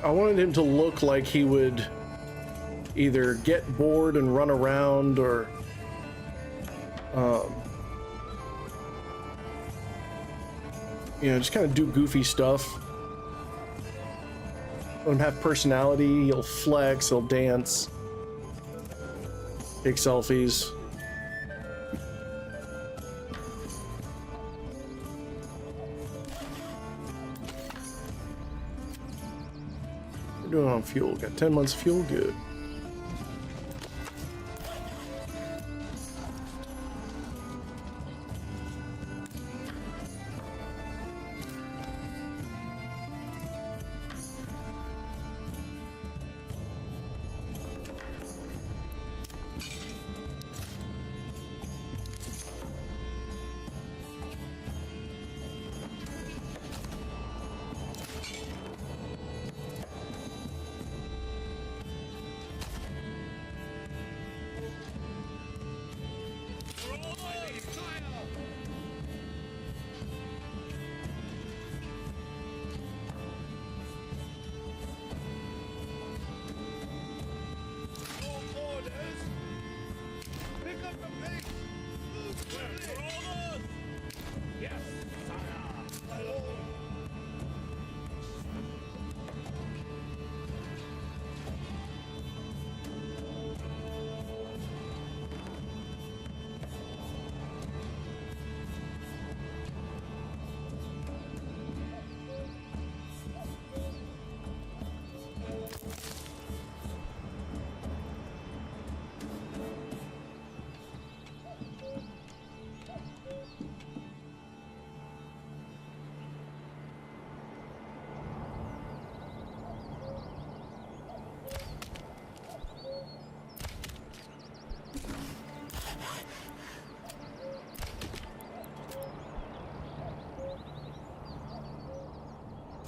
I wanted him to look like he would either get bored and run around, or you know, just kind of do goofy stuff. Let him have personality. He'll flex, he'll dance, take selfies. We're doing on fuel. Got 10 months of fuel, good.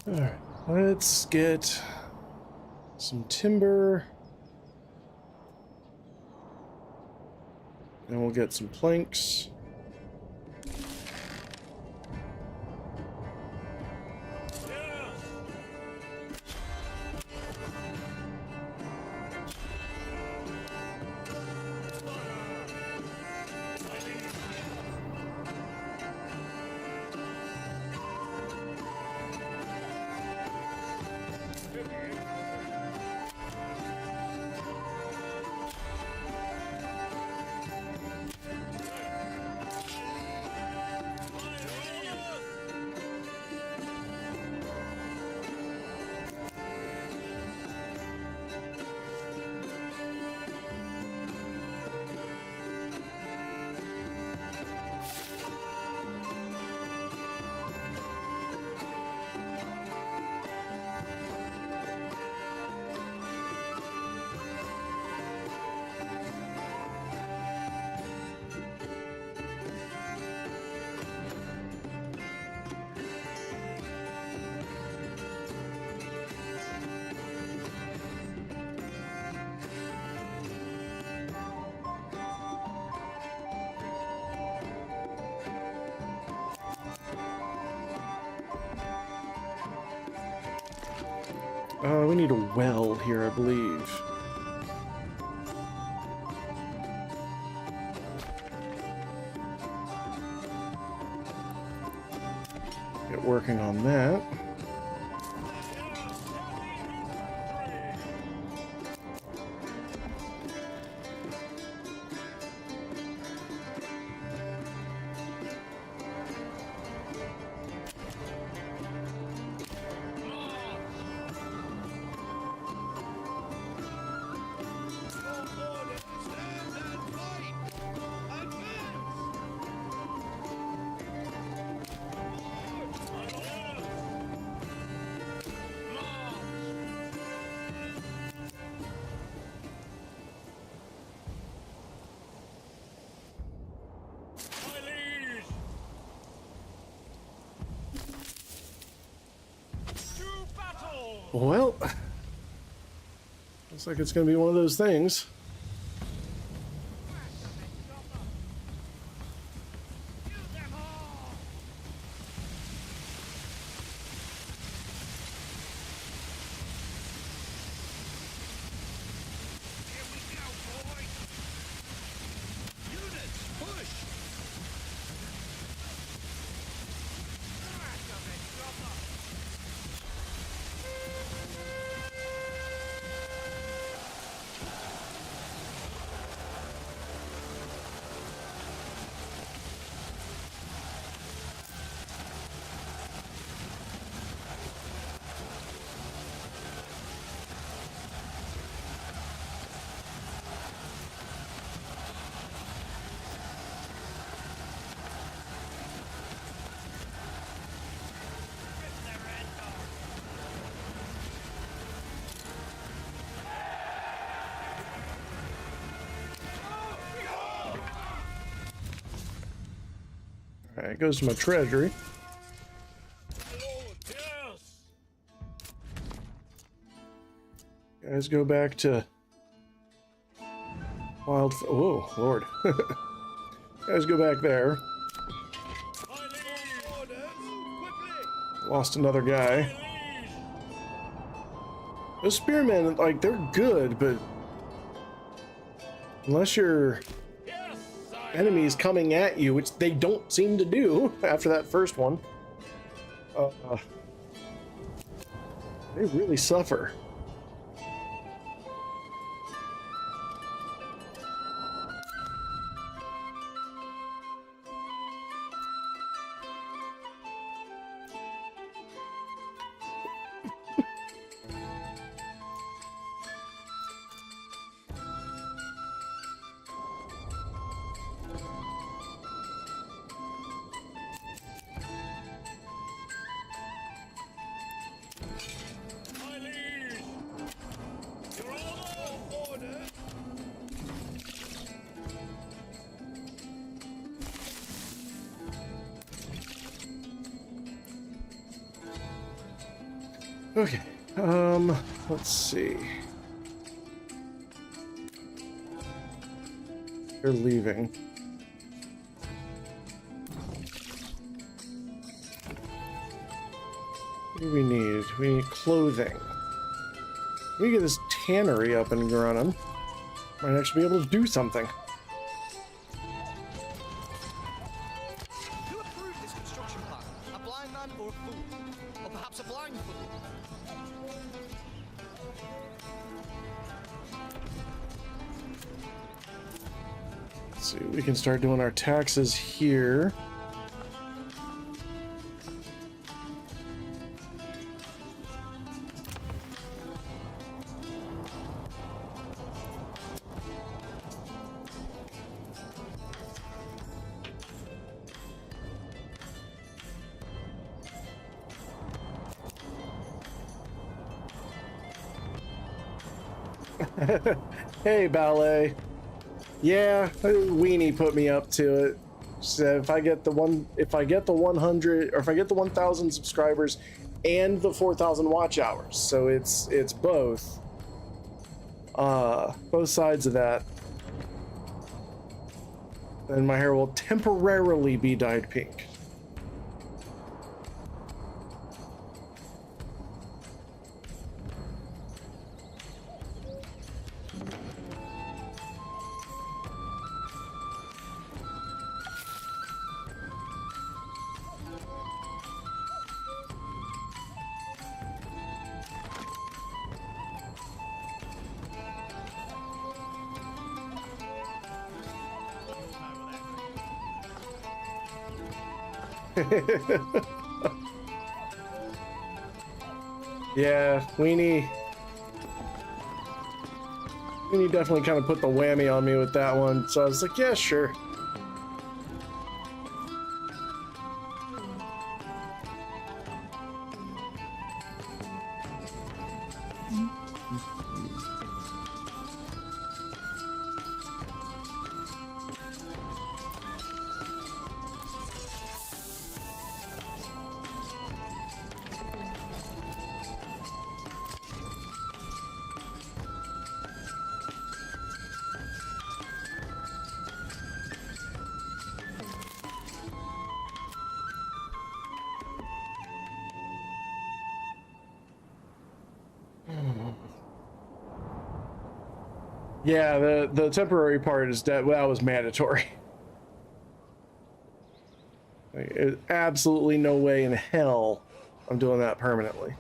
All right, let's get some timber, and we'll get some planks. We need a well here, I believe. Get working on that. Well, looks like it's going to be one of those things. Alright, it goes to my treasury. Guys, go back to wild. Whoa, Lord. Guys, go back there. Lost another guy. Those spearmen, like, they're good, but unless your enemy is coming at you, which they don't seem to do after that first one, they really suffer. Okay, let's see. They're leaving. What do we need? We need clothing. We get this tannery up and running. Might actually be able to do something. Who approved this construction plan? A blind man or a fool? Or perhaps a blind fool? Let's see, we can start doing our taxes here. Hey, ballet. Yeah, Weenie put me up to it. Said if I get the 100, or if I get the 1,000 subscribers and the 4,000 watch hours, so it's both. Both sides of that. Then my hair will temporarily be dyed pink. Yeah, Weenie definitely kind of put the whammy on me with that one, so I was like, yeah, sure. Yeah, the temporary part is that was mandatory. Like, absolutely no way in hell I'm doing that permanently.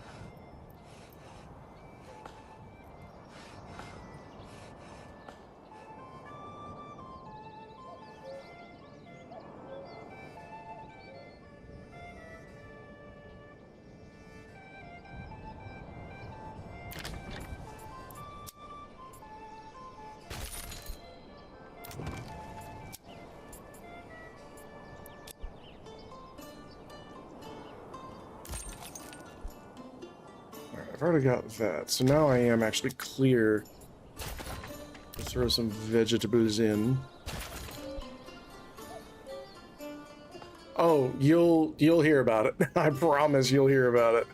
I've already got that, so now I am actually clear to throw some vegetables in. Oh, you'll hear about it. I promise you'll hear about it.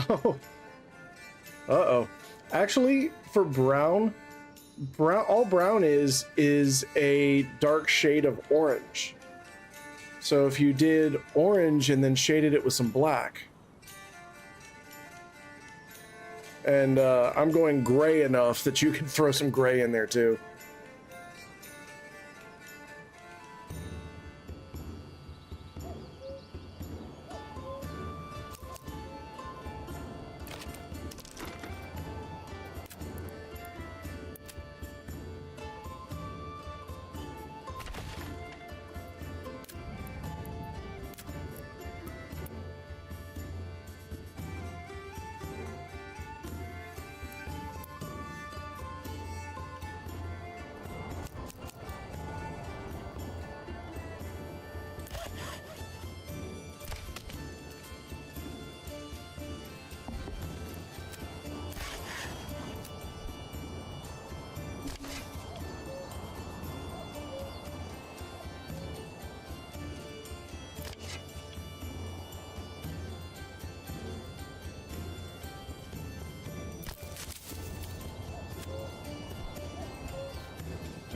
Oh. Uh-oh. Actually, for brown, all brown is a dark shade of orange. So if you did orange and then shaded it with some black, and I'm going gray enough that you can throw some gray in there too.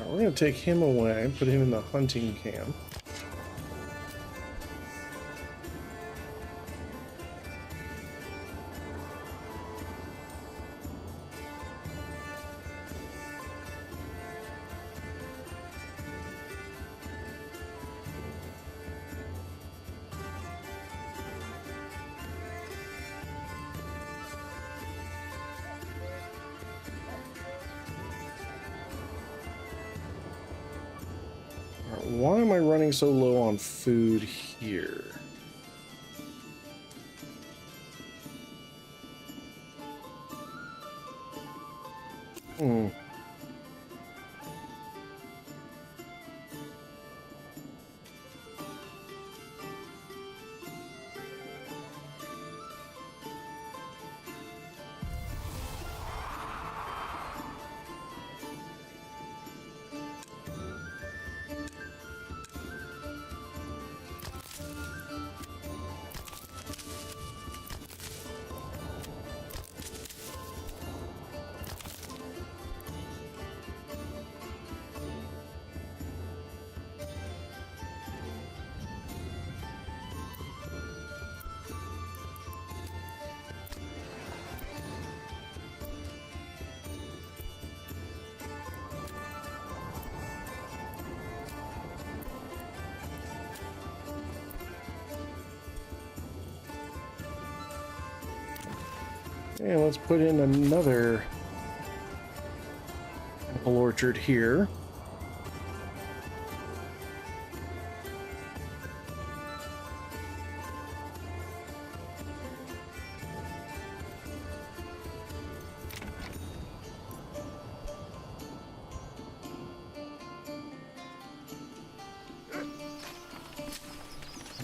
We're going to take him away, put him in the hunting camp. Why am I running so low on food here? And let's put in another apple orchard here.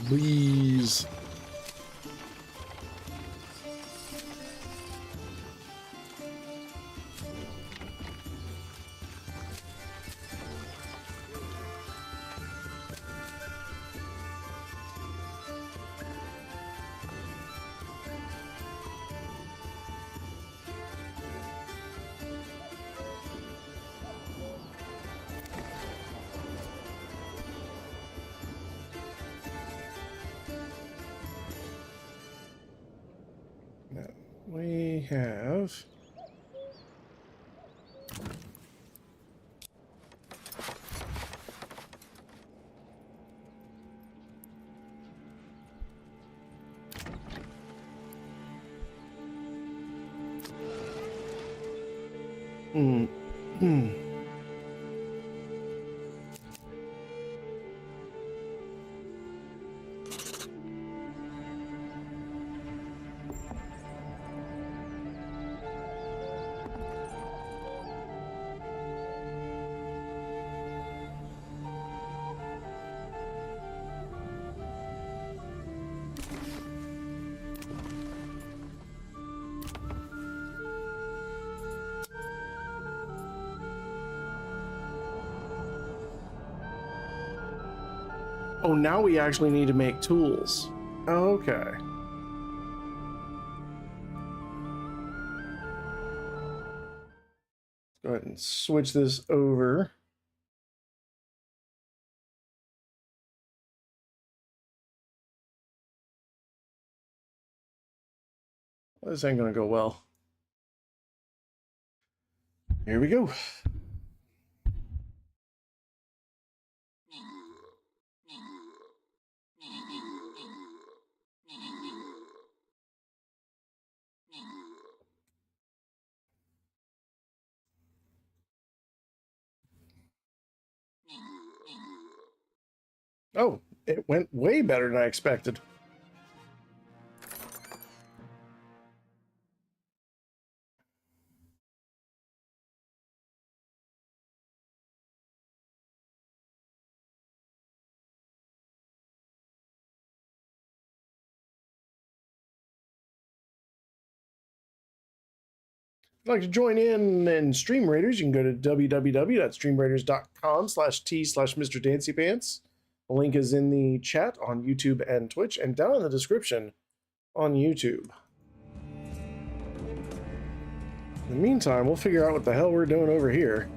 Please. We have Oh, now we actually need to make tools. Okay. Go ahead and switch this over. This ain't gonna go well. Here we go. Oh, it went way better than I expected. If you'd like to join in Stream Raiders, you can go to www.streamraiders.com/t/mrdancypants. The link is in the chat on YouTube and Twitch, and down in the description on YouTube. In the meantime, we'll figure out what the hell we're doing over here.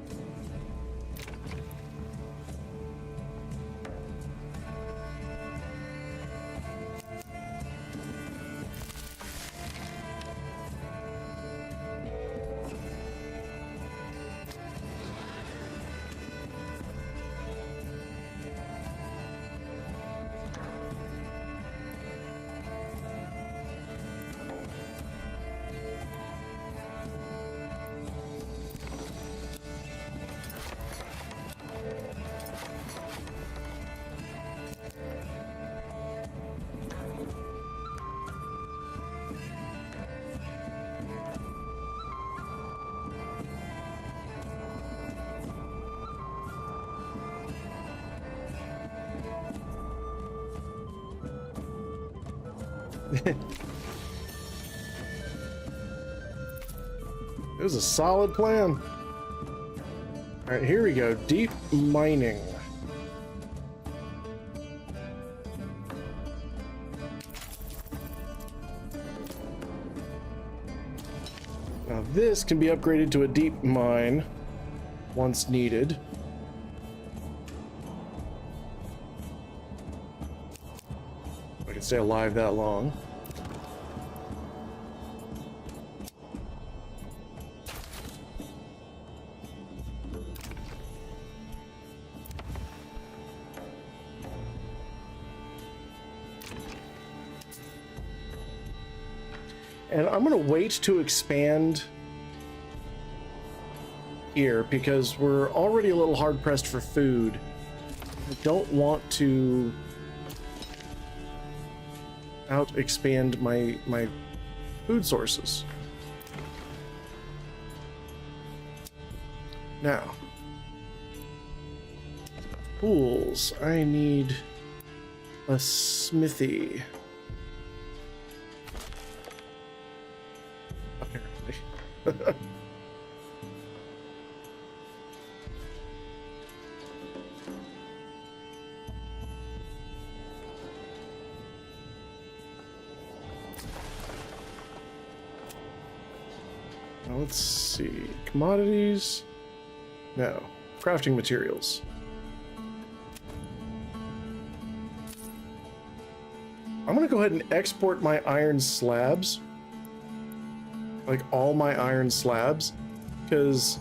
It was a solid plan. All right, here we go. Deep mining. Now this can be upgraded to a deep mine once needed. I can stay alive that long. And I'm gonna wait to expand here because we're already a little hard pressed for food. I don't want to out expand my food sources. Now, tools. I need a smithy. Apparently. Now let's see. Commodities. No. Crafting materials. I'm gonna go ahead and export my iron slabs. Like all my iron slabs. Because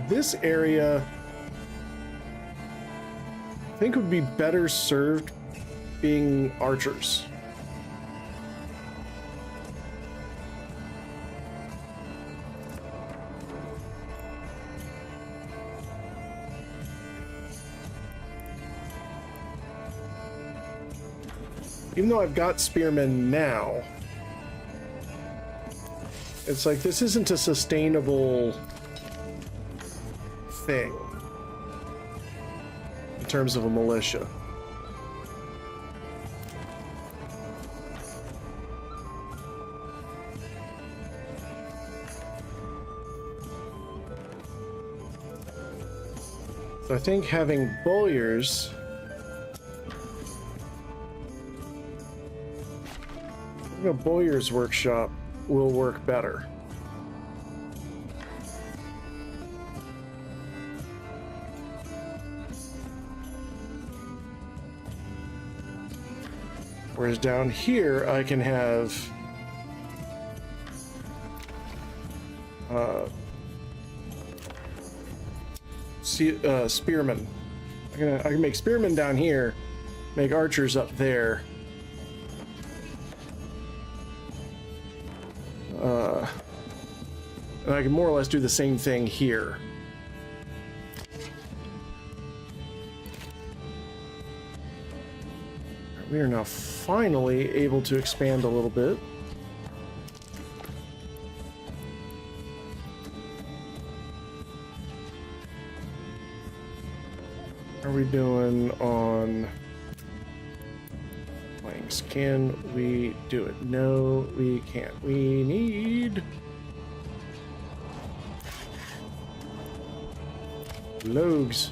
this area I think would be better served being archers. Even though I've got spearmen now, it's like this isn't a sustainable thing in terms of a militia. So I think having bowlers, I think a bowyer's workshop will work better. Whereas down here, I can have spearmen. I can make spearmen down here, make archers up there. And I can more or less do the same thing here. We are now finally able to expand a little bit. How are we doing on planks? Can we do it? No, we can't. We need logs.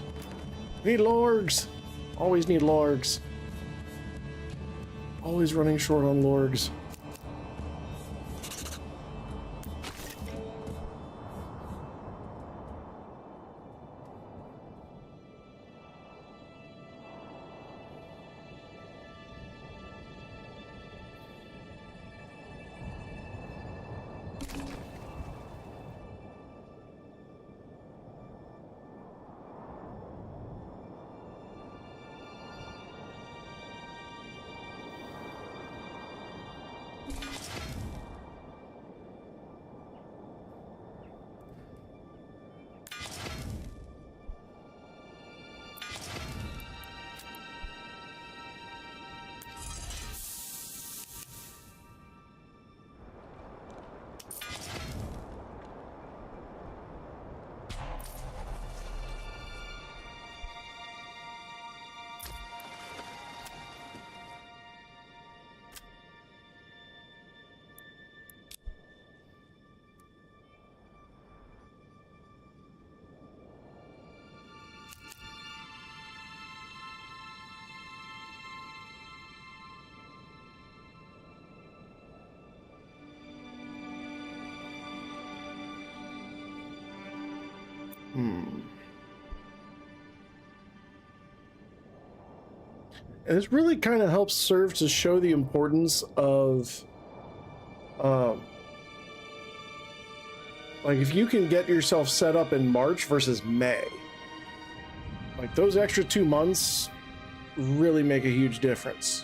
We need lorgs. Always need lorgs. Always running short on lorgs. And this really kind of helps serve to show the importance of, like, if you can get yourself set up in March versus May, like, those extra 2 months really make a huge difference.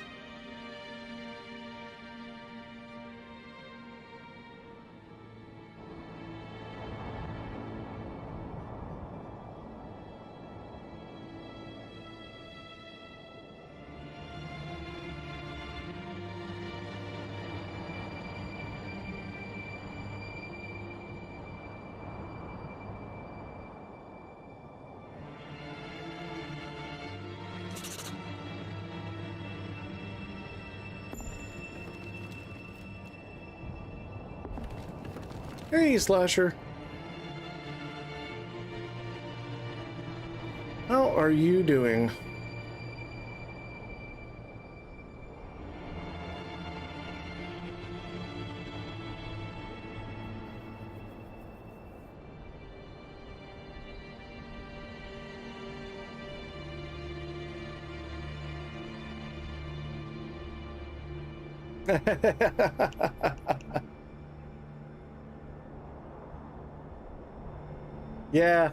Hey, Slasher. How are you doing? Yeah,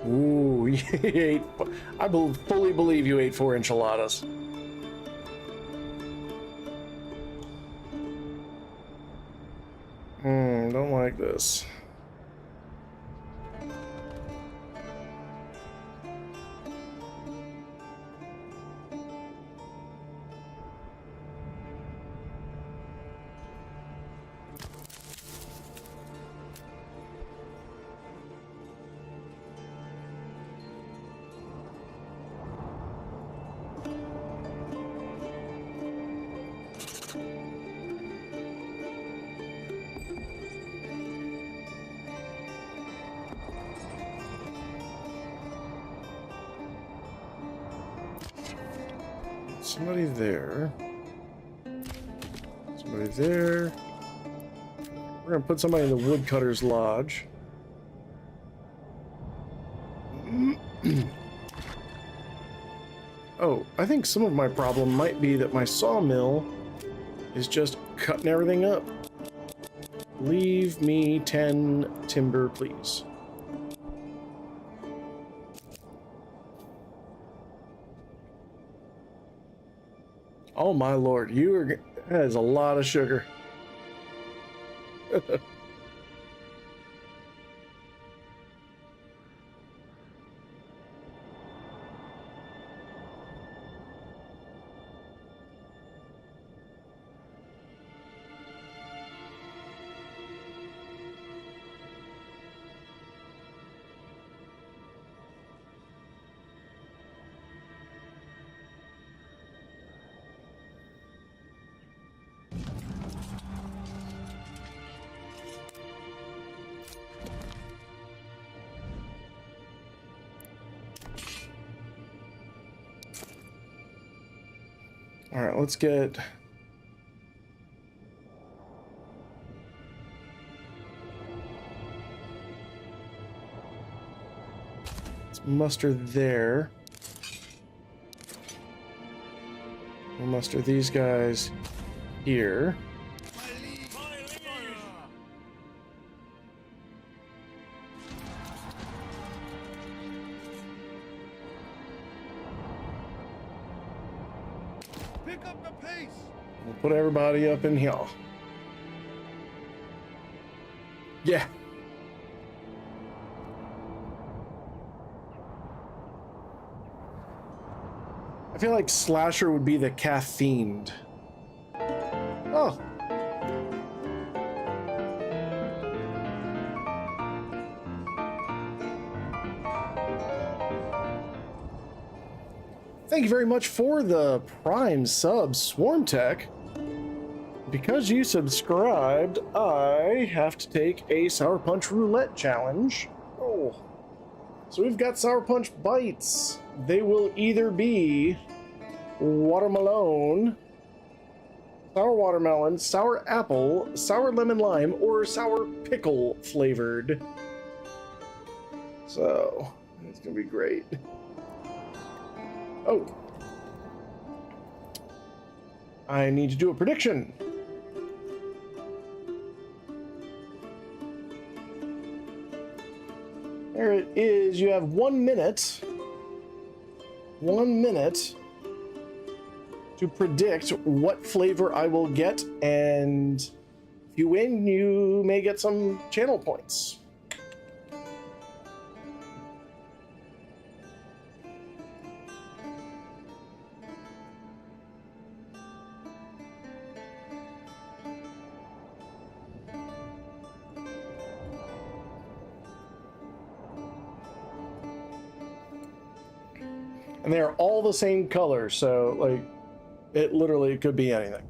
Ooh, you ate, fully believe you ate 4 enchiladas. Don't like this. somebody there. Somebody there. We're gonna put somebody in the woodcutter's lodge. Oh, I think some of my problem might be that my sawmill is just cutting everything up. Leave me 10 timber, please. Oh my lord, that is a lot of sugar. All right, let's get... Let's muster there. We'll muster these guys here. Pick up the pace. We'll put everybody up in here. Yeah. I feel like Slasher would be the caffeined. Oh. Thank you very much for the Prime sub, Swarm Tech. Because you subscribed, I have to take a Sour Punch Roulette challenge. Oh. So we've got Sour Punch bites. They will either be watermelon, sour watermelon, sour apple, sour lemon lime, or sour pickle flavored. So, it's gonna be great. Oh. I need to do a prediction. There it is. You have 1 minute. 1 minute to predict what flavor I will get, and if you win, you may get some channel points. And they're all the same color, so like it literally could be anything.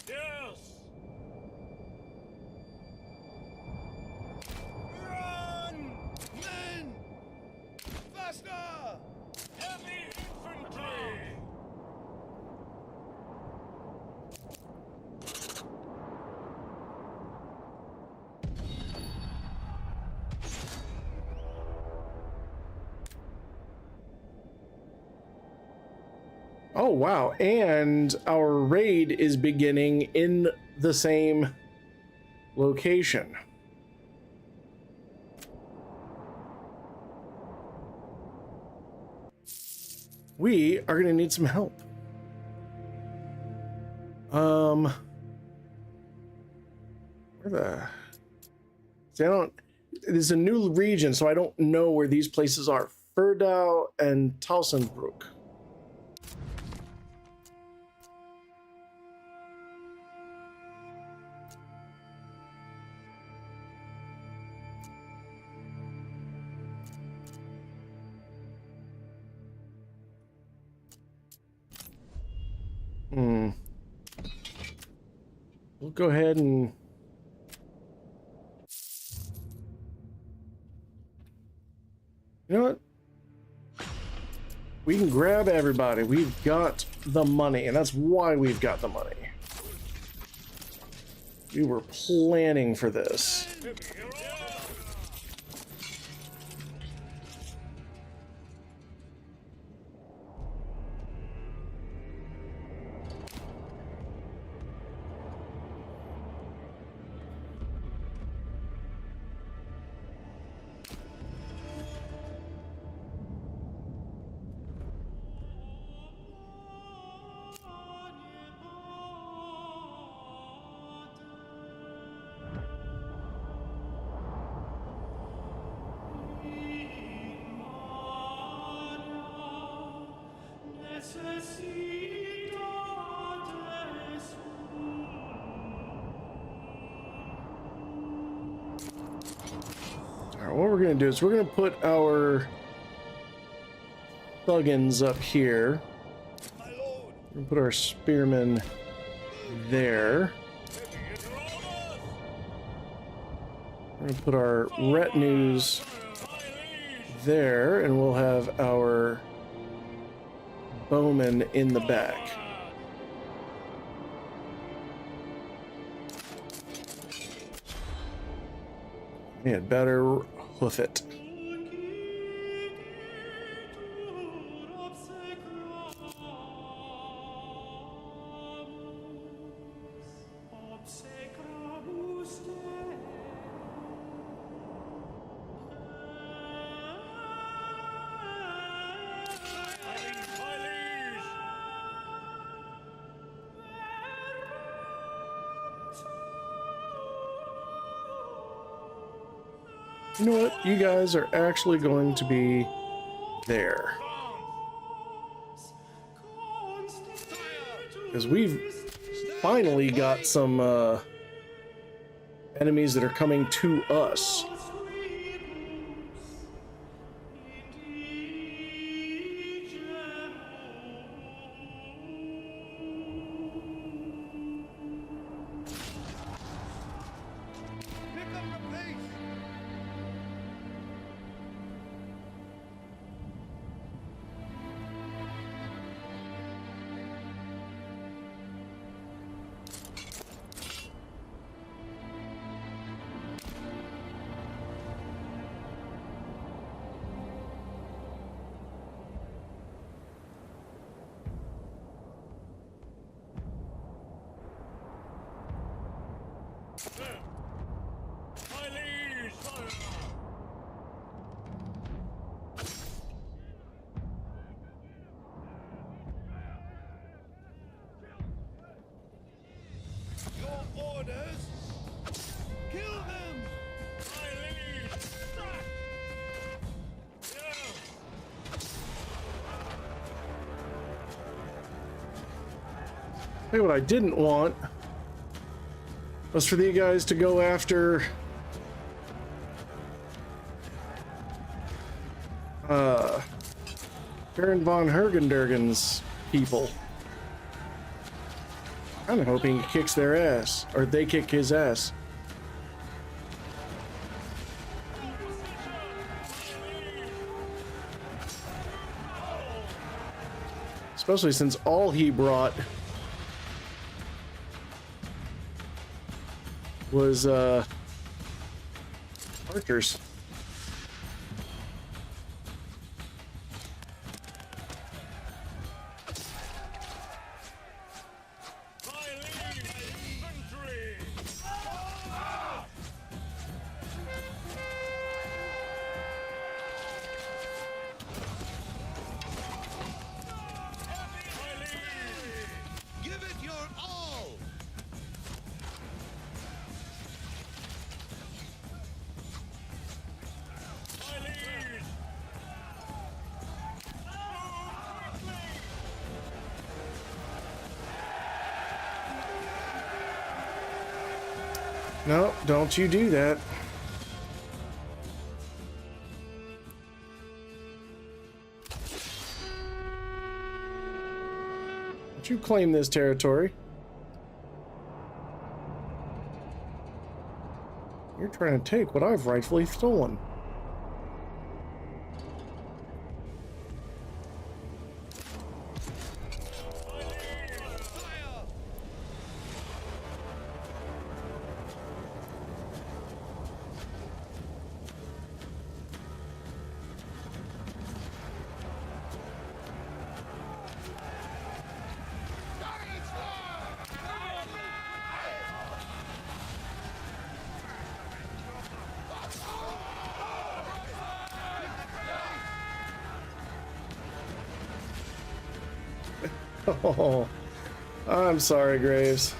Yes! Run! Men! Faster! Heavy infantry! Oh wow, and our raid is beginning in the same location. We are gonna need some help. Where the... See, this is a new region, so I don't know where these places are Burdau and Tausenbrook. We'll go ahead and you know what? We can grab everybody. We've got the money, and that's why we've got the money. We were planning for this. Alright, what we're going to do is we're going to put our thuggins up here. We're going to put our spearmen there. We're going to put our retinues there, and we'll have our bowmen in the back. We had better hoof it. You know what? You guys are actually going to be there. Because we've finally got some enemies that are coming to us. Hey, what I didn't want was for you guys to go after Baron von Hergendurgen's people. I'm hoping he kicks their ass, or they kick his ass. Especially since all he brought was archers. No, don't you do that. Don't you claim this territory. You're trying to take what I've rightfully stolen. Oh, I'm sorry, Graves.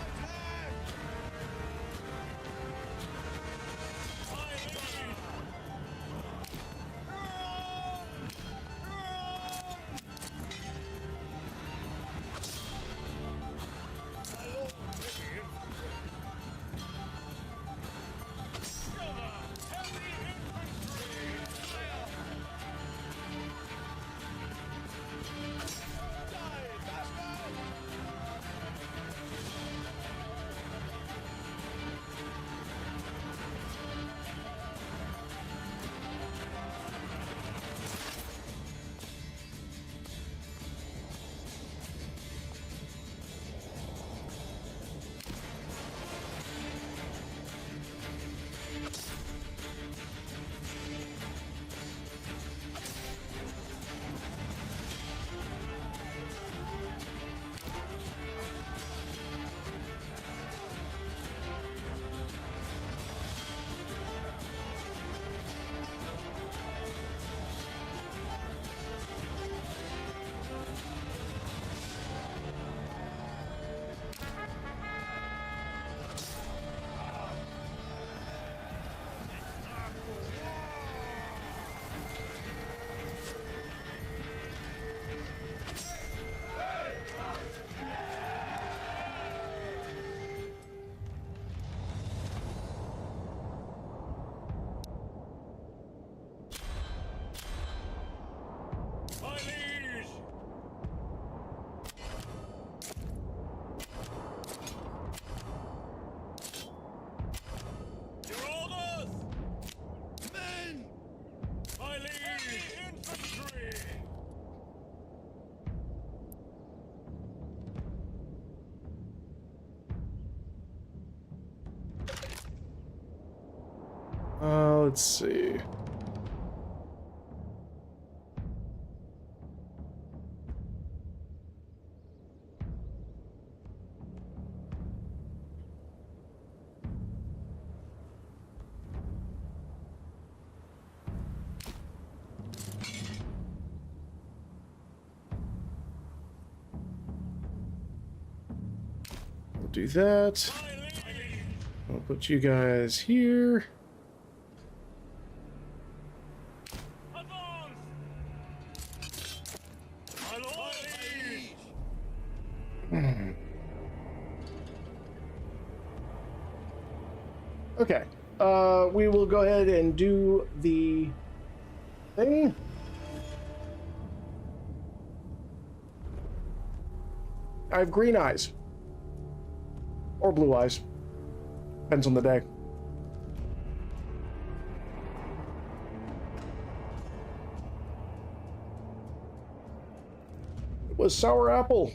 Let's see. We'll do that. I'll put you guys here. Okay, we will go ahead and do the thing. I have green eyes. Or blue eyes. Depends on the day. It was sour apple.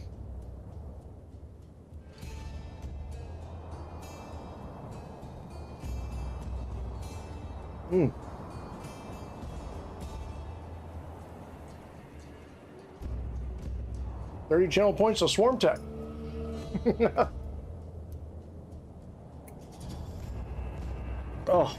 Hmm. $30 channel points to Swarm Tech. Oh.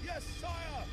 Yes, sire!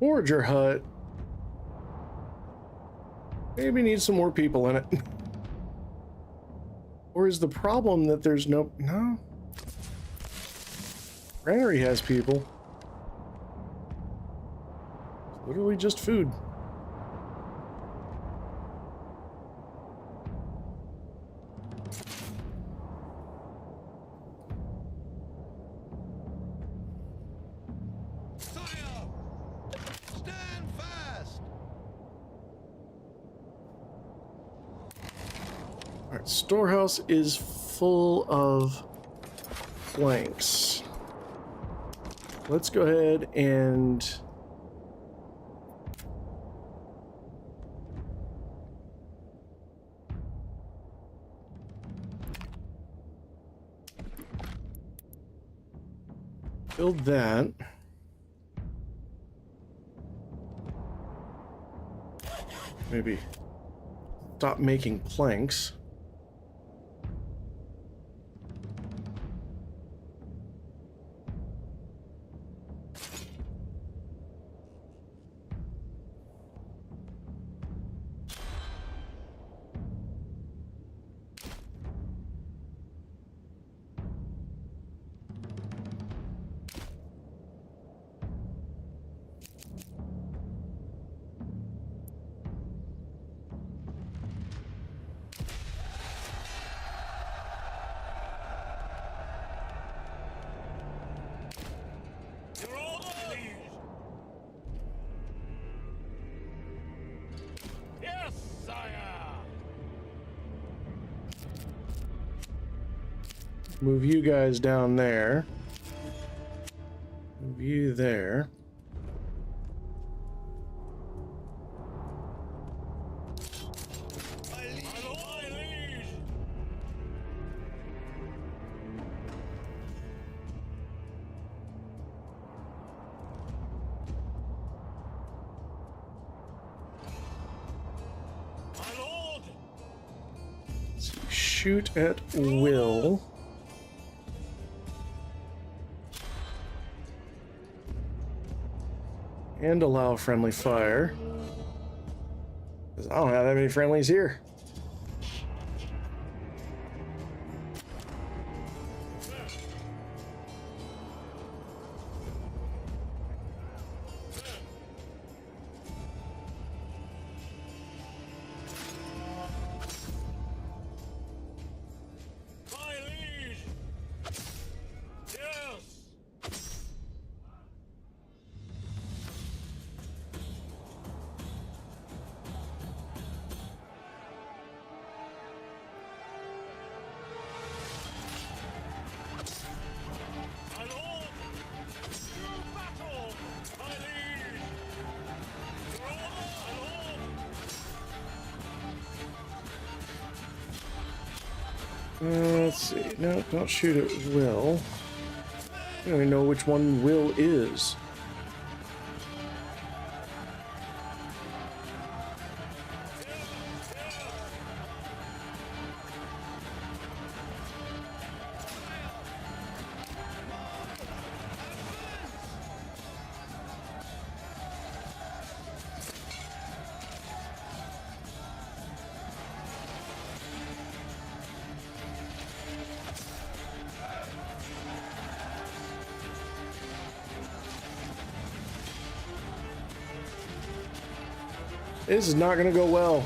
Forager hut. Maybe needs some more people in it. Or is the problem that there's no... Granary has people. Literally just food. Sire! Stand fast! Alright, storehouse is full of planks. Let's go ahead and build that. Maybe stop making planks. Yes, sire! Move you guys down there. Move you there. Shoot at will. And allow friendly fire. 'Cause I don't have that many friendlies here. Let's see. No, don't shoot at Will. I don't even know which one Will is. This is not going to go well.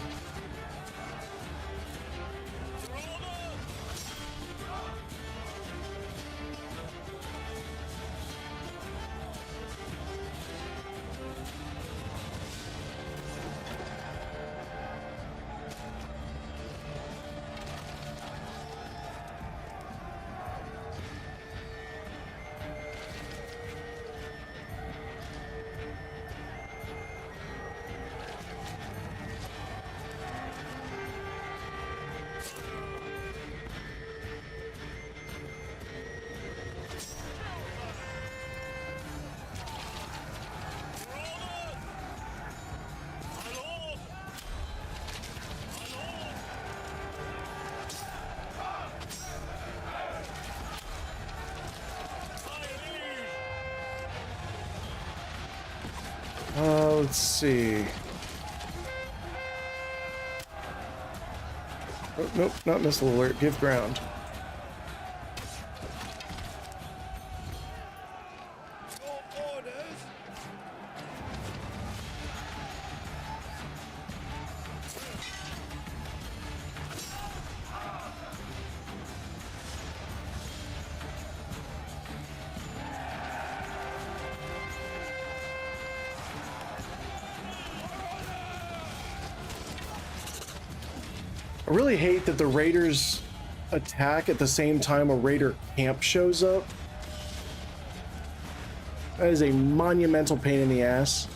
Let's see. Oh, nope, not missile alert. Give ground. I really hate that the raiders attack at the same time a raider camp shows up. That is a monumental pain in the ass.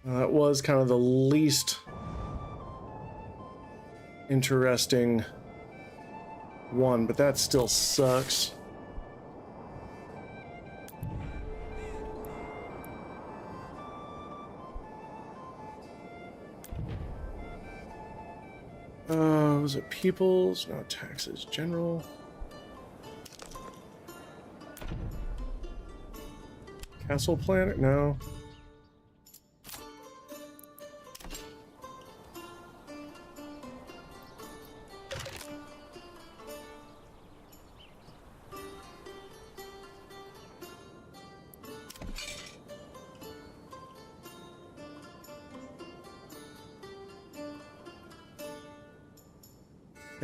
That was kind of the least interesting one, but that still sucks. Was it peoples? No, taxes. General. Castle planet? No.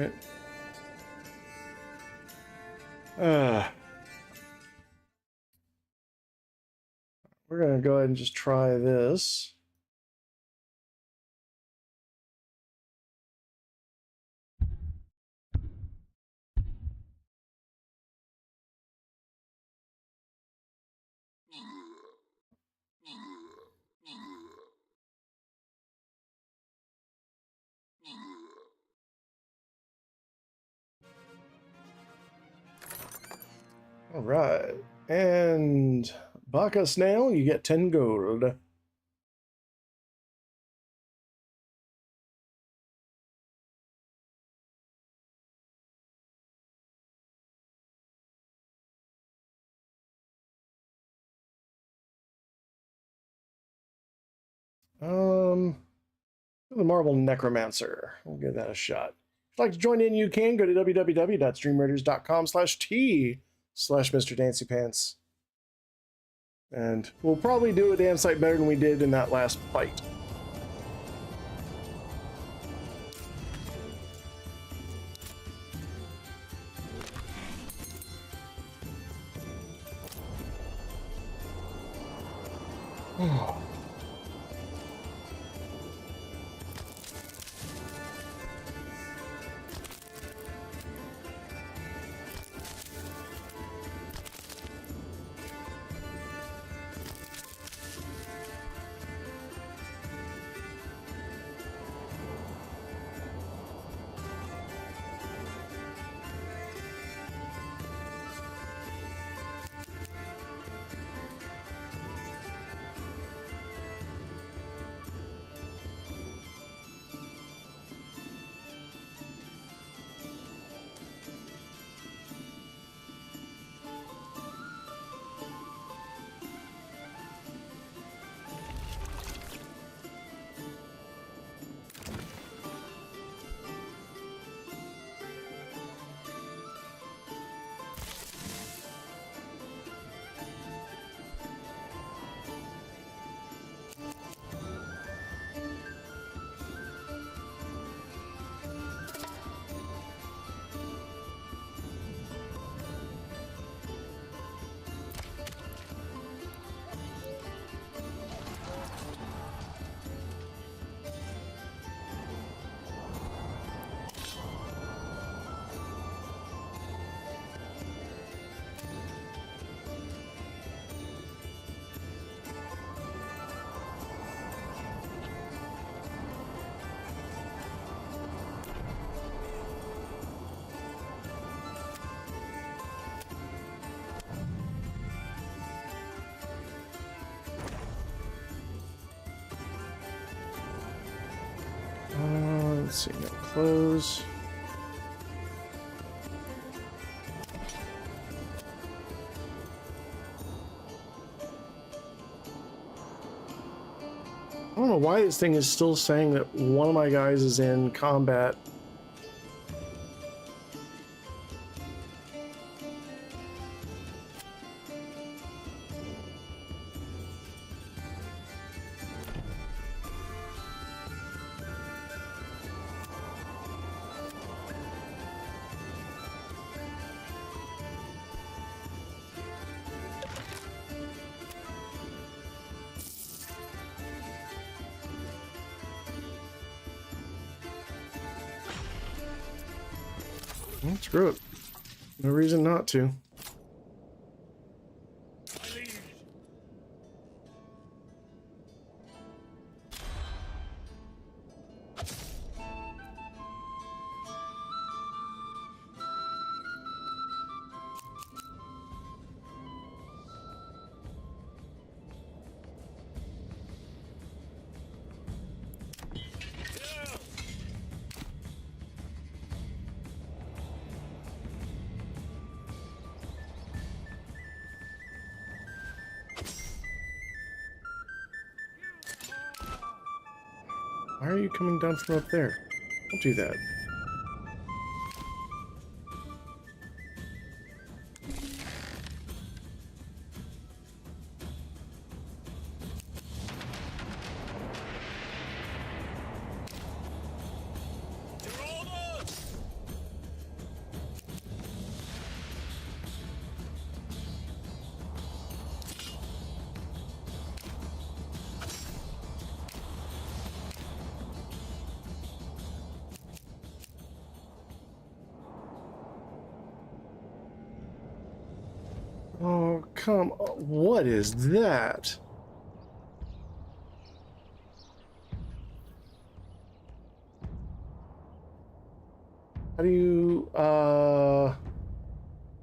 Okay. We're gonna go ahead and just try this. All right, and Baka Snail, you get 10 gold. The Marble Necromancer. We'll give that a shot. If you'd like to join in, you can go to www.streamraiders.com/t/mrdancypants. And we'll probably do a damn sight better than we did in that last fight. Oh. Let's see, no close. I don't know why this thing is still saying that one of my guys is in combat. Well, screw it. No reason not to. Why are you coming down from up there? Don't do that. Oh, come on. What is that? How do you,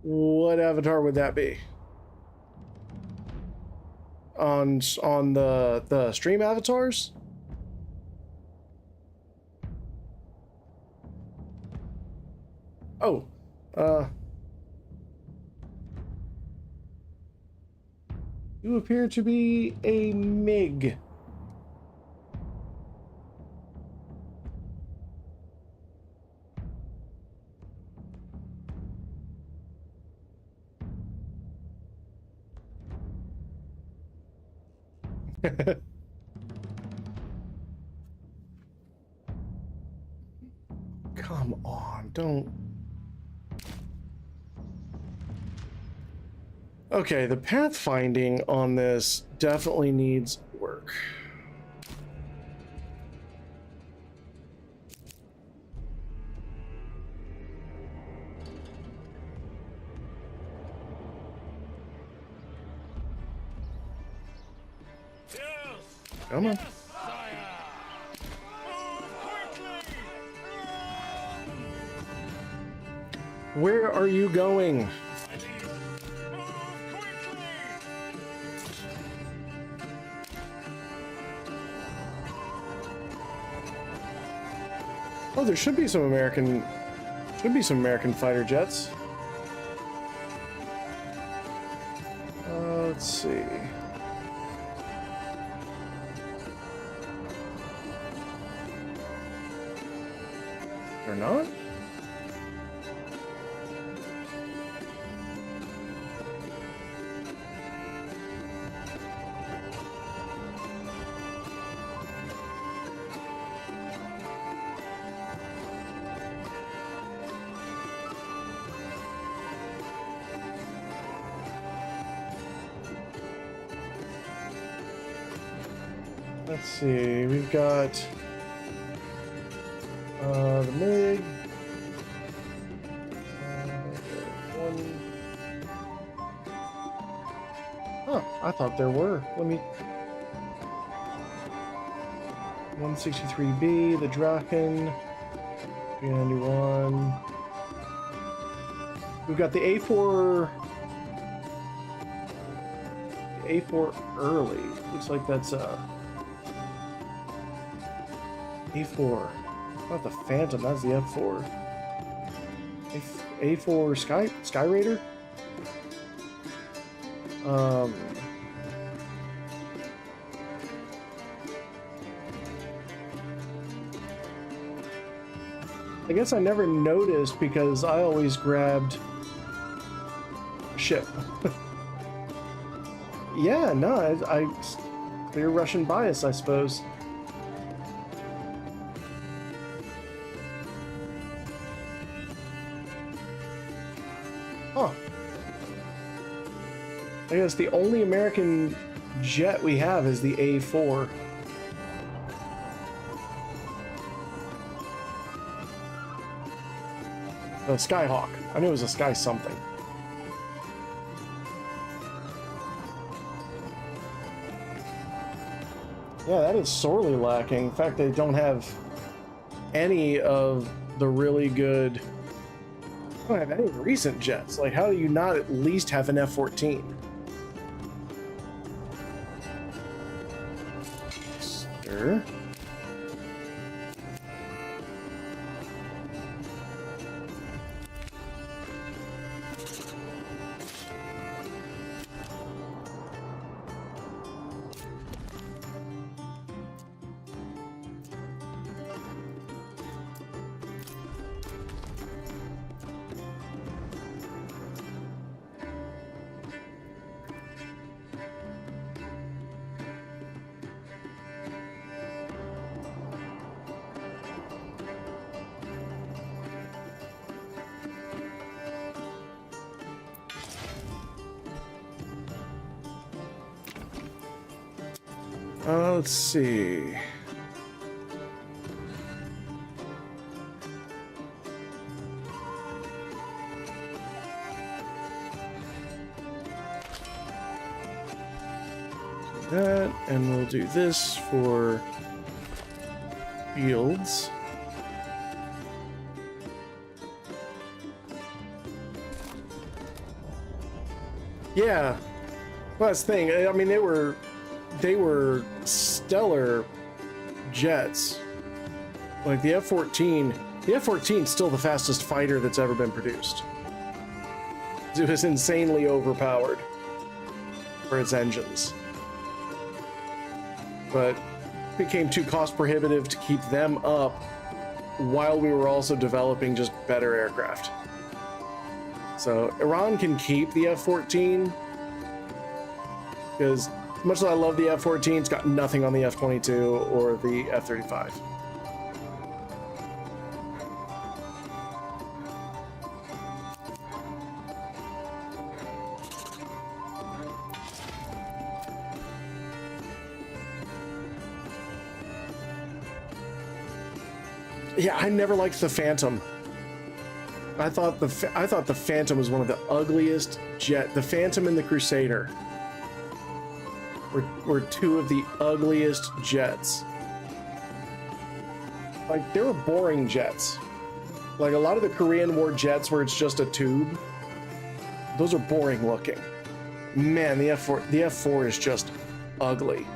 what avatar would that be? On the stream avatars? Oh, you appear to be a MiG. Come on, don't. Okay, the pathfinding on this definitely needs work. Come on. Where are you going? Oh, there should be some American fighter jets. Let's see. They're not? Let's see, we've got the MiG. One. Huh, I thought there were. Let me. 163B, the Draken. 391. We've got the A4. The A4 early. Looks like that's A4. Not the Phantom, that's the F4. A4 Sky Raider? I guess I never noticed because I always grabbed ship. Yeah, no, I clear Russian bias, I suppose. Huh. I guess the only American jet we have is the A4. The Skyhawk. I knew it was a Sky something. Yeah, that is sorely lacking. In fact, they don't have any of the really good... They don't have any recent jets. Like, how do you not at least have an F-14? Sir? Let's see. That, and we'll do this for fields. Yeah, well, that's the thing. I mean, they were stellar jets. Like the F-14. The F-14 is still the fastest fighter that's ever been produced. It was insanely overpowered for its engines, but it became too cost prohibitive to keep them up while we were also developing just better aircraft. So Iran can keep the F-14 because much as I love the F-14, it's got nothing on the F-22 or the F-35. Yeah, I never liked the Phantom. I thought the Phantom was one of the ugliest jet. The Phantom and the Crusader were two of the ugliest jets. Like, they were boring jets. Like, a lot of the Korean War jets where it's just a tube, those are boring looking. Man, the F4 is just ugly.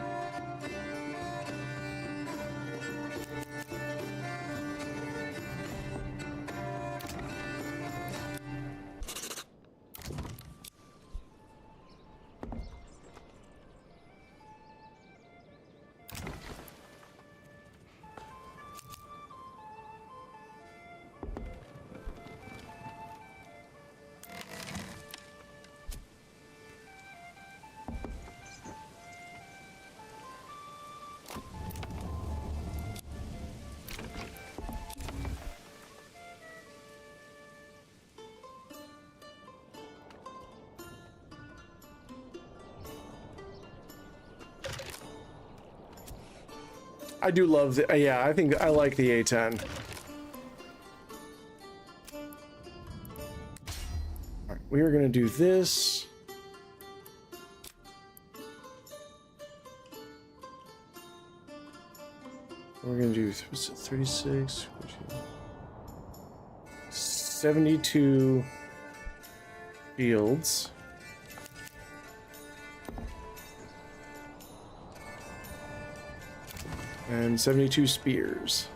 I do love the, yeah, I think I like the A-10. All right, we are going to do this. We're going to do 36, 72 fields. And 72 spears.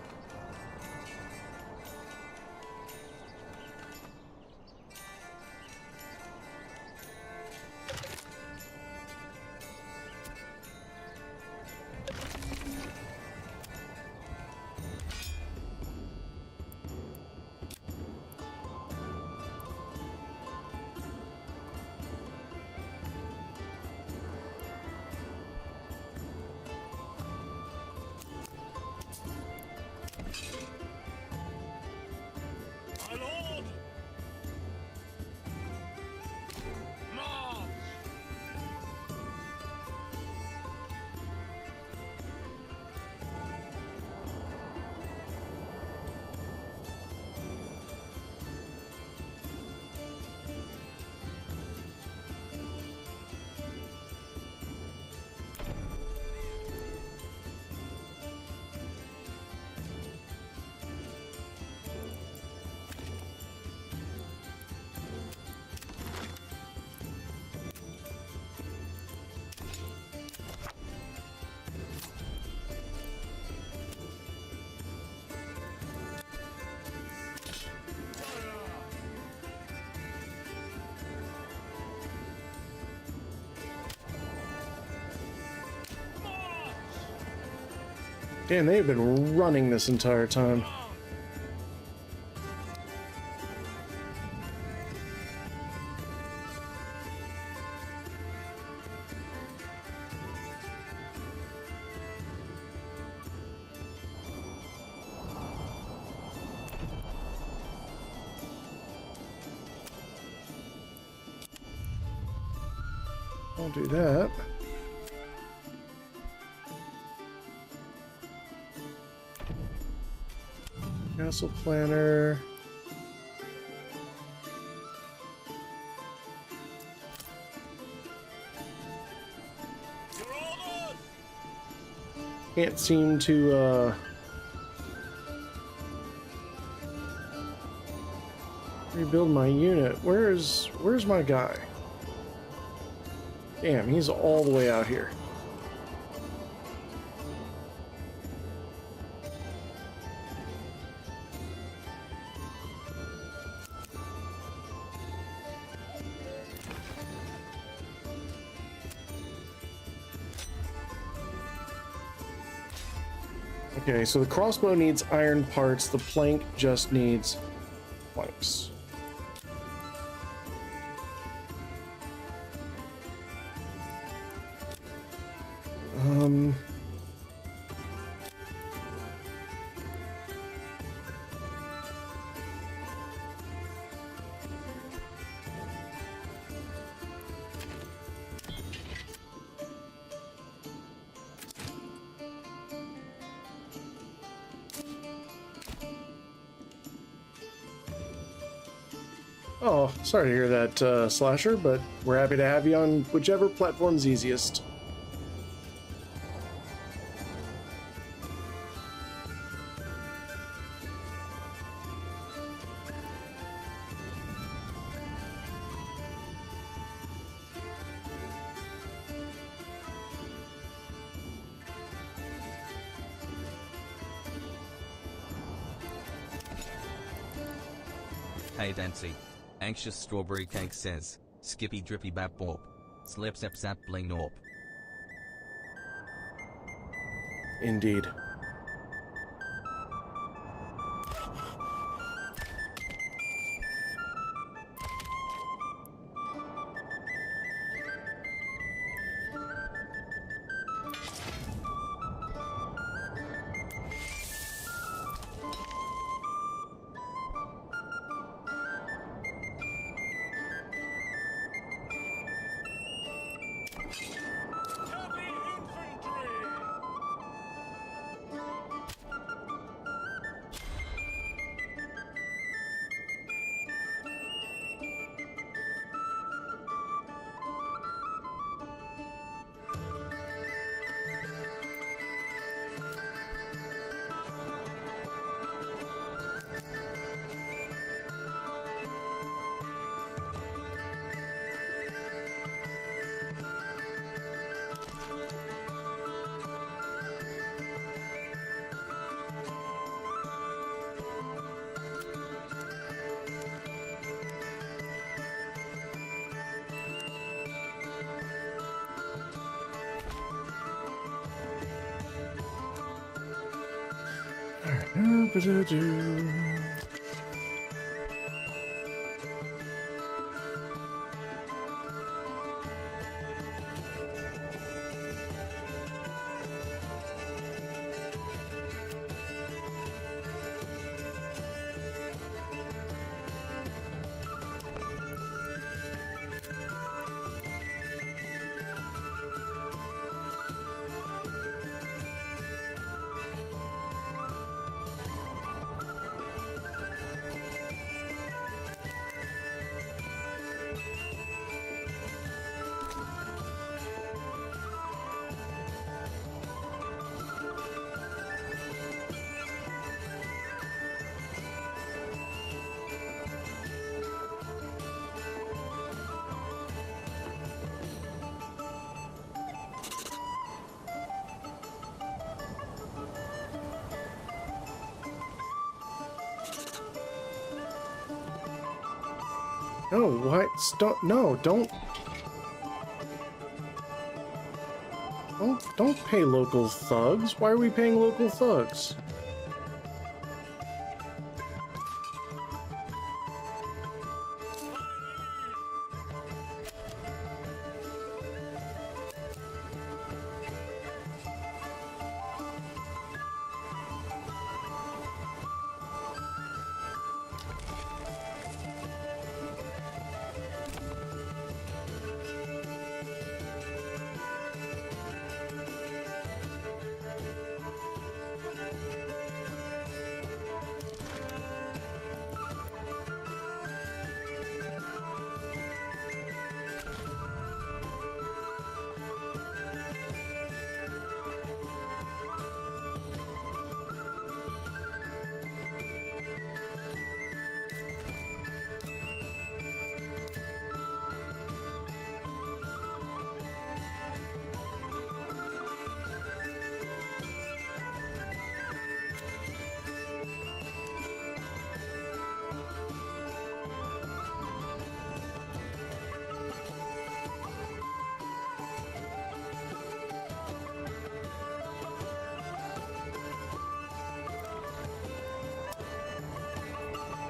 Damn, they've been running this entire time. I'll do that. Castle planner. Can't seem to rebuild my unit. Where's my guy? Damn, he's all the way out here. Okay, so the crossbow needs iron parts, the plank just needs planks. Oh, sorry to hear that, Slasher, but we're happy to have you on whichever platform's easiest. Hey Dancy. Anxious Strawberry Cake says, Skippy Drippy Bap Borp. Slip Sep Sap Bling Norp. Indeed. No, what? Stop. No, don't. Don't pay local thugs. Why are we paying local thugs?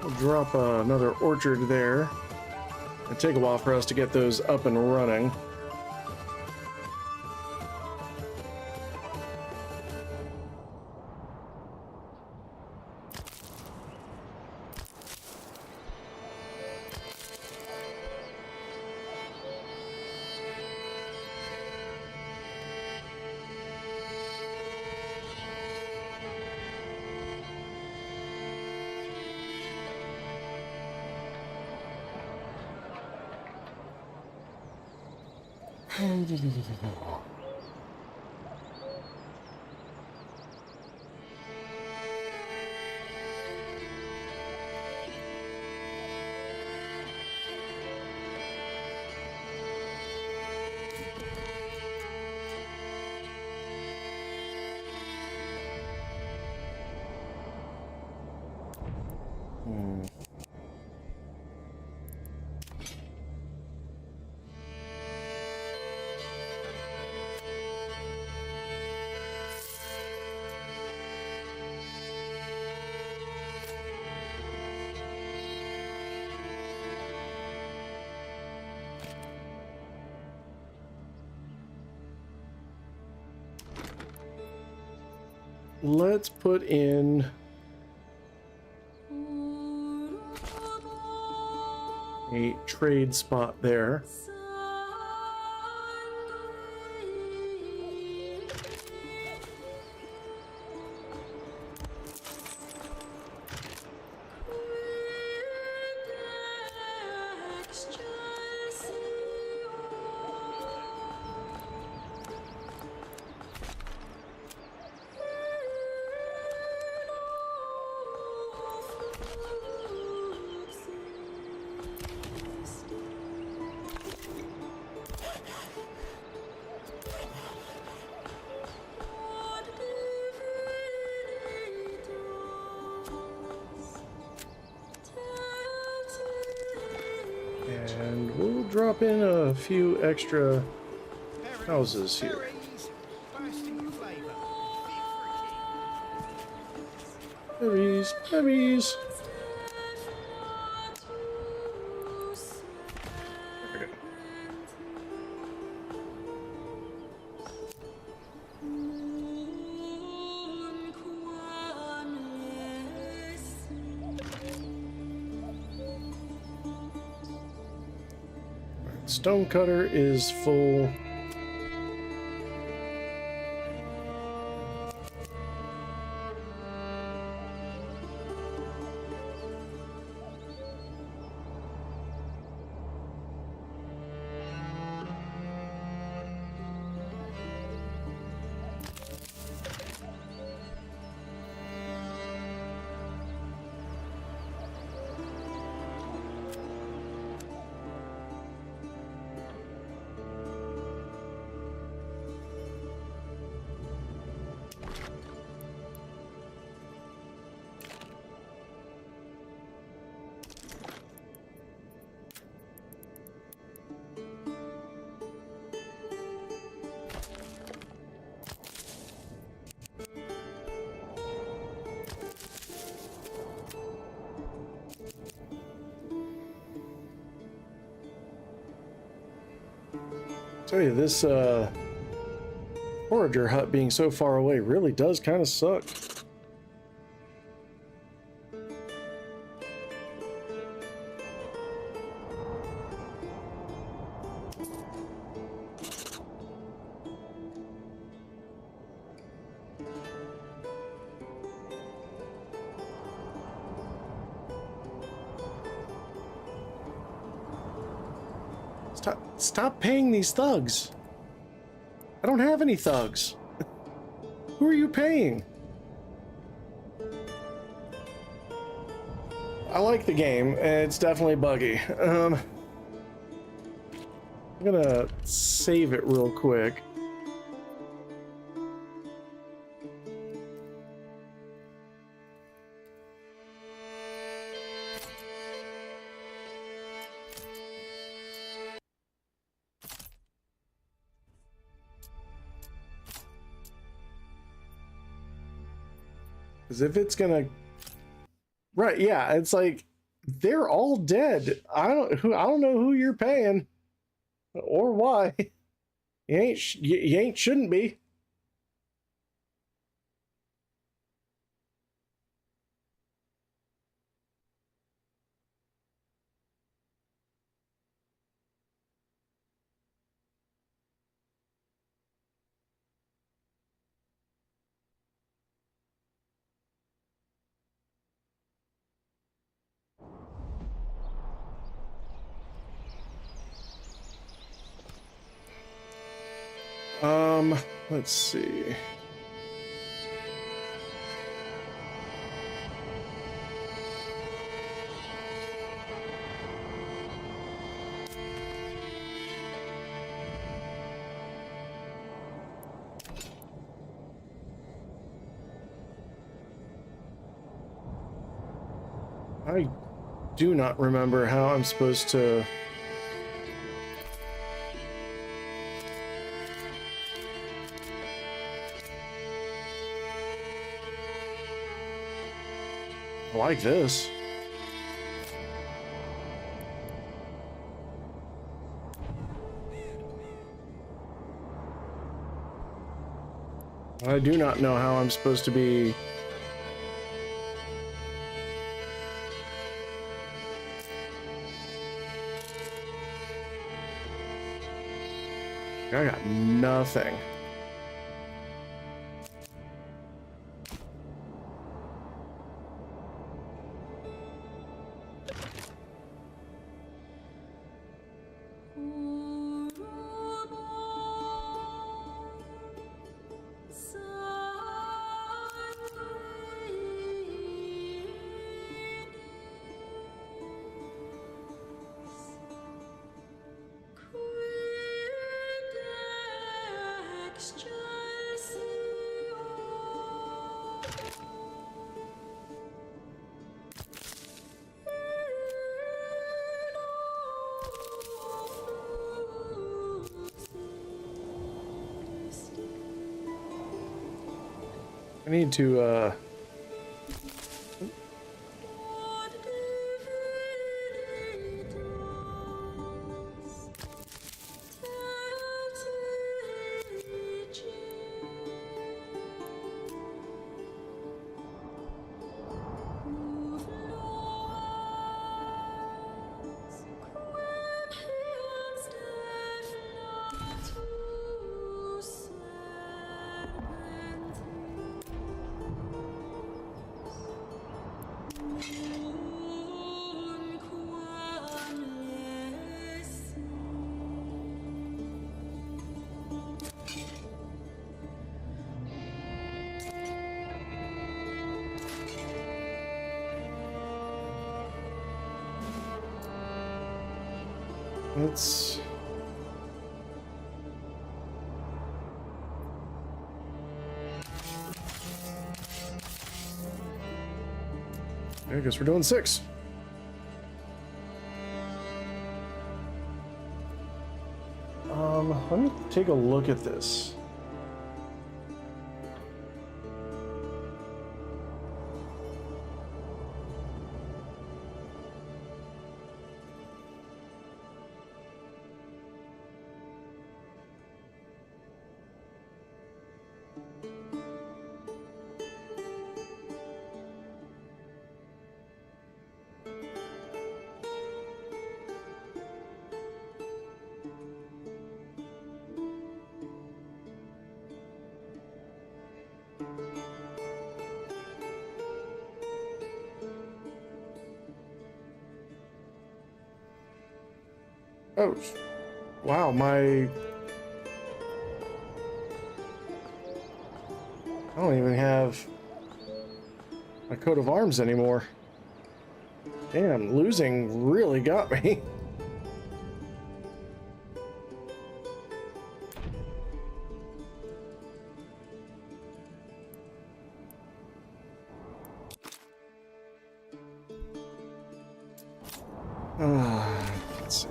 We'll drop another orchard there. It'll take a while for us to get those up and running. Let's put in a trade spot there. And we'll drop in a few extra houses here. Berries, bursting with flavour. Berries, berries. There we go. Stonecutter is full. Tell you, this forager hut being so far away really does kind of suck. Stop paying these thugs. I don't have any thugs. Who are you paying? I like the game. It's definitely buggy. I'm gonna save it real quick. Because if it's gonna, right? Yeah, it's like they're all dead. I don't know who you're paying or why. You ain't shouldn't be. Let's see. I do not remember how I'm supposed to. I like this. I do not know how I'm supposed to be. I got nothing. I need to, let's. I guess we're doing 6. Let me take a look at this. Oh, wow, I don't even have my coat of arms anymore. Damn, losing really got me. Let's see.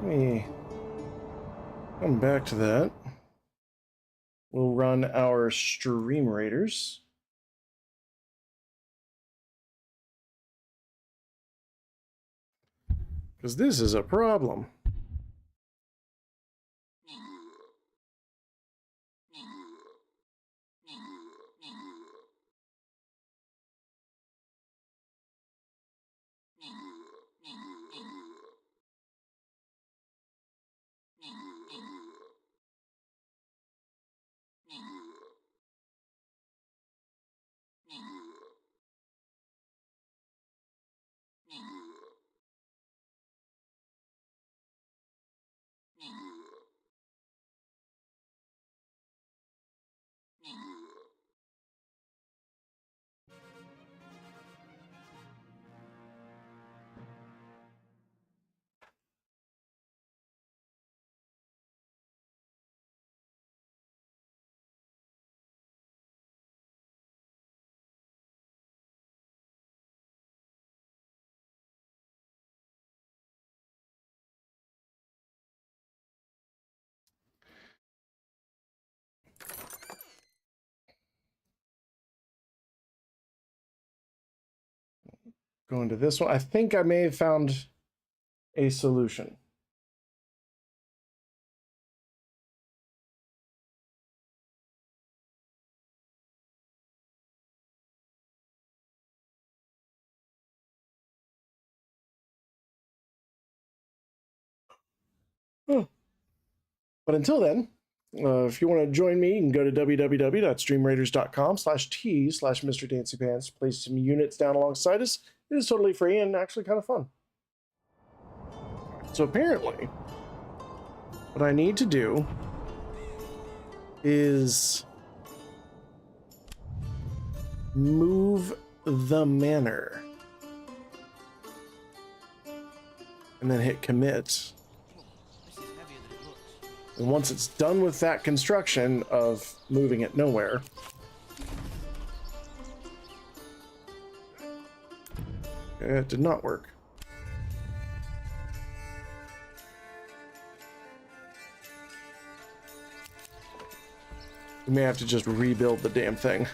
Let me come back to that. We'll run our stream raiders. Because this is a problem. Go into this one. I think I may have found a solution. Huh. But until then, if you want to join me, you can go to www.streamraiders.com/t/mrdancypants. Place some units down alongside us. It is totally free and actually kind of fun. So apparently, what I need to do is move the manor. And then hit commit. This is heavier than it looks. And once it's done with that construction of moving it nowhere, it did not work. We may have to just rebuild the damn thing.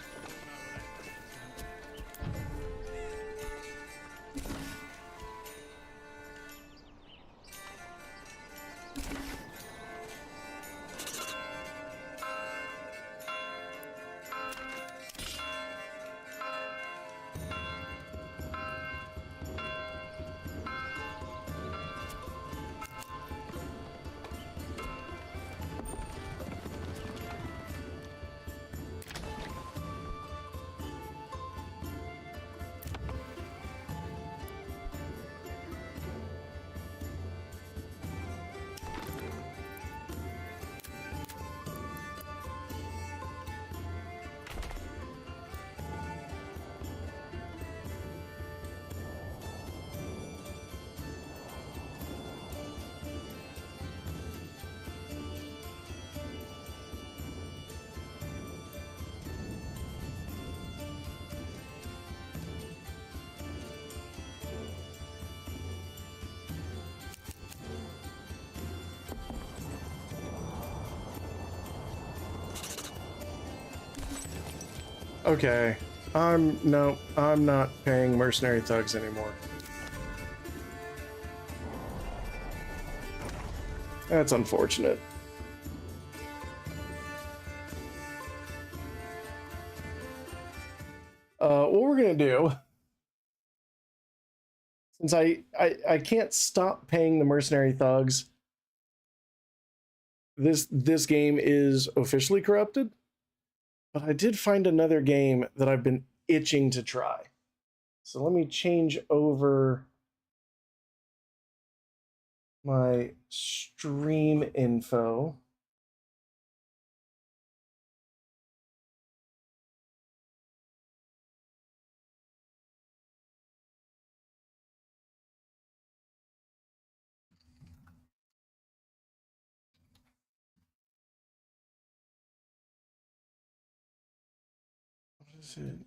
Okay, I'm not paying mercenary thugs anymore. That's unfortunate. What we're gonna do, since I can't stop paying the mercenary thugs this game is officially corrupted, but I did find another game that I've been itching to try. So let me change over my stream info. What is it?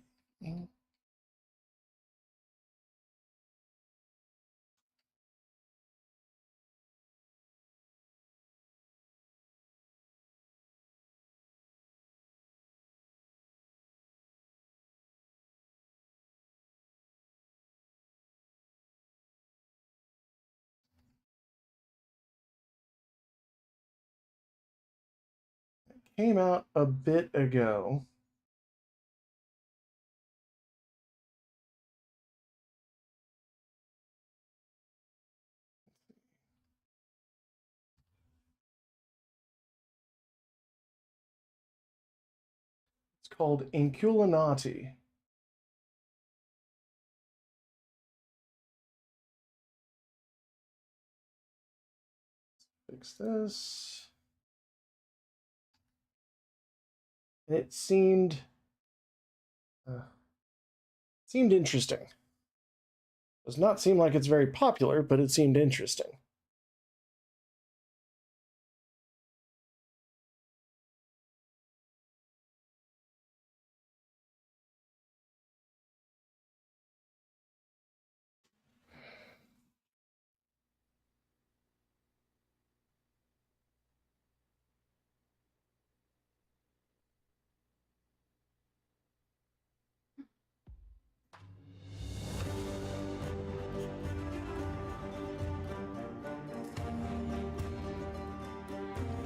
Came out a bit ago. It's called Inkulinati. Fix this. And it seemed interesting. Does not seem like it's very popular, but it seemed interesting.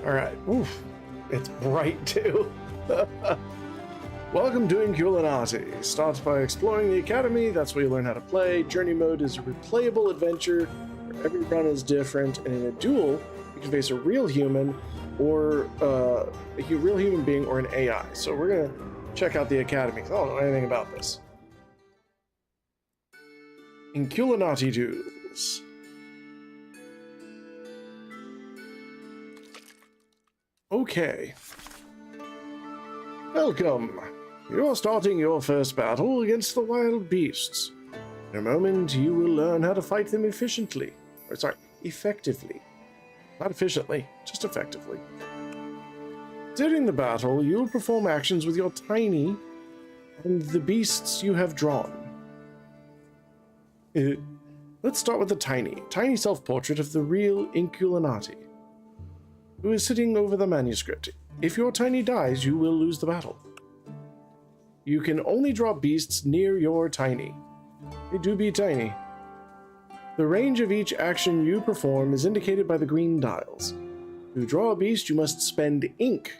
All right. Oof. It's bright too. Welcome to Inkulinati. Start by exploring the academy. That's where you learn how to play. Journey mode is a replayable adventure where every run is different, and in a duel, you can face a real human or a real human being or an AI. So we're gonna check out the academy. I don't know anything about this. Inkulinati duels. Okay. Welcome. You're starting your first battle against the wild beasts. In a moment, you will learn how to fight them effectively. Not efficiently, just effectively. During the battle, you will perform actions with your tiny and the beasts you have drawn. Let's start with the tiny self-portrait of the real Inkulinati, who is sitting over the manuscript. If your tiny dies, you will lose the battle. You can only draw beasts near your tiny. They do be tiny. The range of each action you perform is indicated by the green dials. To draw a beast, you must spend ink.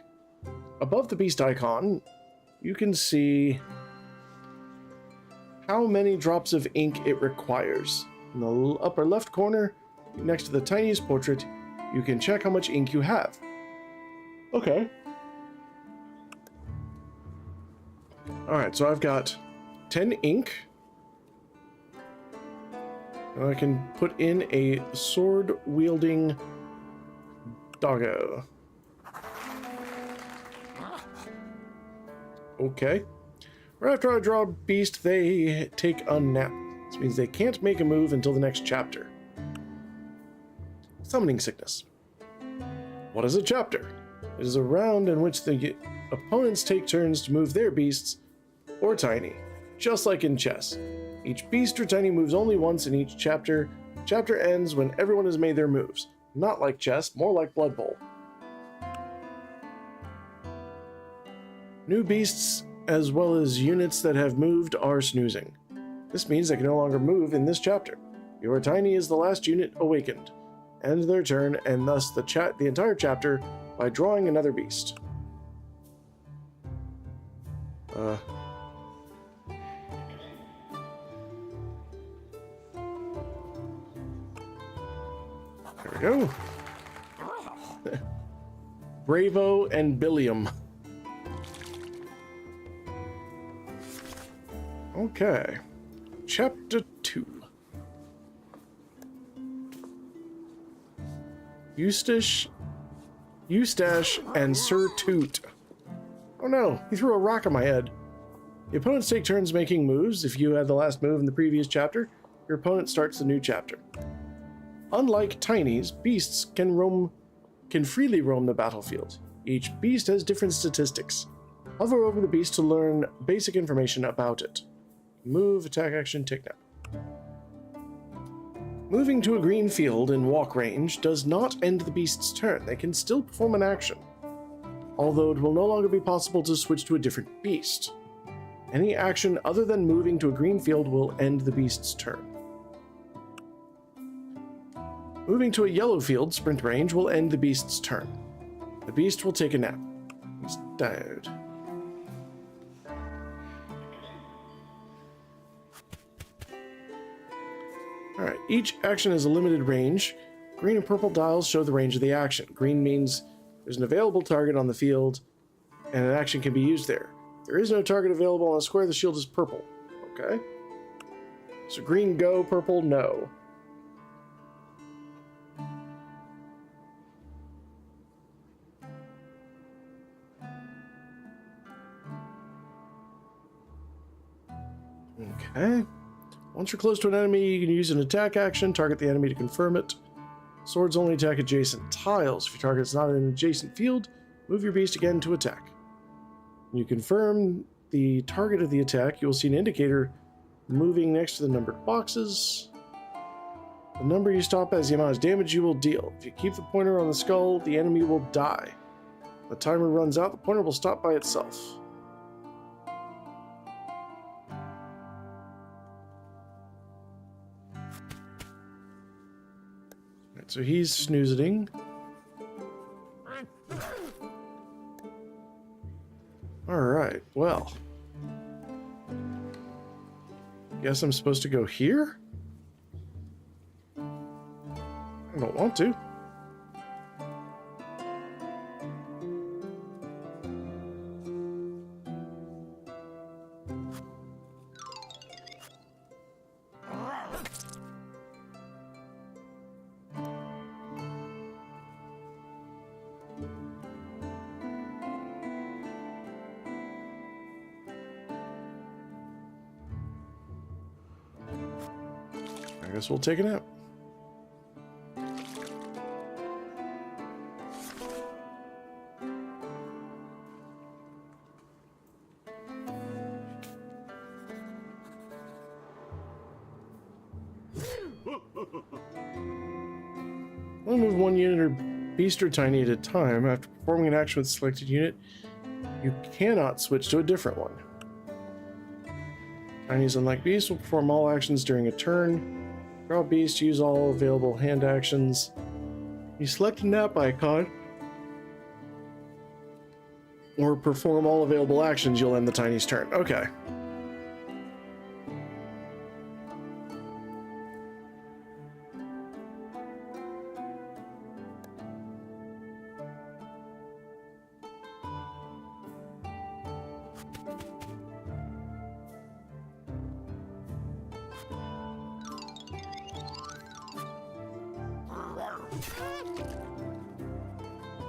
Above the beast icon, you can see how many drops of ink it requires. In the upper left corner, next to the tiniest portrait, you can check how much ink you have. Okay. Alright, so I've got 10 ink. And I can put in a sword-wielding doggo. Okay. Right after I draw a beast, they take a nap. This means they can't make a move until the next chapter. Summoning sickness. What is a chapter? It is a round in which the opponents take turns to move their beasts or tiny, just like in chess. Each beast or tiny moves only once in each chapter. The chapter ends when everyone has made their moves. Not like chess, more like Blood Bowl. New beasts, as well as units that have moved, are snoozing. This means they can no longer move in this chapter. Your tiny is the last unit awakened. End their turn, and thus the entire chapter, by drawing another beast. There we go. Bravo and Billiam. Okay. Chapter 2. Eustache and Sir Toot. Oh no, he threw a rock at my head. The opponents take turns making moves. If you had the last move in the previous chapter, your opponent starts the new chapter. Unlike tinies, beasts can freely roam the battlefield. Each beast has different statistics. Hover over the beast to learn basic information about it. Move, attack action, take nap. Moving to a green field in walk range does not end the beast's turn. They can still perform an action, although it will no longer be possible to switch to a different beast. Any action other than moving to a green field will end the beast's turn. Moving to a yellow field, sprint range, will end the beast's turn. The beast will take a nap. He's tired. Alright, each action has a limited range. Green and purple dials show the range of the action. Green means there's an available target on the field, and an action can be used there. If there is no target available on a square, the shield is purple. Okay? So green go, purple no. Okay. Once you're close to an enemy, you can use an attack action, target the enemy to confirm it. Swords only attack adjacent tiles. If your target is not in an adjacent field, move your beast again to attack. When you confirm the target of the attack, you will see an indicator moving next to the numbered boxes. The number you stop as the amount of damage you will deal. If you keep the pointer on the skull, the enemy will die. When the timer runs out, the pointer will stop by itself. So he's snoozing. Alright, well. Guess I'm supposed to go here? I don't want to. I guess we'll take it out. Only move one unit or beast or tiny at a time. After performing an action with the selected unit, you cannot switch to a different one. Tinies, unlike beasts, will perform all actions during a turn. Draw beast, use all available hand actions. You select a nap icon, or perform all available actions, you'll end the tiny's turn. Okay.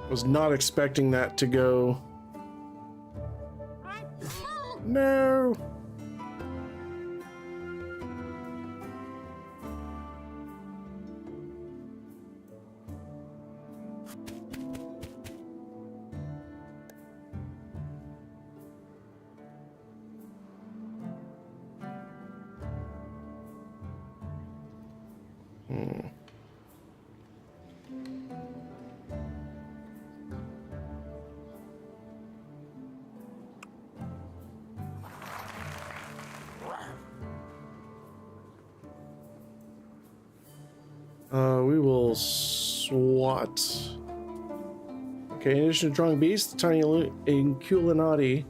Was not expecting that to go. No. We will SWAT. Okay, in addition to drawing beasts, the tiny Inkulinati.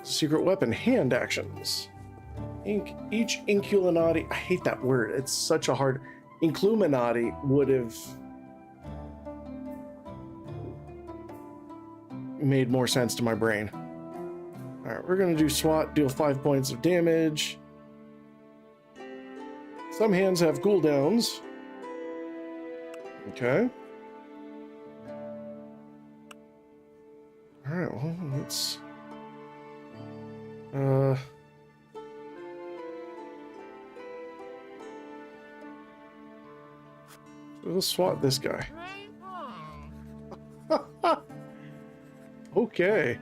Secret weapon, hand actions. Each Inkulinati, I hate that word, it's such a hard. Inkulinati would have made more sense to my brain. Alright, we're gonna do SWAT, deal 5 points of damage. Some hands have cooldowns. Okay. Alright, well, let's... We'll SWAT this guy. Okay.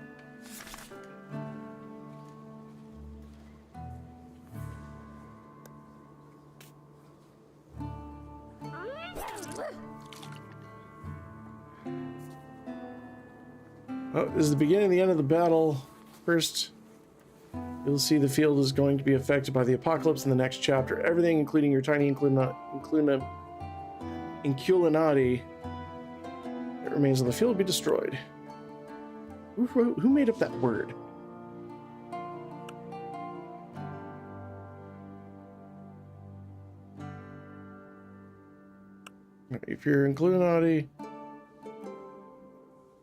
Oh, this is the beginning and the end of the battle. First, you'll see the field is going to be affected by the apocalypse in the next chapter. Everything, including your tiny Inkulinati that remains on the field, will be destroyed. Who made up that word? If your Inkulinati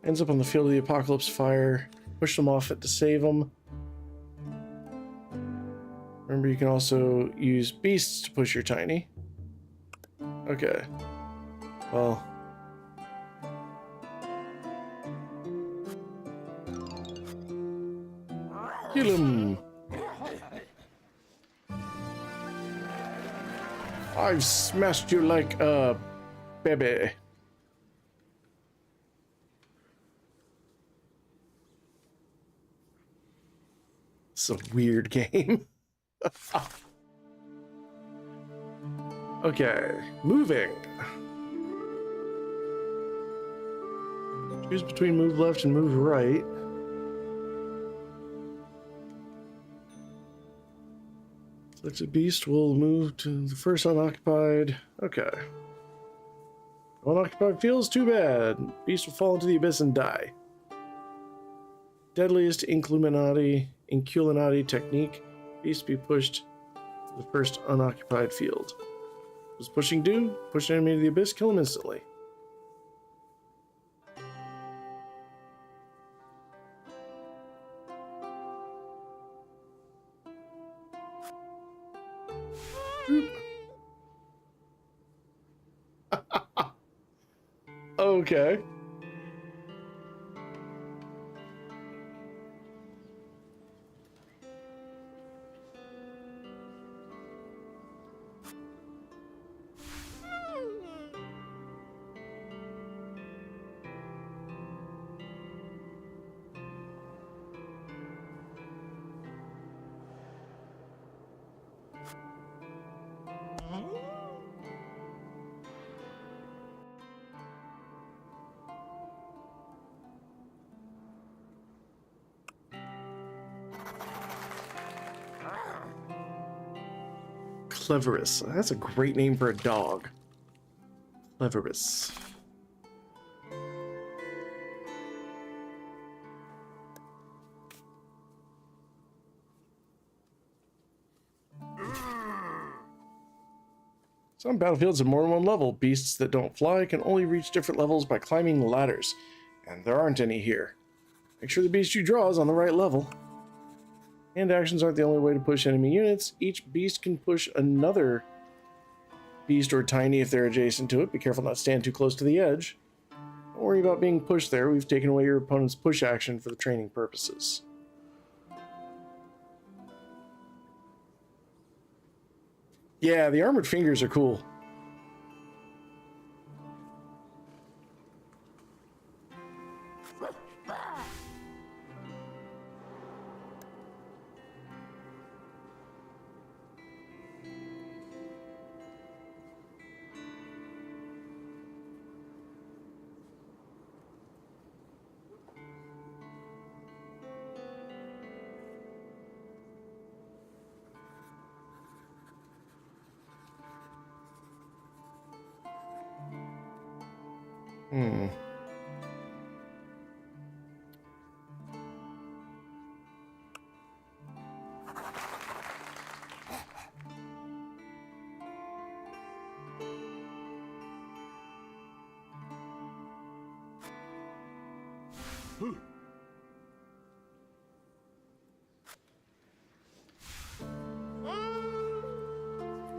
ends up on the field of the apocalypse fire, push them off it to save them. Remember, you can also use beasts to push your tiny. Okay. Well. Kill him! I've smashed you like a baby. It's a weird game. Okay, moving. Choose between move left and move right. Selected beast will move to the first unoccupied. Okay. Unoccupied feels too bad. Beast will fall into the abyss and die. Deadliest Inkulinati technique. Beast be pushed to the first unoccupied field. What does pushing do? Push an enemy to the abyss, kill him instantly. Okay. Cleverus. That's a great name for a dog. Cleverus. Some battlefields have more than one level. Beasts that don't fly can only reach different levels by climbing ladders, and there aren't any here. Make sure the beast you draw is on the right level. Hand actions aren't the only way to push enemy units. Each beast can push another beast or tiny if they're adjacent to it. Be careful not to stand too close to the edge. Don't worry about being pushed there. We've taken away your opponent's push action for the training purposes. Yeah, the armored fingers are cool.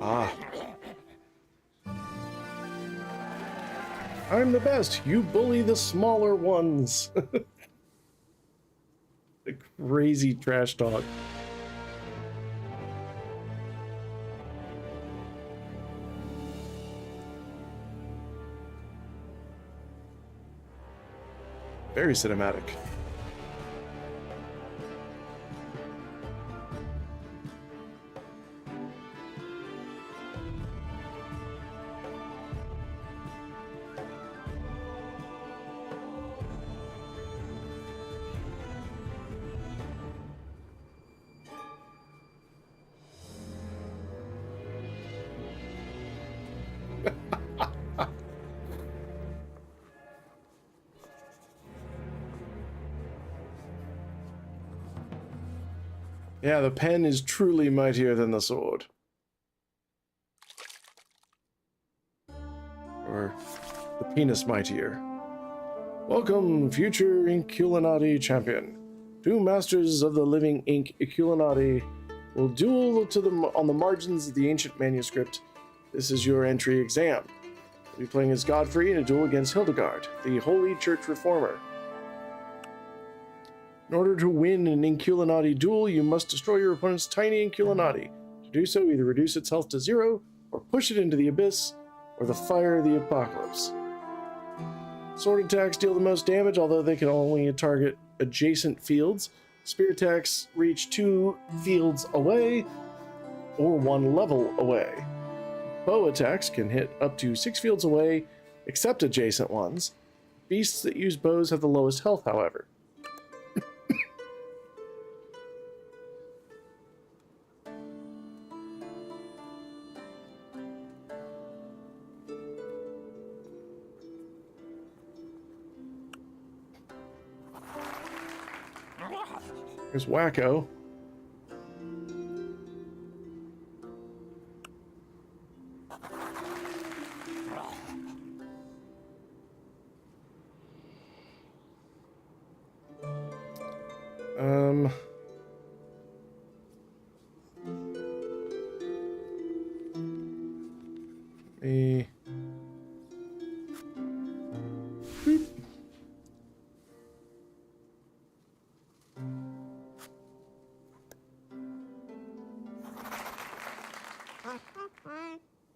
Ah. I'm the best. You bully the smaller ones. The crazy trash talk. Very cinematic. Yeah, the pen is truly mightier than the sword. Or the penis mightier. Welcome, future Inkulinati champion. Two masters of the living ink, Inkulinati, will duel on the margins of the ancient manuscript. This is your entry exam. You'll be playing as Godfrey in a duel against Hildegard, the Holy Church Reformer. In order to win an Inkulinati duel, you must destroy your opponent's tiny Inkulinati. To do so, either reduce its health to 0, or push it into the abyss, or the fire of the apocalypse. Sword attacks deal the most damage, although they can only target adjacent fields. Spear attacks reach 2 fields away, or 1 level away. Bow attacks can hit up to 6 fields away, except adjacent ones. Beasts that use bows have the lowest health, however. Here's Wacko.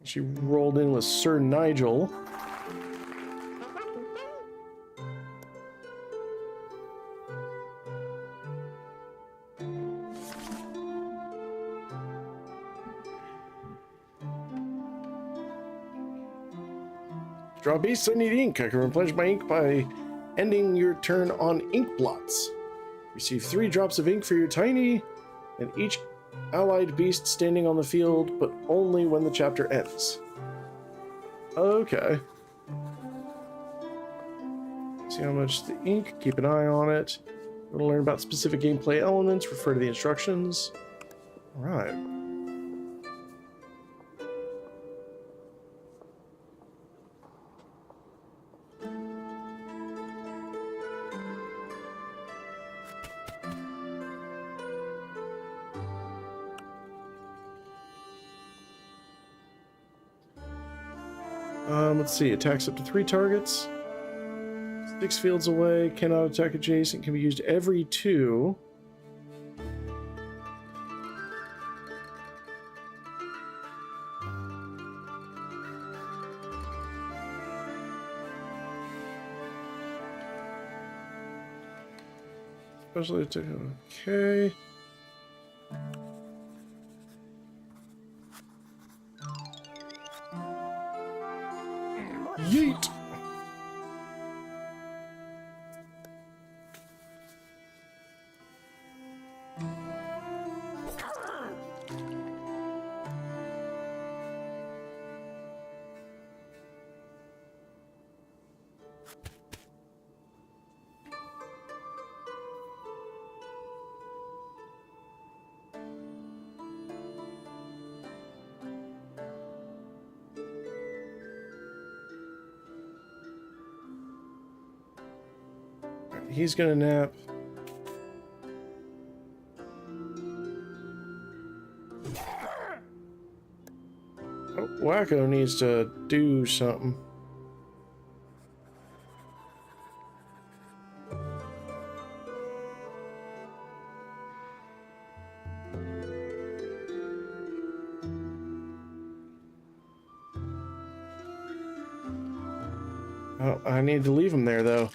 She rolled in with Sir Nigel. Draw beasts, I need ink. I can replenish my ink by ending your turn on ink blots. Receive 3 drops of ink for your tiny, and each allied beast standing on the field, but only when the chapter ends. Okay. See how much the ink, keep an eye on it. Want to learn about specific gameplay elements, refer to the instructions. Alright. Let's see, attacks up to 3 targets. 6 fields away, cannot attack adjacent, can be used every 2. Especially attack, okay. Yeet! He's gonna nap. Oh, Wacko needs to do something. Oh, I need to leave him there, though.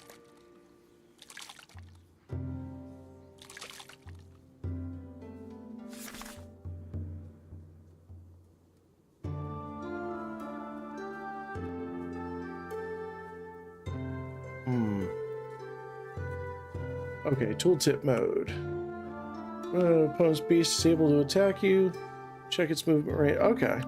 Okay, tooltip mode. Opponent's beast is able to attack you. Check its movement rate. Okay.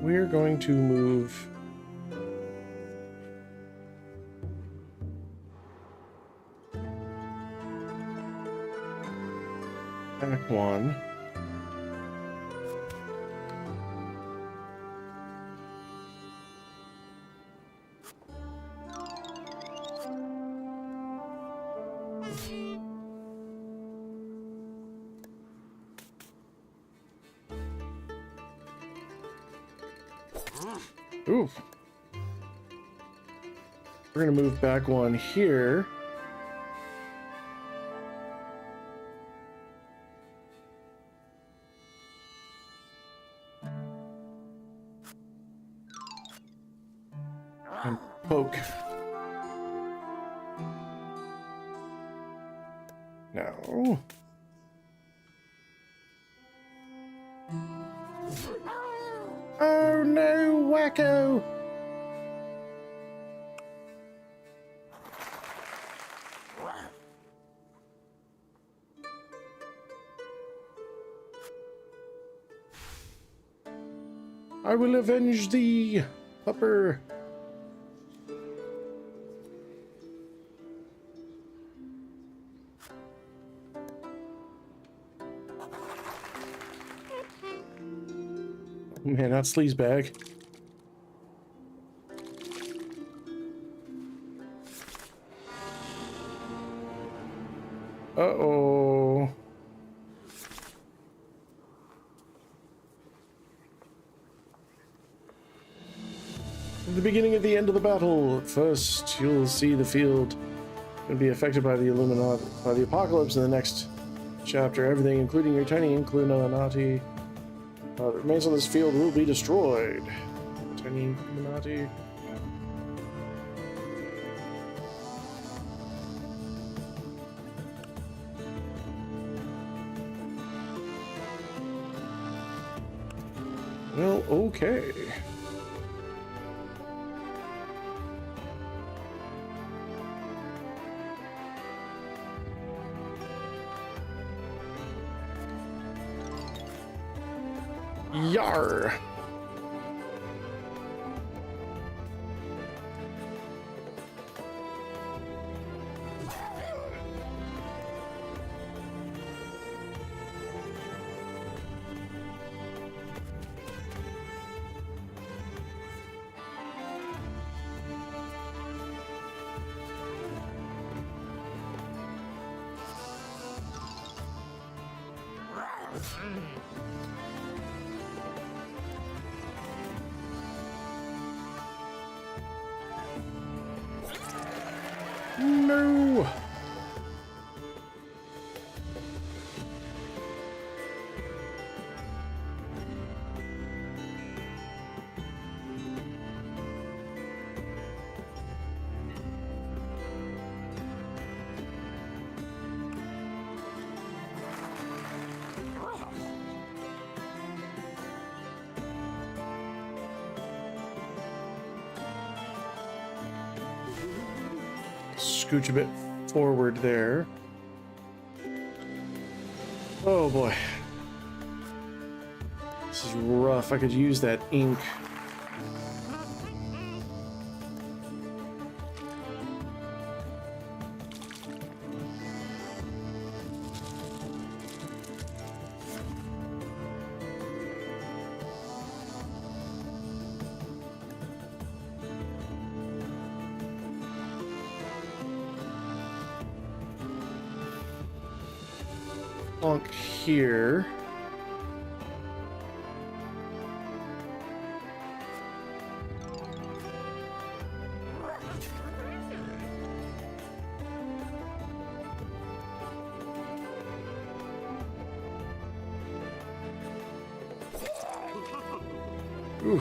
We're going to move back one. Ooh. We're gonna move back one here. And poke. No. Oh no, Wacko! I will avenge thee, pupper. Oh man, that's sleazebag. Uh-oh. At the beginning of the end of the battle, first you'll see the field will be affected by the Illuminati, by the apocalypse in the next chapter. Everything, including your tiny Inkulinati, that remains on this field will be destroyed. Tiny Inkulinati. Well, okay. Yar! No! Scooch a bit forward there. Oh boy. This is rough. I could use that ink. plunk here. Ooh.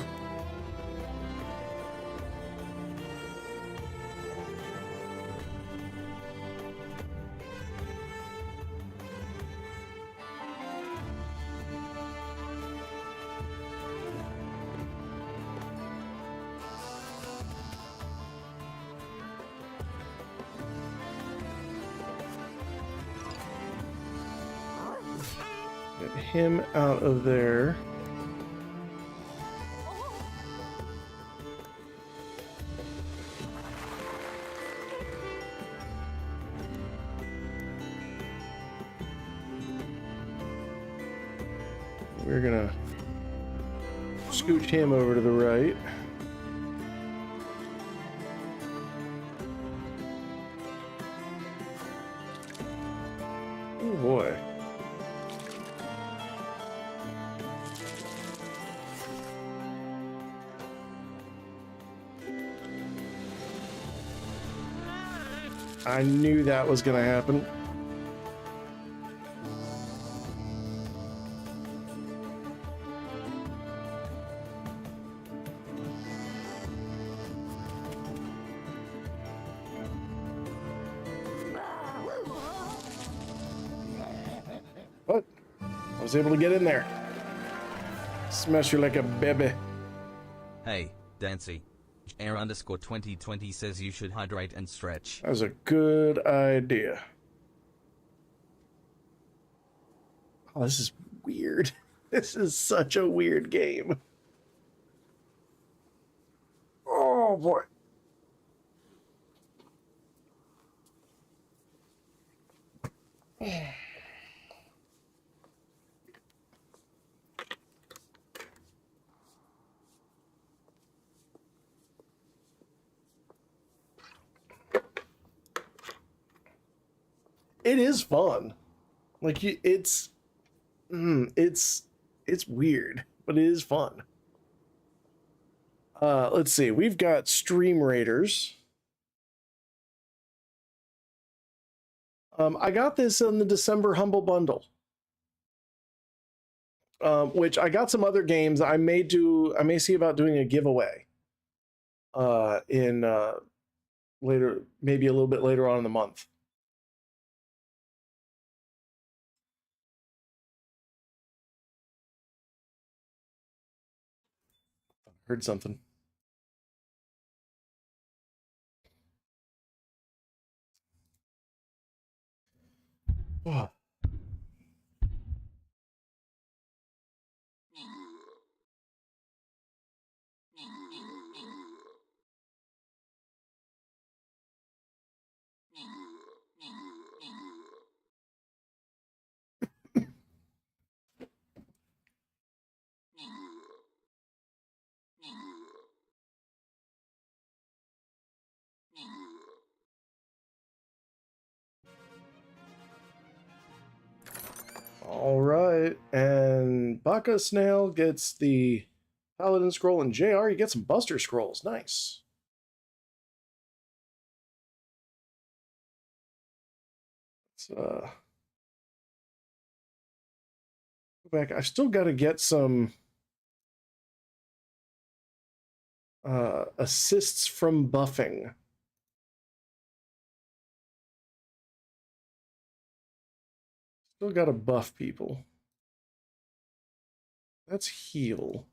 Get him out of there. We're gonna scooch him over to the right. Oh boy. I knew that was gonna happen. But I was able to get in there. Smash you like a baby. Hey, Dancy. Air_2020 says you should hydrate and stretch. That was a good idea. Oh, this is weird. This is such a weird game. Oh boy. It is fun. Like it's weird, but it is fun. Let's see. We've got Stream Raiders. I got this in the December Humble Bundle. Which I got some other games. I may see about doing a giveaway. In later, maybe a little bit later on in the month. Heard something. Oh. All right, and Baka Snail gets the Paladin Scroll, and JR, you get some Buster Scrolls. Nice. Let's go back. I've still got to get some assists from buffing. Still got to buff people. That's heal.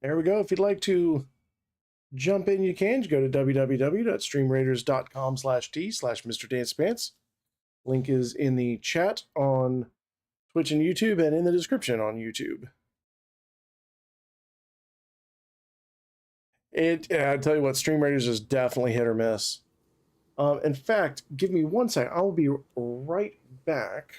There we go. If you'd like to jump in, you can. You go to www.streamraiders.com/t/mrdancypants. Link is in the chat on Twitch and YouTube and in the description on YouTube. I tell you what, Stream Raiders is definitely hit or miss. In fact, give me one sec. I will be right back.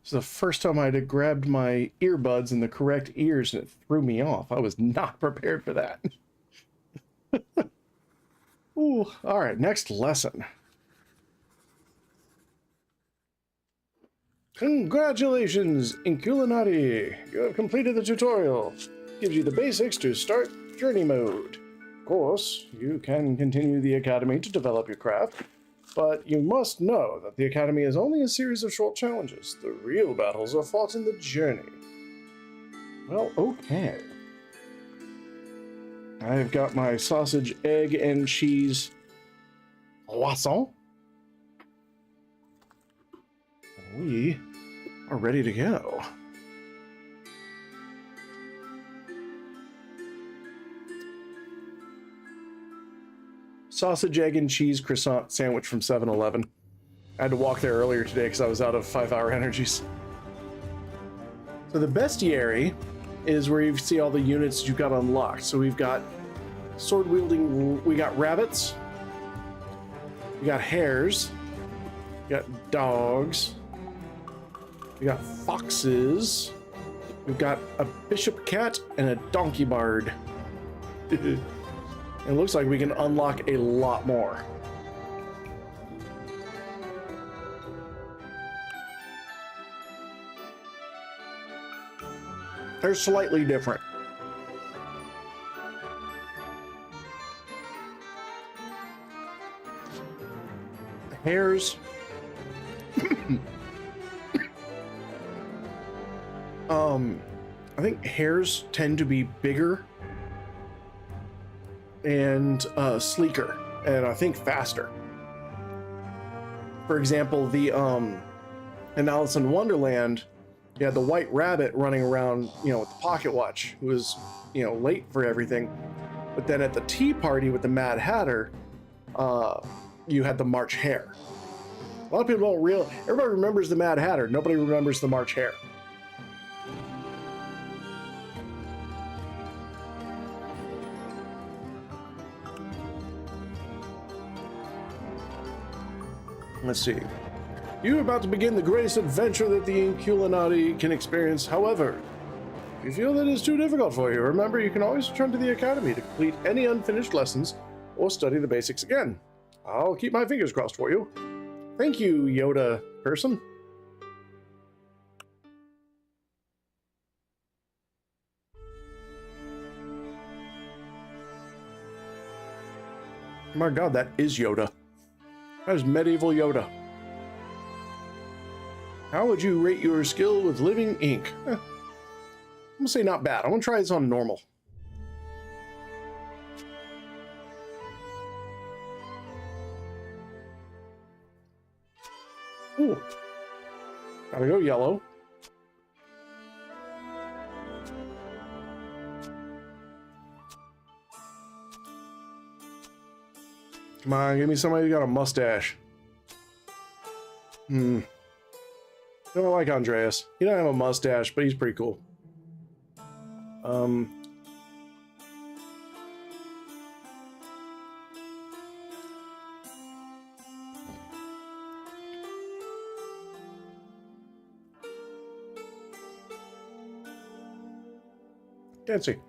This is the first time I'd have grabbed my earbuds in the correct ears and it threw me off. I was not prepared for that. Ooh, all right, next lesson. Congratulations, Inkulinati! You have completed the tutorial. Gives you the basics to start journey mode. Of course, you can continue the academy to develop your craft, but you must know that the academy is only a series of short challenges. The real battles are fought in the journey. Well, okay. I've got my sausage, egg, and cheese croissant. We are ready to go. Sausage, egg, and cheese croissant sandwich from 7-Eleven. I had to walk there earlier today because I was out of 5-hour energies. So the bestiary is where you see all the units you've got unlocked. So we've got sword wielding, we got rabbits, we got hares, we got dogs, we got foxes, we've got a bishop cat and a donkey bard. It looks like we can unlock a lot more. They're slightly different. Hares. I think hares tend to be bigger and sleeker, and I think faster. For example, the in Alice in Wonderland, you had the white rabbit running around, you know, with the pocket watch, who was, you know, late for everything. But then at the tea party with the Mad Hatter, you had the March Hare. A lot of people don't realize. Everybody remembers the Mad Hatter. Nobody remembers the March Hare. Let's see. You're about to begin the greatest adventure that the Inkulinati can experience. However, if you feel that it's too difficult for you, remember you can always return to the academy to complete any unfinished lessons or study the basics again. I'll keep my fingers crossed for you. Thank you, Yoda person. My God, that is Yoda. That is medieval Yoda. How would you rate your skill with living ink? I'm gonna say not bad. I'm gonna try this on normal. Ooh. Gotta go yellow. Come on, give me somebody who got a mustache. I don't like Andreas. He doesn't have a mustache, but he's pretty cool. Dancing.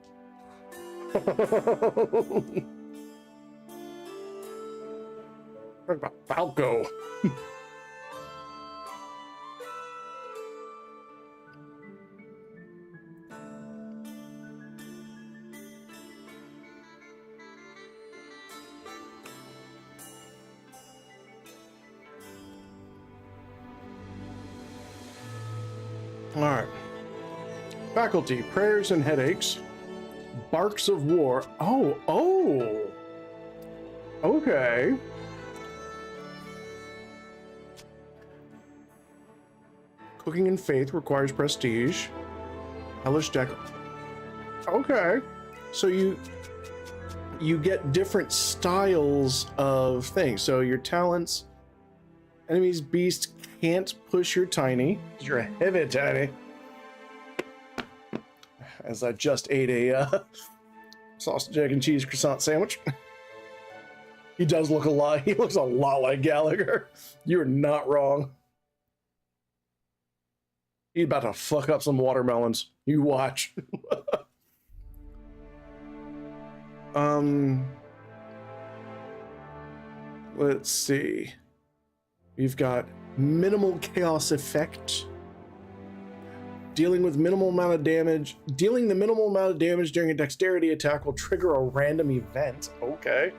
What about Falco? All right. Faculty, prayers and headaches. Barks of war. Oh. Okay. Cooking in faith requires prestige. Hellish deck. Okay. So you get different styles of things. So your talents, enemies, beasts can't push your tiny. You're a heavy tiny. As I just ate a sausage, egg, and cheese croissant sandwich. He does look a lot. He looks a lot like Gallagher. You're not wrong. He's about to fuck up some watermelons. You watch. Let's see. We've got minimal chaos effect. Dealing the minimal amount of damage during a dexterity attack will trigger a random event. Okay.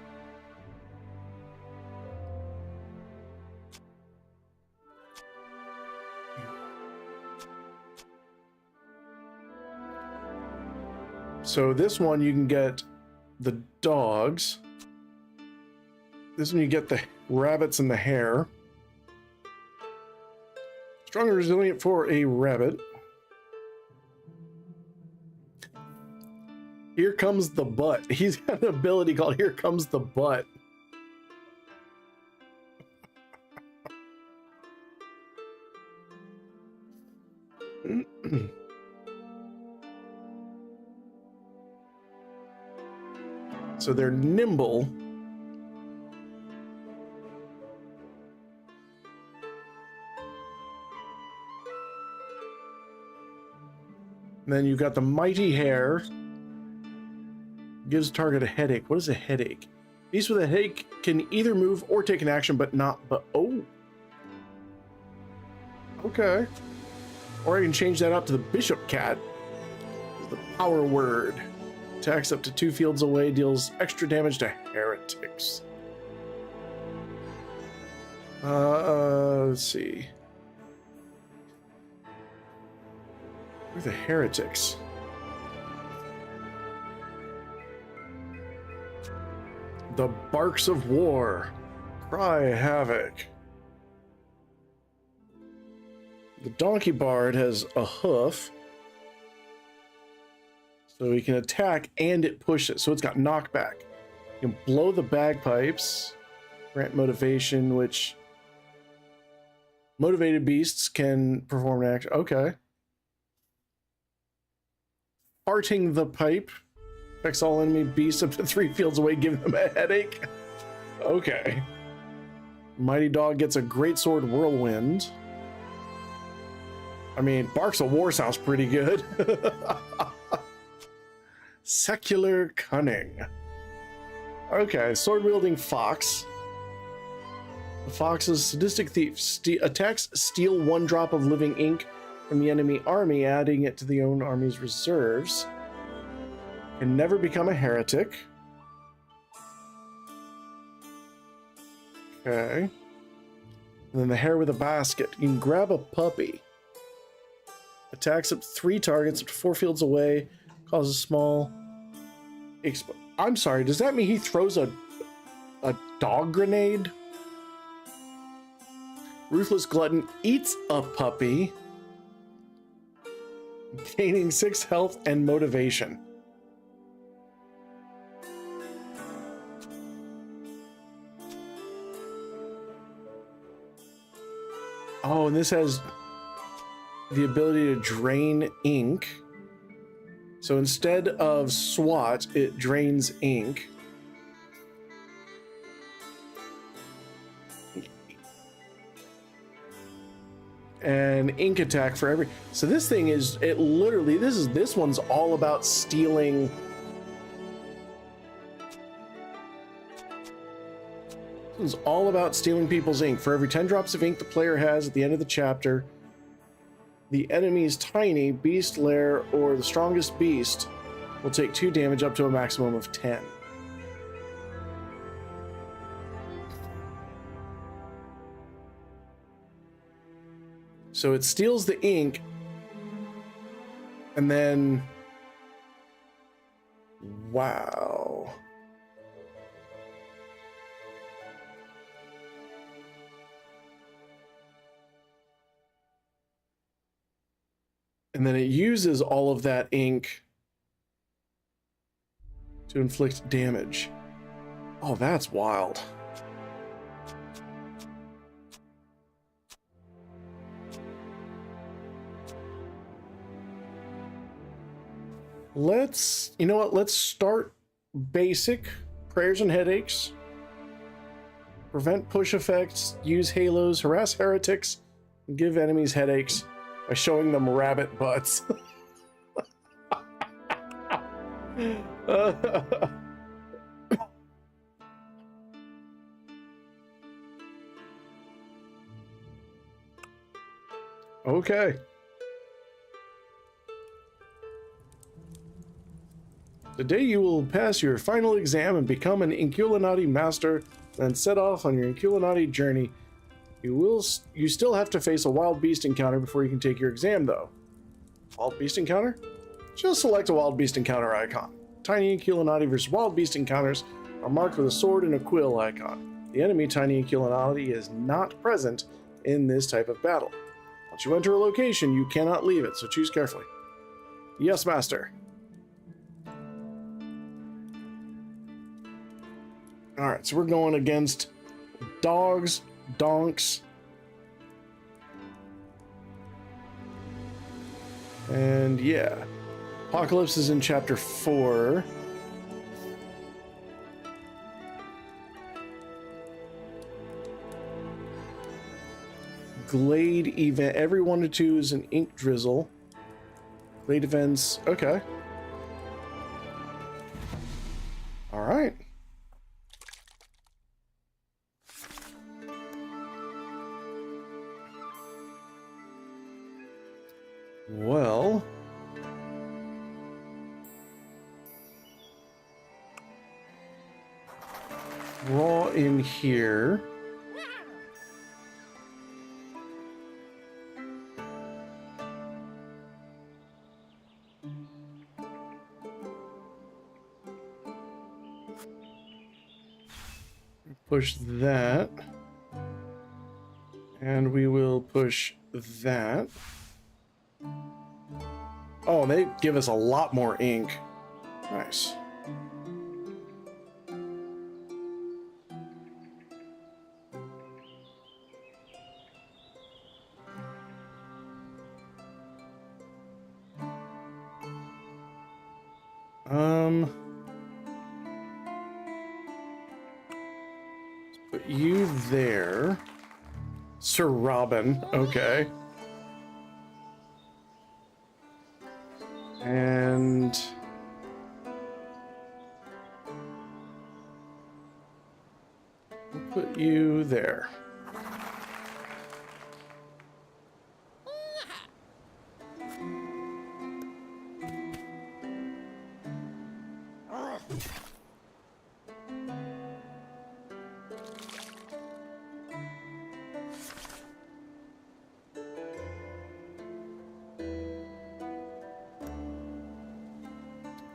So this one you can get the dogs. This one you get the rabbits and the hare. Strong and resilient for a rabbit. Here comes the butt. He's got an ability called Here Comes the Butt. So they're nimble. And then you've got the mighty hare. Gives target a headache. What is a headache? Beasts with a headache can either move or take an action, but oh. Okay. Or I can change that up to the bishop cat. The power word. Attacks up to 2 fields away, deals extra damage to heretics. Let's see. Where are the heretics? The barks of war. Cry havoc. The donkey bard has a hoof. So he can attack and it pushes. So it's got knockback. You can blow the bagpipes. Grant motivation, which motivated beasts can perform an action. Okay. Farting the pipe. Affects all enemy beasts up to 3 fields away, giving them a headache. Okay. Mighty dog gets a great sword whirlwind. I mean, barks of war sounds pretty good. Secular cunning. Okay, sword-wielding fox. The fox is a sadistic thief. Attacks steal 1 drop of living ink from the enemy army, adding it to the own army's reserves. Can never become a heretic. Okay. And then the hare with a basket. You can grab a puppy. Attacks up to 3 targets up to 4 fields away. Causes small... I'm sorry, does that mean he throws a dog grenade? Ruthless glutton eats a puppy. Gaining 6 health and motivation. Oh, and this has the ability to drain ink. So instead of SWAT, it drains ink. And ink attack for every... So this thing is, it literally, this one's all about stealing... This one's all about stealing people's ink. For every 10 drops of ink the player has at the end of the chapter, the enemy's tiny beast lair or the strongest beast will take 2 damage up to a maximum of 10. So it steals the ink and then... Wow. And then it uses all of that ink to inflict damage. Oh, that's wild. You know what? Let's start basic. Prayers and headaches. Prevent push effects. Use halos. Harass heretics. And give enemies headaches. by showing them rabbit butts. Okay. Today you will pass your final exam and become an Inkulinati master, then set off on your Inkulinati journey. You still have to face a wild beast encounter before you can take your exam, though. Wild beast encounter? Just select a wild beast encounter icon. Tiny Inkulinati versus wild beast encounters are marked with a sword and a quill icon. The enemy Tiny Inkulinati is not present in this type of battle. Once you enter a location, you cannot leave it, so choose carefully. Yes, master. Alright, so we're going against dogs, donks, and yeah. Apocalypse is in chapter 4. Glade event. Every 1 to 2 is an ink drizzle. Glade events. Okay. Alright. Well, raw in here. Push that. And we will push that. Oh, they give us a lot more ink. Nice. Let's put you there. Sir Robin, okay. And we'll put you there.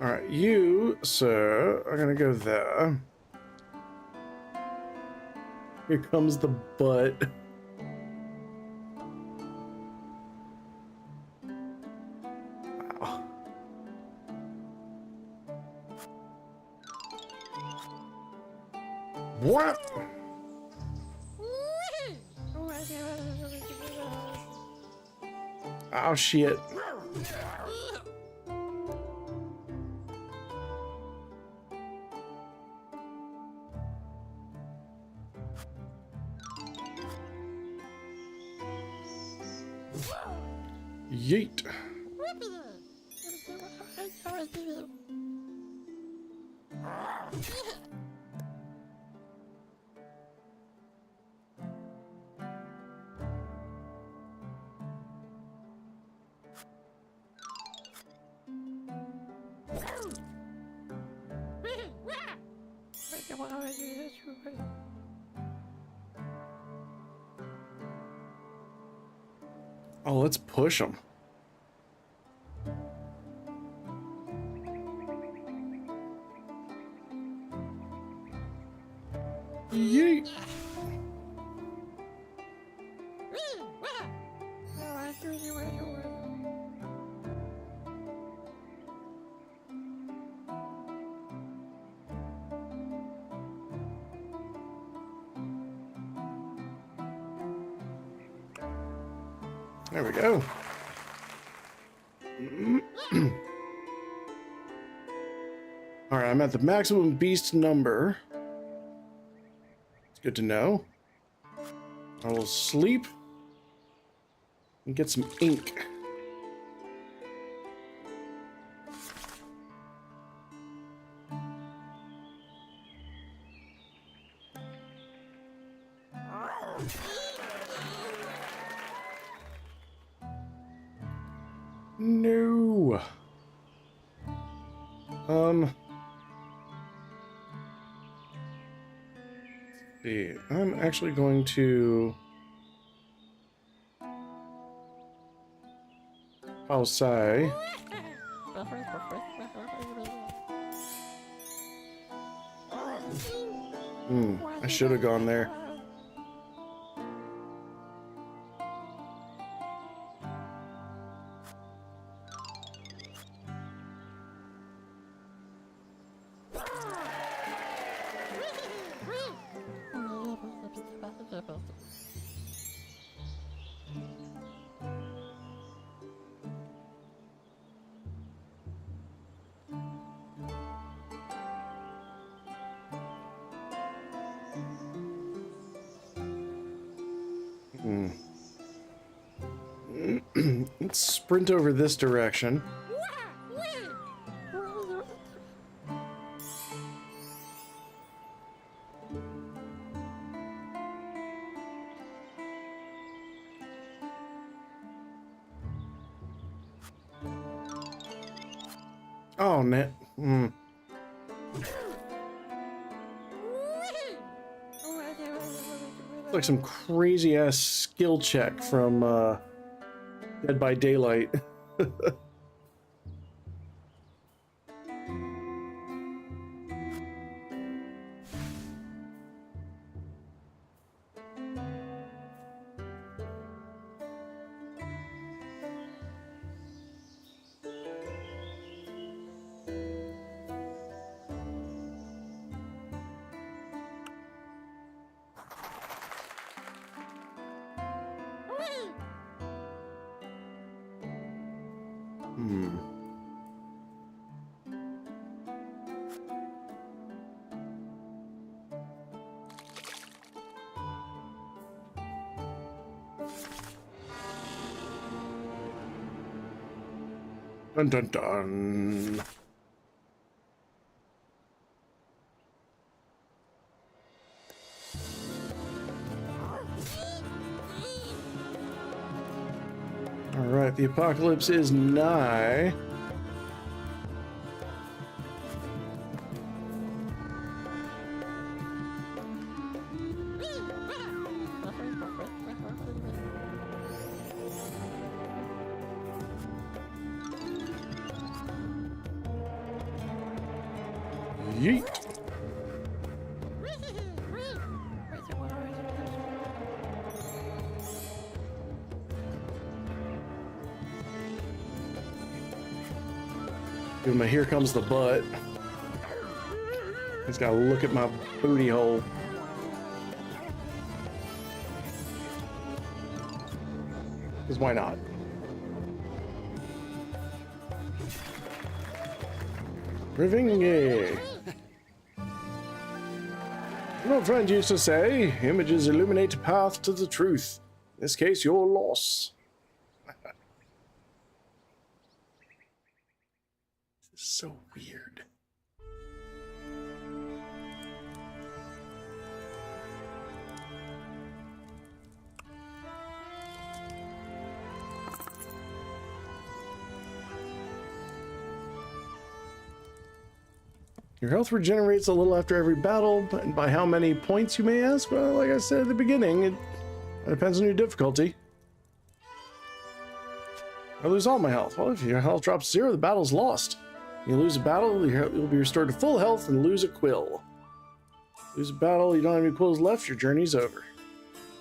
All right, you, sir, are gonna go there. Here comes the butt. Wow. What? Oh, shit. Yeet. Oh, let's push them. Yeet. There we go. All right, I'm at the maximum beast number. It's good to know. I will sleep. and get some ink. No. See, I'm actually going to outside. I should have gone there. Let's sprint over this direction. Oh, man. Like some crazy ass skill check from Dead by Daylight. Dun dun dun. All right, the apocalypse is nigh. Yeet. Give him a here comes the butt. He's got to look at my booty hole. Because why not? Rivinge. An old friend used to say, images illuminate the path to the truth. In this case, your loss. This is so weird. Your health regenerates a little after every battle, and by how many points you may ask? Well, like I said at the beginning, it depends on your difficulty. I lose all my health. Well, if your health drops 0, the battle's lost. You lose a battle, you'll be restored to full health and lose a quill. Lose a battle, you don't have any quills left, your journey's over.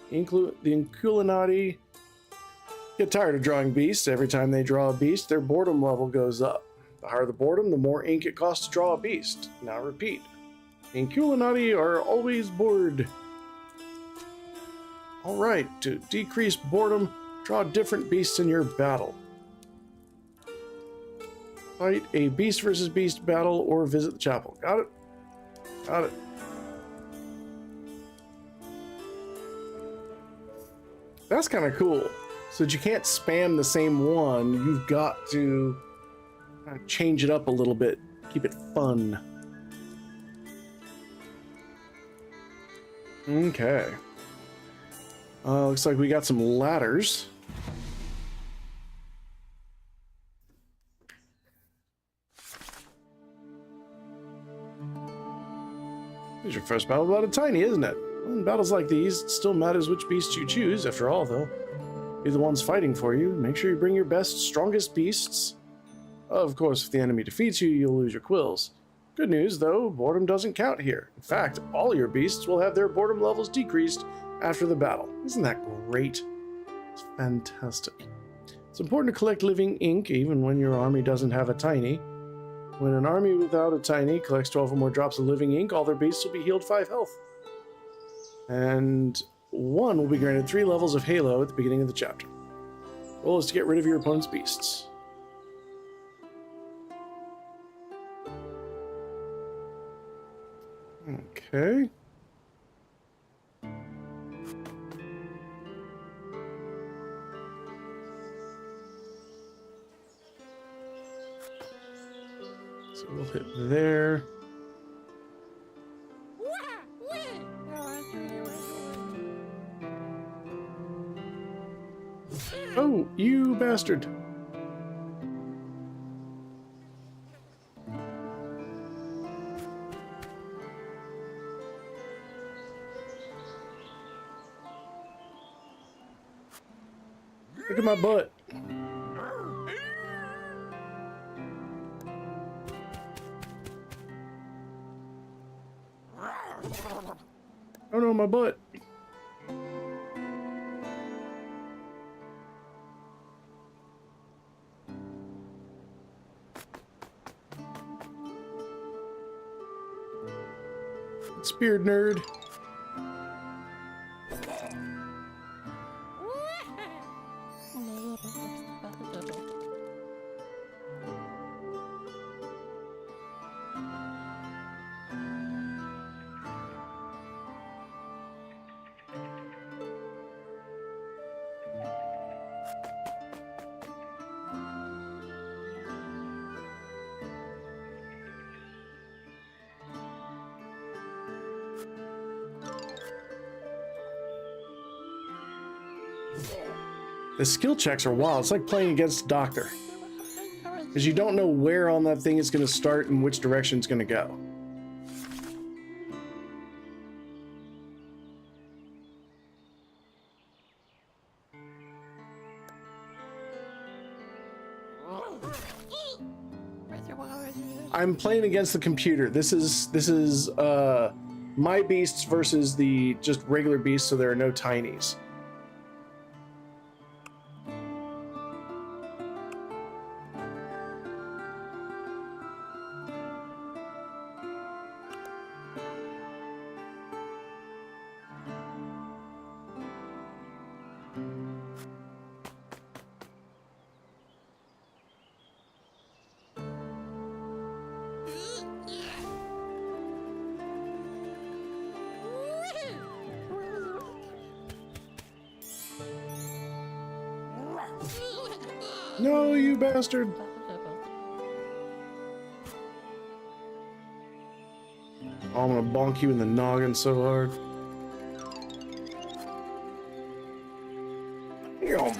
The Inkulinati get tired of drawing beasts. Every time they draw a beast, their boredom level goes up. The higher the boredom, the more ink it costs to draw a beast. Now repeat. Inkulinati are always bored. Alright, to decrease boredom, draw different beasts in your battle. Fight a beast versus beast battle or visit the chapel. Got it? Got it. That's kind of cool. so that you can't spam the same one. You've got to kind of change it up a little bit, keep it fun. Okay. Looks like we got some ladders. This is your first battle about a tiny, isn't it? Well, in battles like these, it still matters which beast you choose. After all, they'll be the ones fighting for you. Make sure you bring your best, strongest beasts. Of course, if the enemy defeats you, you'll lose your quills. Good news, though, boredom doesn't count here. In fact, all your beasts will have their boredom levels decreased after the battle. Isn't that great? It's fantastic. It's important to collect living ink even when your army doesn't have a tiny. When an army without a tiny collects 12 or more drops of living ink, all their beasts will be healed 5 health. And one will be granted 3 levels of Halo at the beginning of the chapter. The goal is to get rid of your opponent's beasts. Okay. So we'll hit there. Oh, you bastard. Look at my butt. Oh no, my butt. Speared nerd. The skill checks are wild. It's like playing against a doctor. Because you don't know where on that thing it's going to start and which direction it's going to go. I'm playing against the computer. This is my beasts versus the just regular beasts, so there are no tinies. No, you bastard! Oh, I'm gonna bonk you in the noggin so hard. Yum.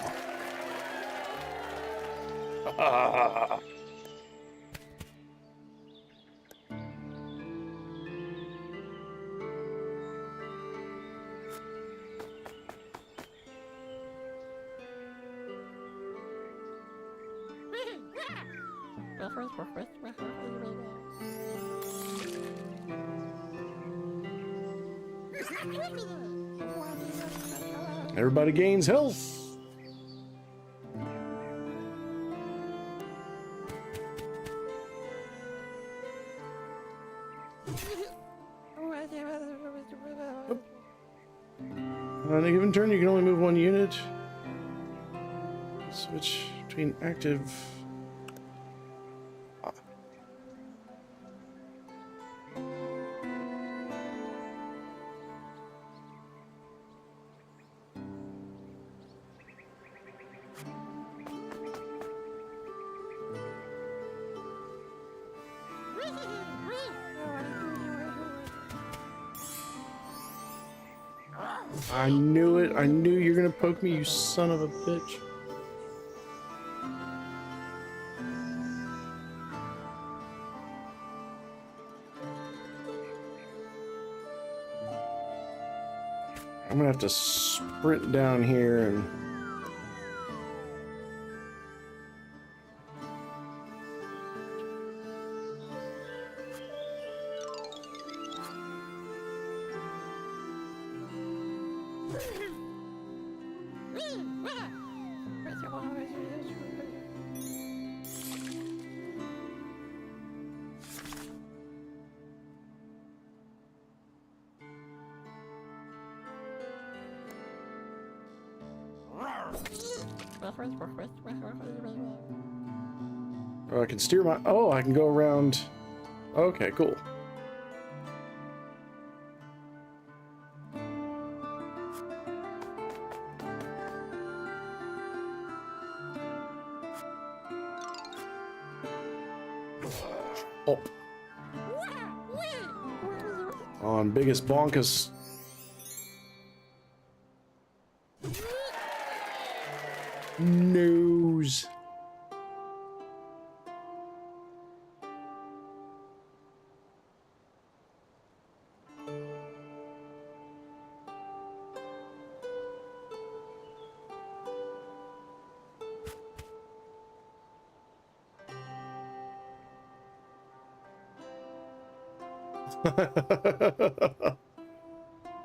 Everybody gains health. On a given turn, you can only move 1 unit. Switch between active. I knew it. I knew you were gonna poke me, you son of a bitch. I'm gonna have to sprint down here and... Oh, I can steer my... Oh, I can go around... Okay, cool. Oh. On biggest bonkus. Nose.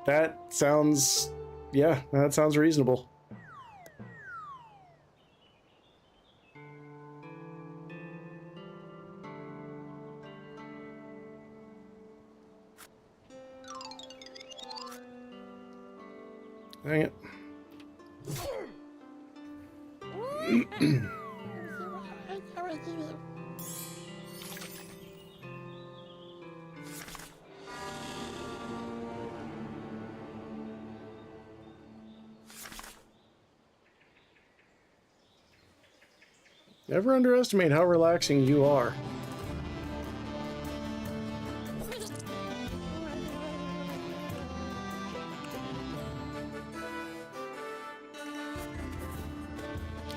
That sounds, yeah, that sounds reasonable. Dang it. Never underestimate how relaxing you are.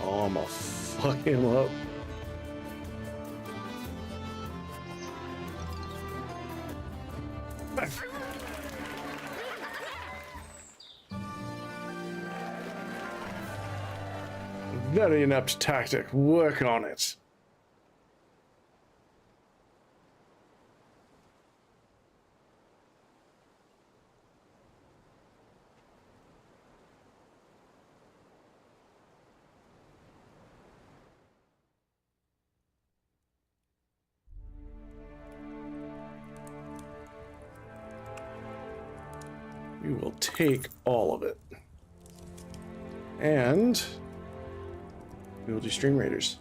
Oh, I'm gonna fuck him up. Very inept tactic. Work on it. We will take all of it. And we will do Stream Raiders.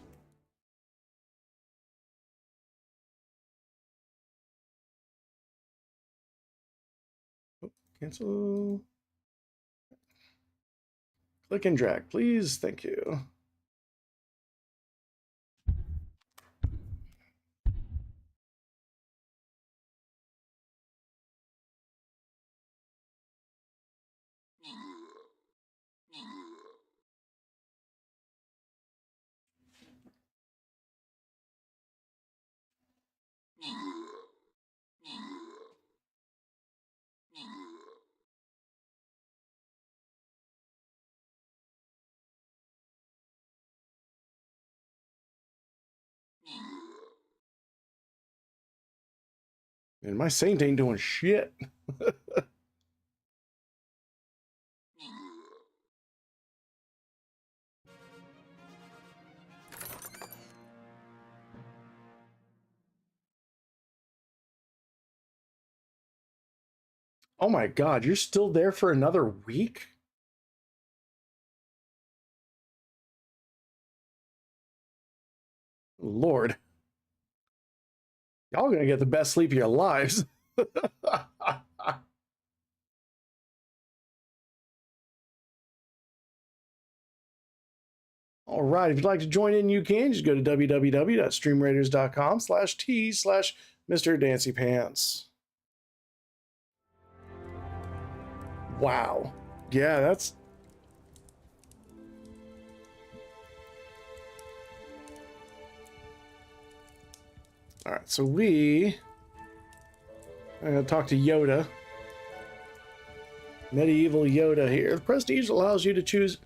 Oh, cancel. Click and drag, please. Thank you. And my saint ain't doing shit. Oh my god, you're still there for another week? Lord. Y'all gonna get the best sleep of your lives. All right, if you'd like to join in, you can. Just go to www.streamraiders.com/t/mrdancypants. Wow. Yeah, that's... Alright, so I'm gonna talk to Yoda. Medieval Yoda here. The Prestige allows you to choose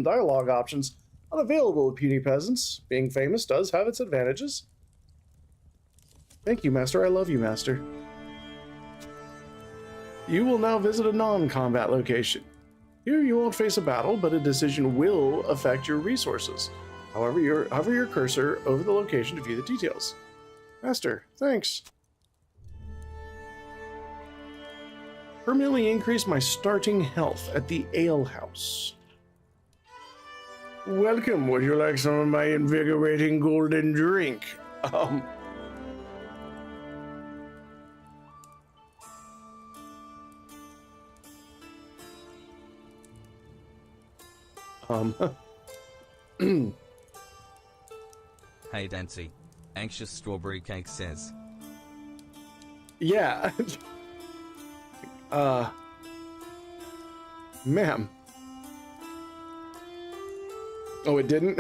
dialogue options unavailable to puny peasants. Being famous does have its advantages. Thank you, Master. I love you, Master. You will now visit a non-combat location. Here you won't face a battle, but a decision will affect your resources. Hover your cursor over the location to view the details. Master, thanks. Permanently increase my starting health at the ale house. Welcome. Would you like some of my invigorating golden drink? Hey Dancy. Anxious Strawberry Cake says. Yeah. Ma'am. Oh, it didn't?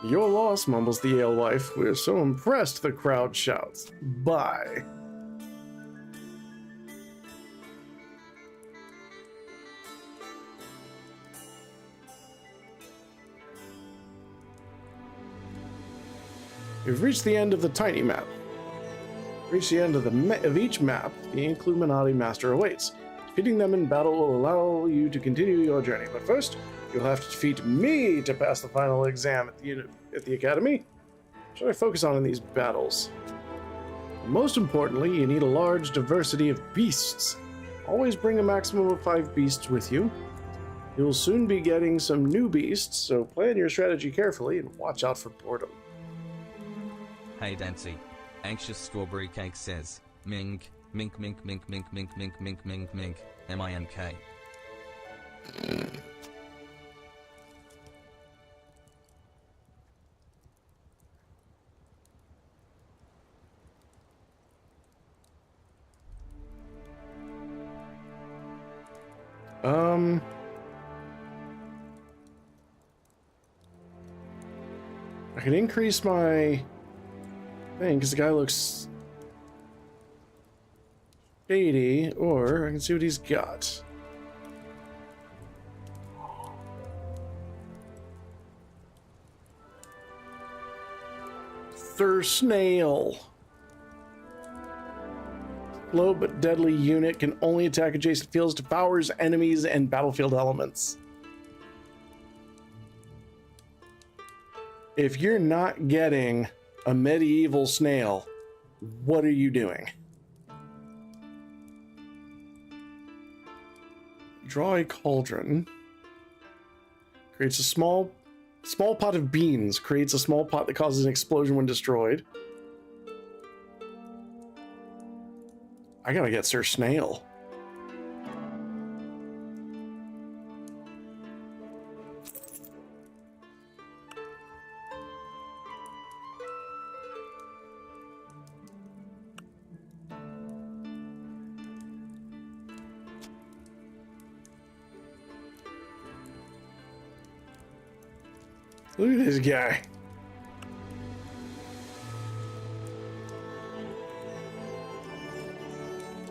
Your loss, mumbles the alewife. We're so impressed, the crowd shouts. Bye. You've reached the end of the tiny map. Reach the end of each map, the Inkulinati master awaits. Defeating them in battle will allow you to continue your journey. But first, you'll have to defeat me to pass the final exam at the academy. What should I focus on in these battles? Most importantly, you need a large diversity of beasts. Always bring a maximum of 5 beasts with you. You'll soon be getting some new beasts, so plan your strategy carefully and watch out for boredom. Hey Dancy. Anxious Strawberry Cake says. Mink, mink, mink, mink, mink, mink, mink, mink, mink, mink, M-I-N-K. I can increase my thing because the guy looks shady, or I can see what he's got. Snail. Slow but deadly unit can only attack adjacent fields, devours enemies and battlefield elements. If you're not getting a medieval snail, what are you doing? Draw a cauldron. Creates a small pot of beans. Creates a small pot that causes an explosion when destroyed. I gotta get Sir Snail. Look at this guy.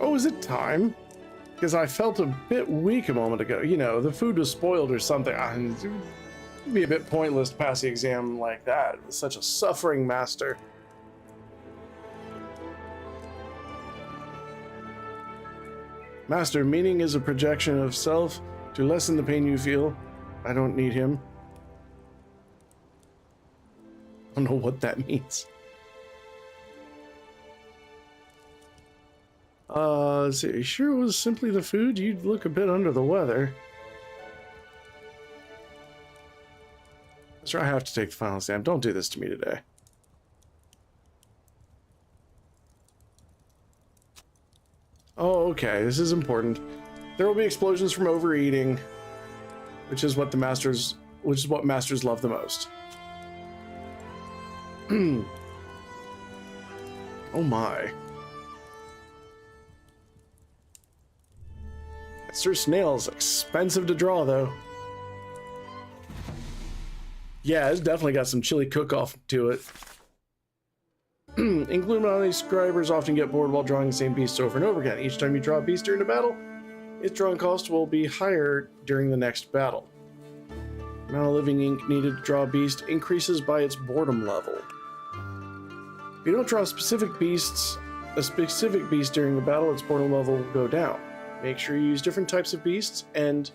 Oh, is it time? Because I felt a bit weak a moment ago. You know, the food was spoiled or something. It'd be a bit pointless to pass the exam like that. With such a suffering master. Master, meaning is a projection of self to lessen the pain you feel. I don't need him. I don't know what that means. So you sure it was simply the food? You'd look a bit under the weather. Sir, I have to take the final exam. Don't do this to me today. Oh, okay. This is important. There will be explosions from overeating. which is what masters love the most. Oh my. Sir Snail's expensive to draw, though. Yeah, it's definitely got some chili cook-off to it. Inkulinati scribers often get bored while drawing the same beast over and over again. Each time you draw a beast during a battle, its drawing cost will be higher during the next battle. The amount of living ink needed to draw a beast increases by its boredom level. If you don't draw a specific beast during the battle, its boredom level will go down. Make sure you use different types of beasts, and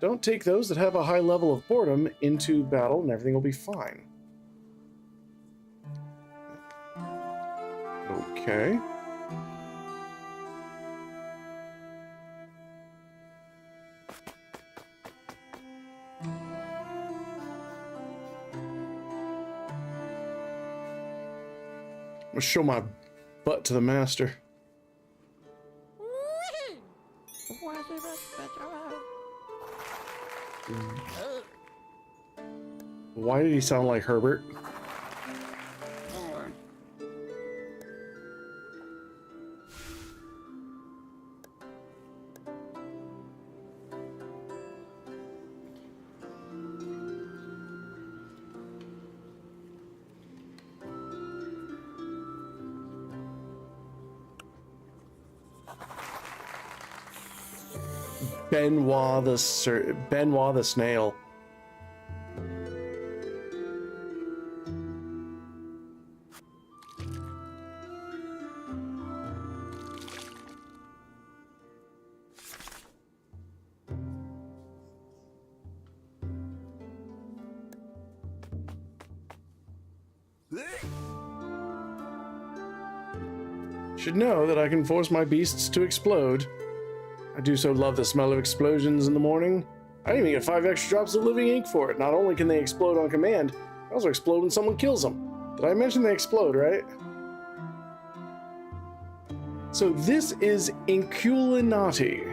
don't take those that have a high level of boredom into battle, and everything will be fine. Okay. I'm gonna show my butt to the master. Why did he sound like Herbert? Benoit the snail. Should know that I can force my beasts to explode. I do so love the smell of explosions in the morning. I even get 5 extra drops of living ink for it. Not only can they explode on command, they also explode when someone kills them. Did I mention they explode, right? So this is Inkulinati.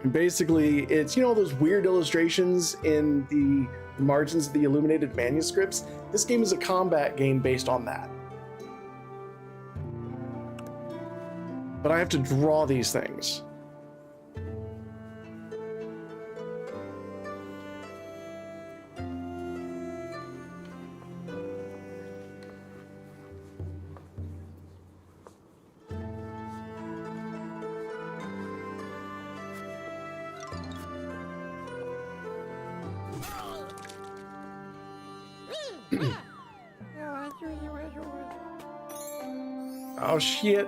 And basically, it's, you know, those weird illustrations in the margins of the illuminated manuscripts? This game is a combat game based on that. But I have to draw these things. Oh shit.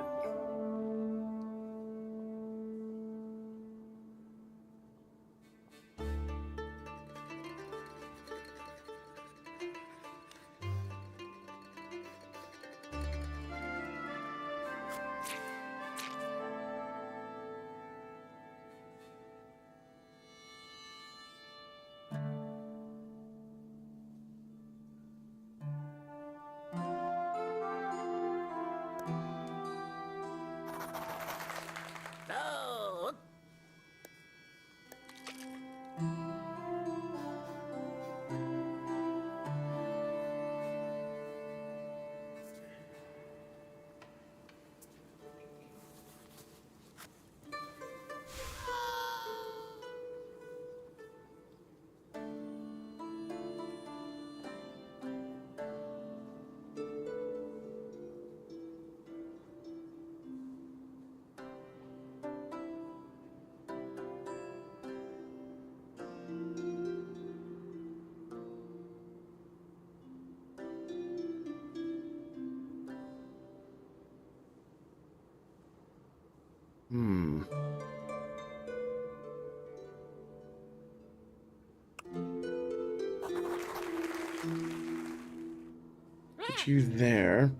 Put you there.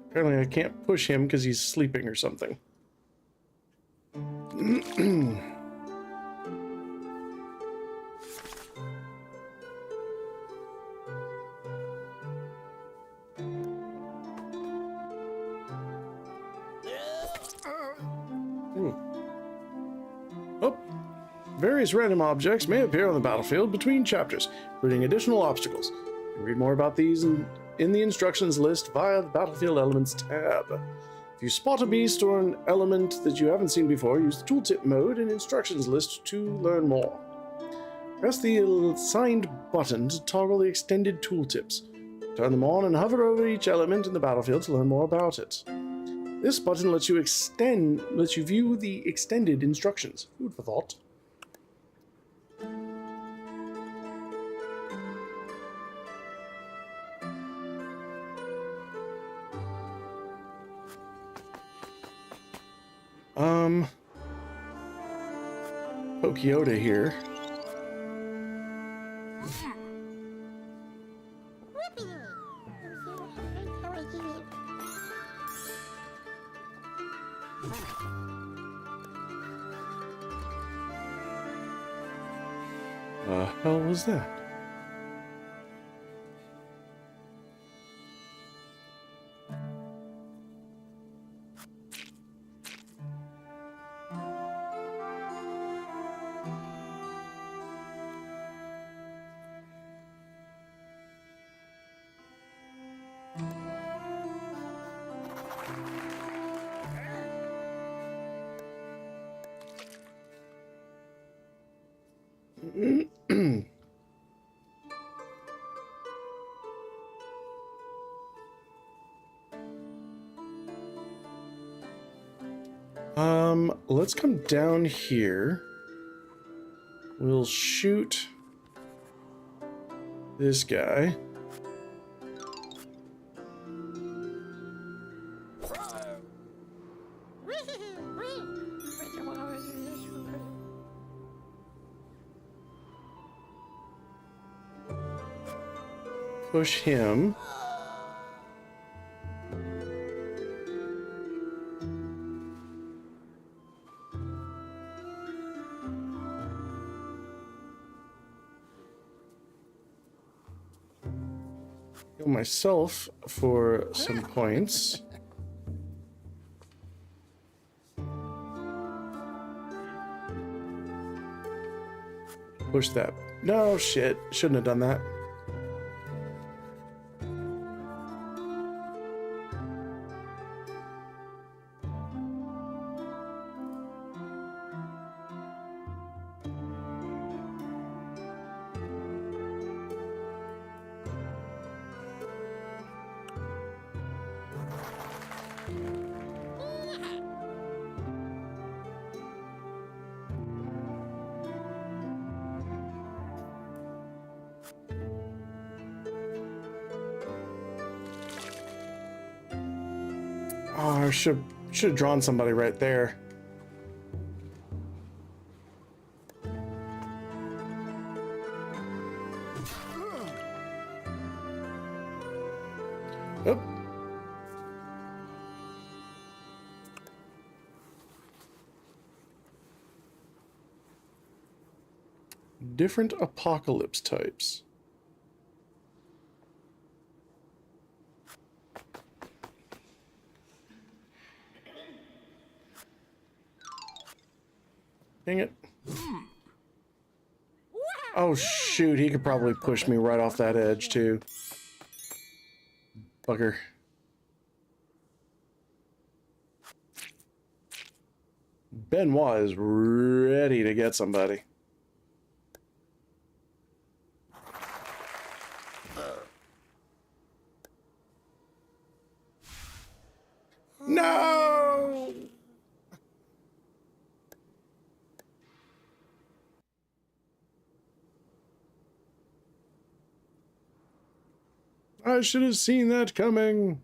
Apparently I can't push him because he's sleeping or something. various random objects may appear on the battlefield between chapters, including additional obstacles. You can read more about these in the instructions list via the Battlefield Elements tab. If you spot a beast or an element that you haven't seen before, use the tooltip mode and instructions list to learn more. Press the assigned button to toggle the extended tooltips. Turn them on and hover over each element in the battlefield to learn more about it. This button lets you view the extended instructions. Food for thought. Pokioda here. The hell was that? Let's come down here. We'll shoot this guy. Push him. Heal myself for some points. Push that. No, shit. Shouldn't have done that. Oh, I should have drawn somebody right there. Oop. Different apocalypse types. Dang it. Oh shoot, he could probably push me right off that edge too. Bugger. Benoit is ready to get somebody. No! I should have seen that coming.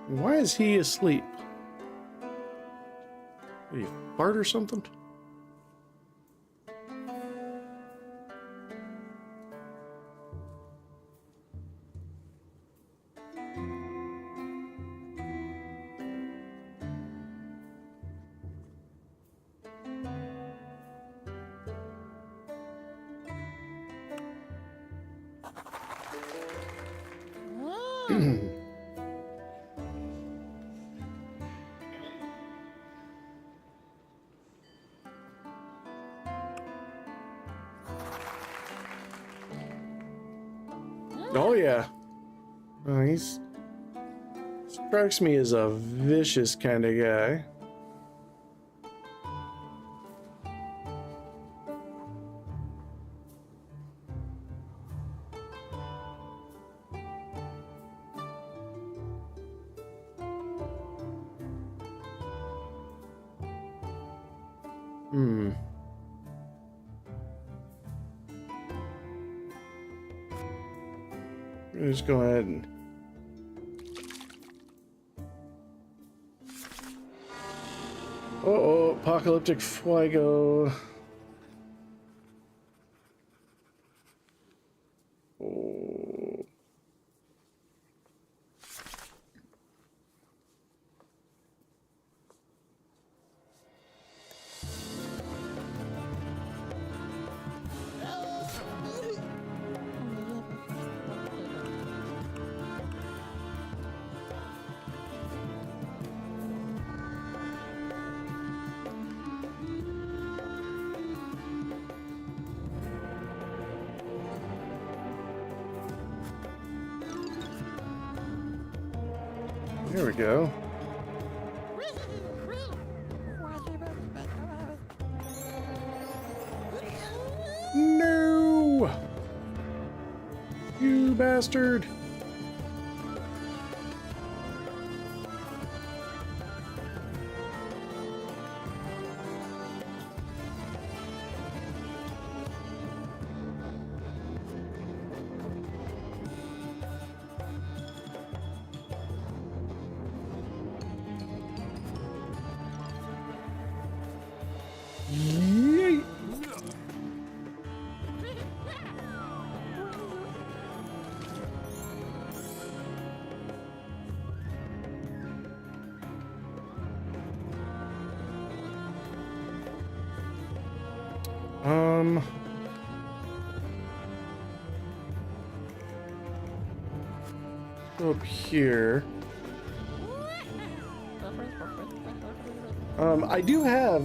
Why is he asleep? Did he fart or something? Oh yeah. Oh, he's strikes me as a vicious kind of guy. Hmm. Let's go ahead and... Uh-oh, apocalyptic fuego. Oh. There we go. No! You bastard! Yeet. Go up here.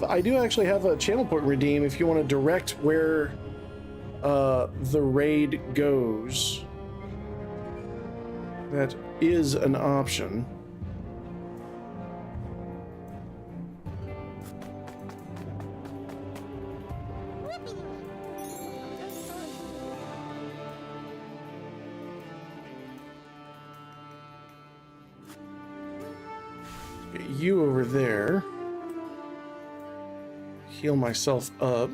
I do actually have a channel point redeem if you want to direct where the raid goes. That is an option. Get you over there. Heal myself up.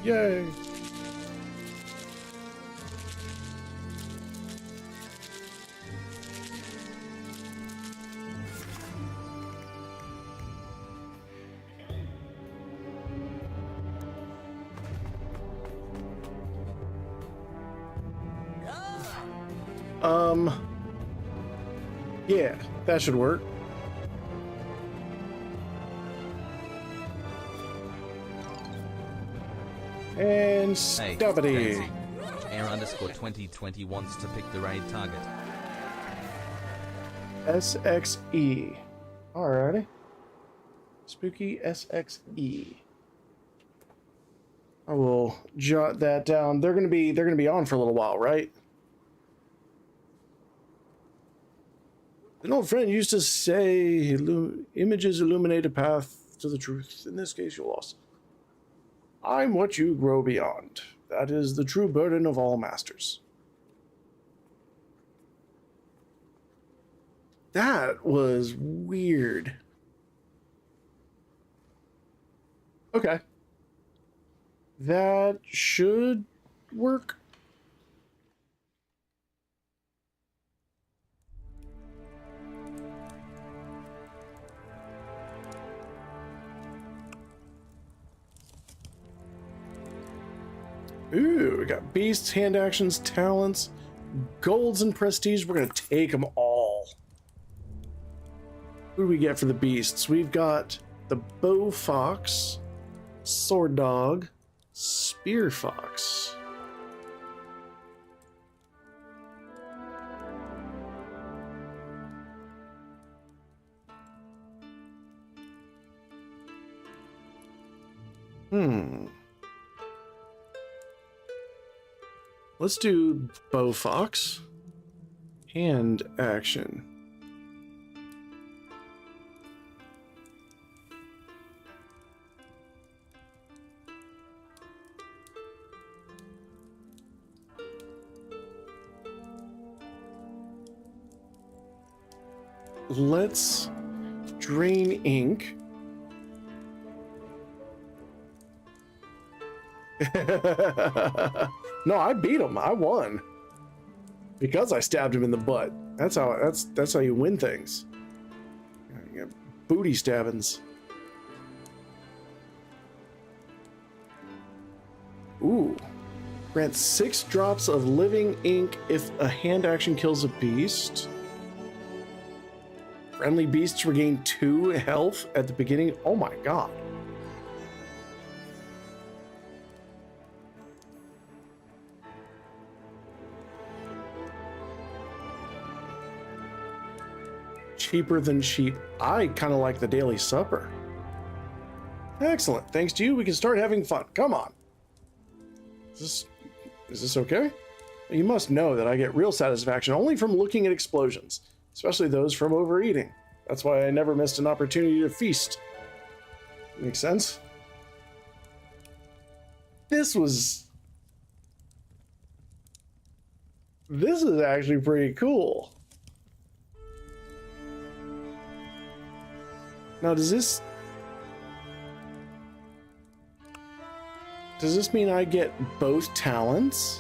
Yay! Yeah, that should work. And Hey, stubbity. Daisy. Air_2020 wants to pick the raid target. SXE. Alrighty. Spooky SXE. I will jot that down. They're gonna be on for a little while, right? An old friend used to say, images illuminate a path to the truth. In this case, you're lost. I'm what you grow beyond. That is the true burden of all masters. That was weird. Okay. That should work. Ooh, we got beasts, hand actions, talents, golds, and prestige. We're going to take them all. Who do we get for the beasts? We've got the bow fox, sword dog, spear fox. Let's do bow fox. Hand action. Let's drain ink. No, I beat him. I won because I stabbed him in the butt. That's how you win things. You get booty stabbings. Ooh. Grant 6 drops of living ink if a hand action kills a beast. Friendly beasts regain 2 health at the beginning. Oh my god. Cheaper than cheap. I kind of like the daily supper. Excellent. Thanks to you, we can start having fun. Come on. Is this okay? You must know that I get real satisfaction only from looking at explosions, especially those from overeating. That's why I never missed an opportunity to feast. Makes sense? This is actually pretty cool. Now, does this mean I get both talents?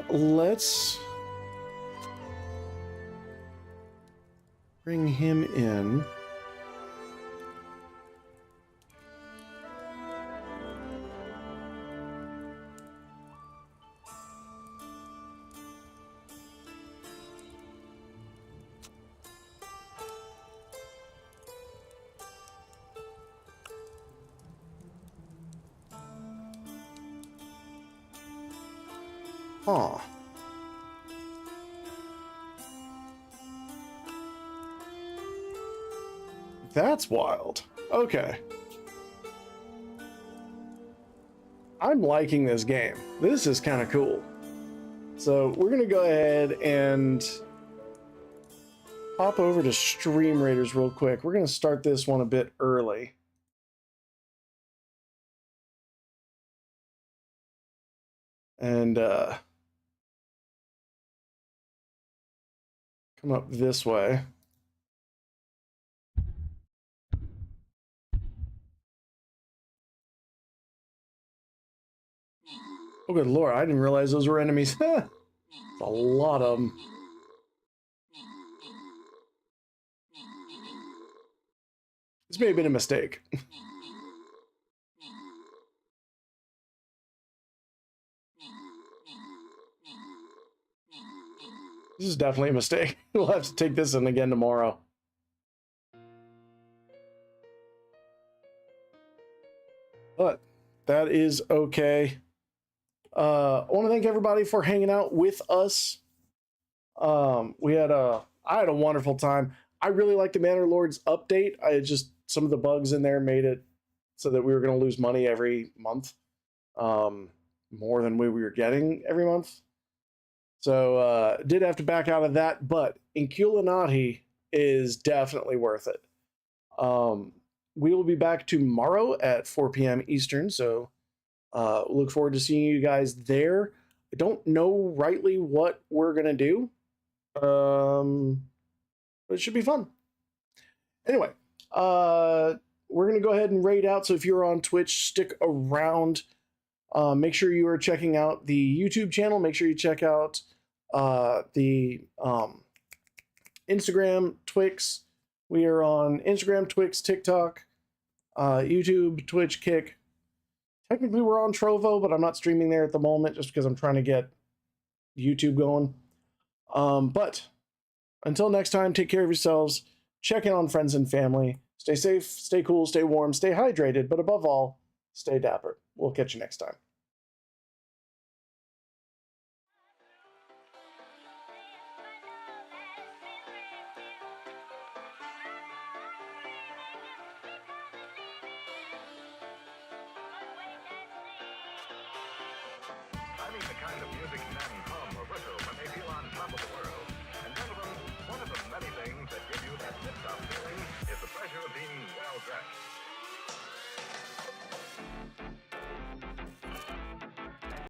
Let's bring him in. Huh. That's wild. Okay. I'm liking this game. This is kind of cool. So we're going to go ahead and hop over to Stream Raiders real quick. We're going to start this one a bit early. And come up this way. Oh, good lord, I didn't realize those were enemies. A lot of them. This may have been a mistake. This is definitely a mistake. We'll have to take this in again tomorrow. But that is okay. I want to thank everybody for hanging out with us. I had a wonderful time. I really like the Manor Lords update. Some of the bugs in there made it so that we were going to lose money every month, more than we were getting every month. So did have to back out of that, but Inkulinati is definitely worth it. We will be back tomorrow at 4 p.m. Eastern, so look forward to seeing you guys there. I don't know rightly what we're going to do. It should be fun. Anyway, we're gonna go ahead and raid out. So if you're on Twitch, stick around. Make sure you are checking out the YouTube channel. Make sure you check out the Instagram, Twix. We are on Instagram, Twix, TikTok, YouTube, Twitch, Kick. Technically, we're on Trovo, but I'm not streaming there at the moment just because I'm trying to get YouTube going. But until next time, take care of yourselves. Check in on friends and family. Stay safe, stay cool, stay warm, stay hydrated, but above all, stay dapper. We'll catch you next time. I mean the kind of music men hum or whistle when they feel on top of the world. And gentlemen, one of the many things that give you that tip-top feeling is the pleasure of being well dressed.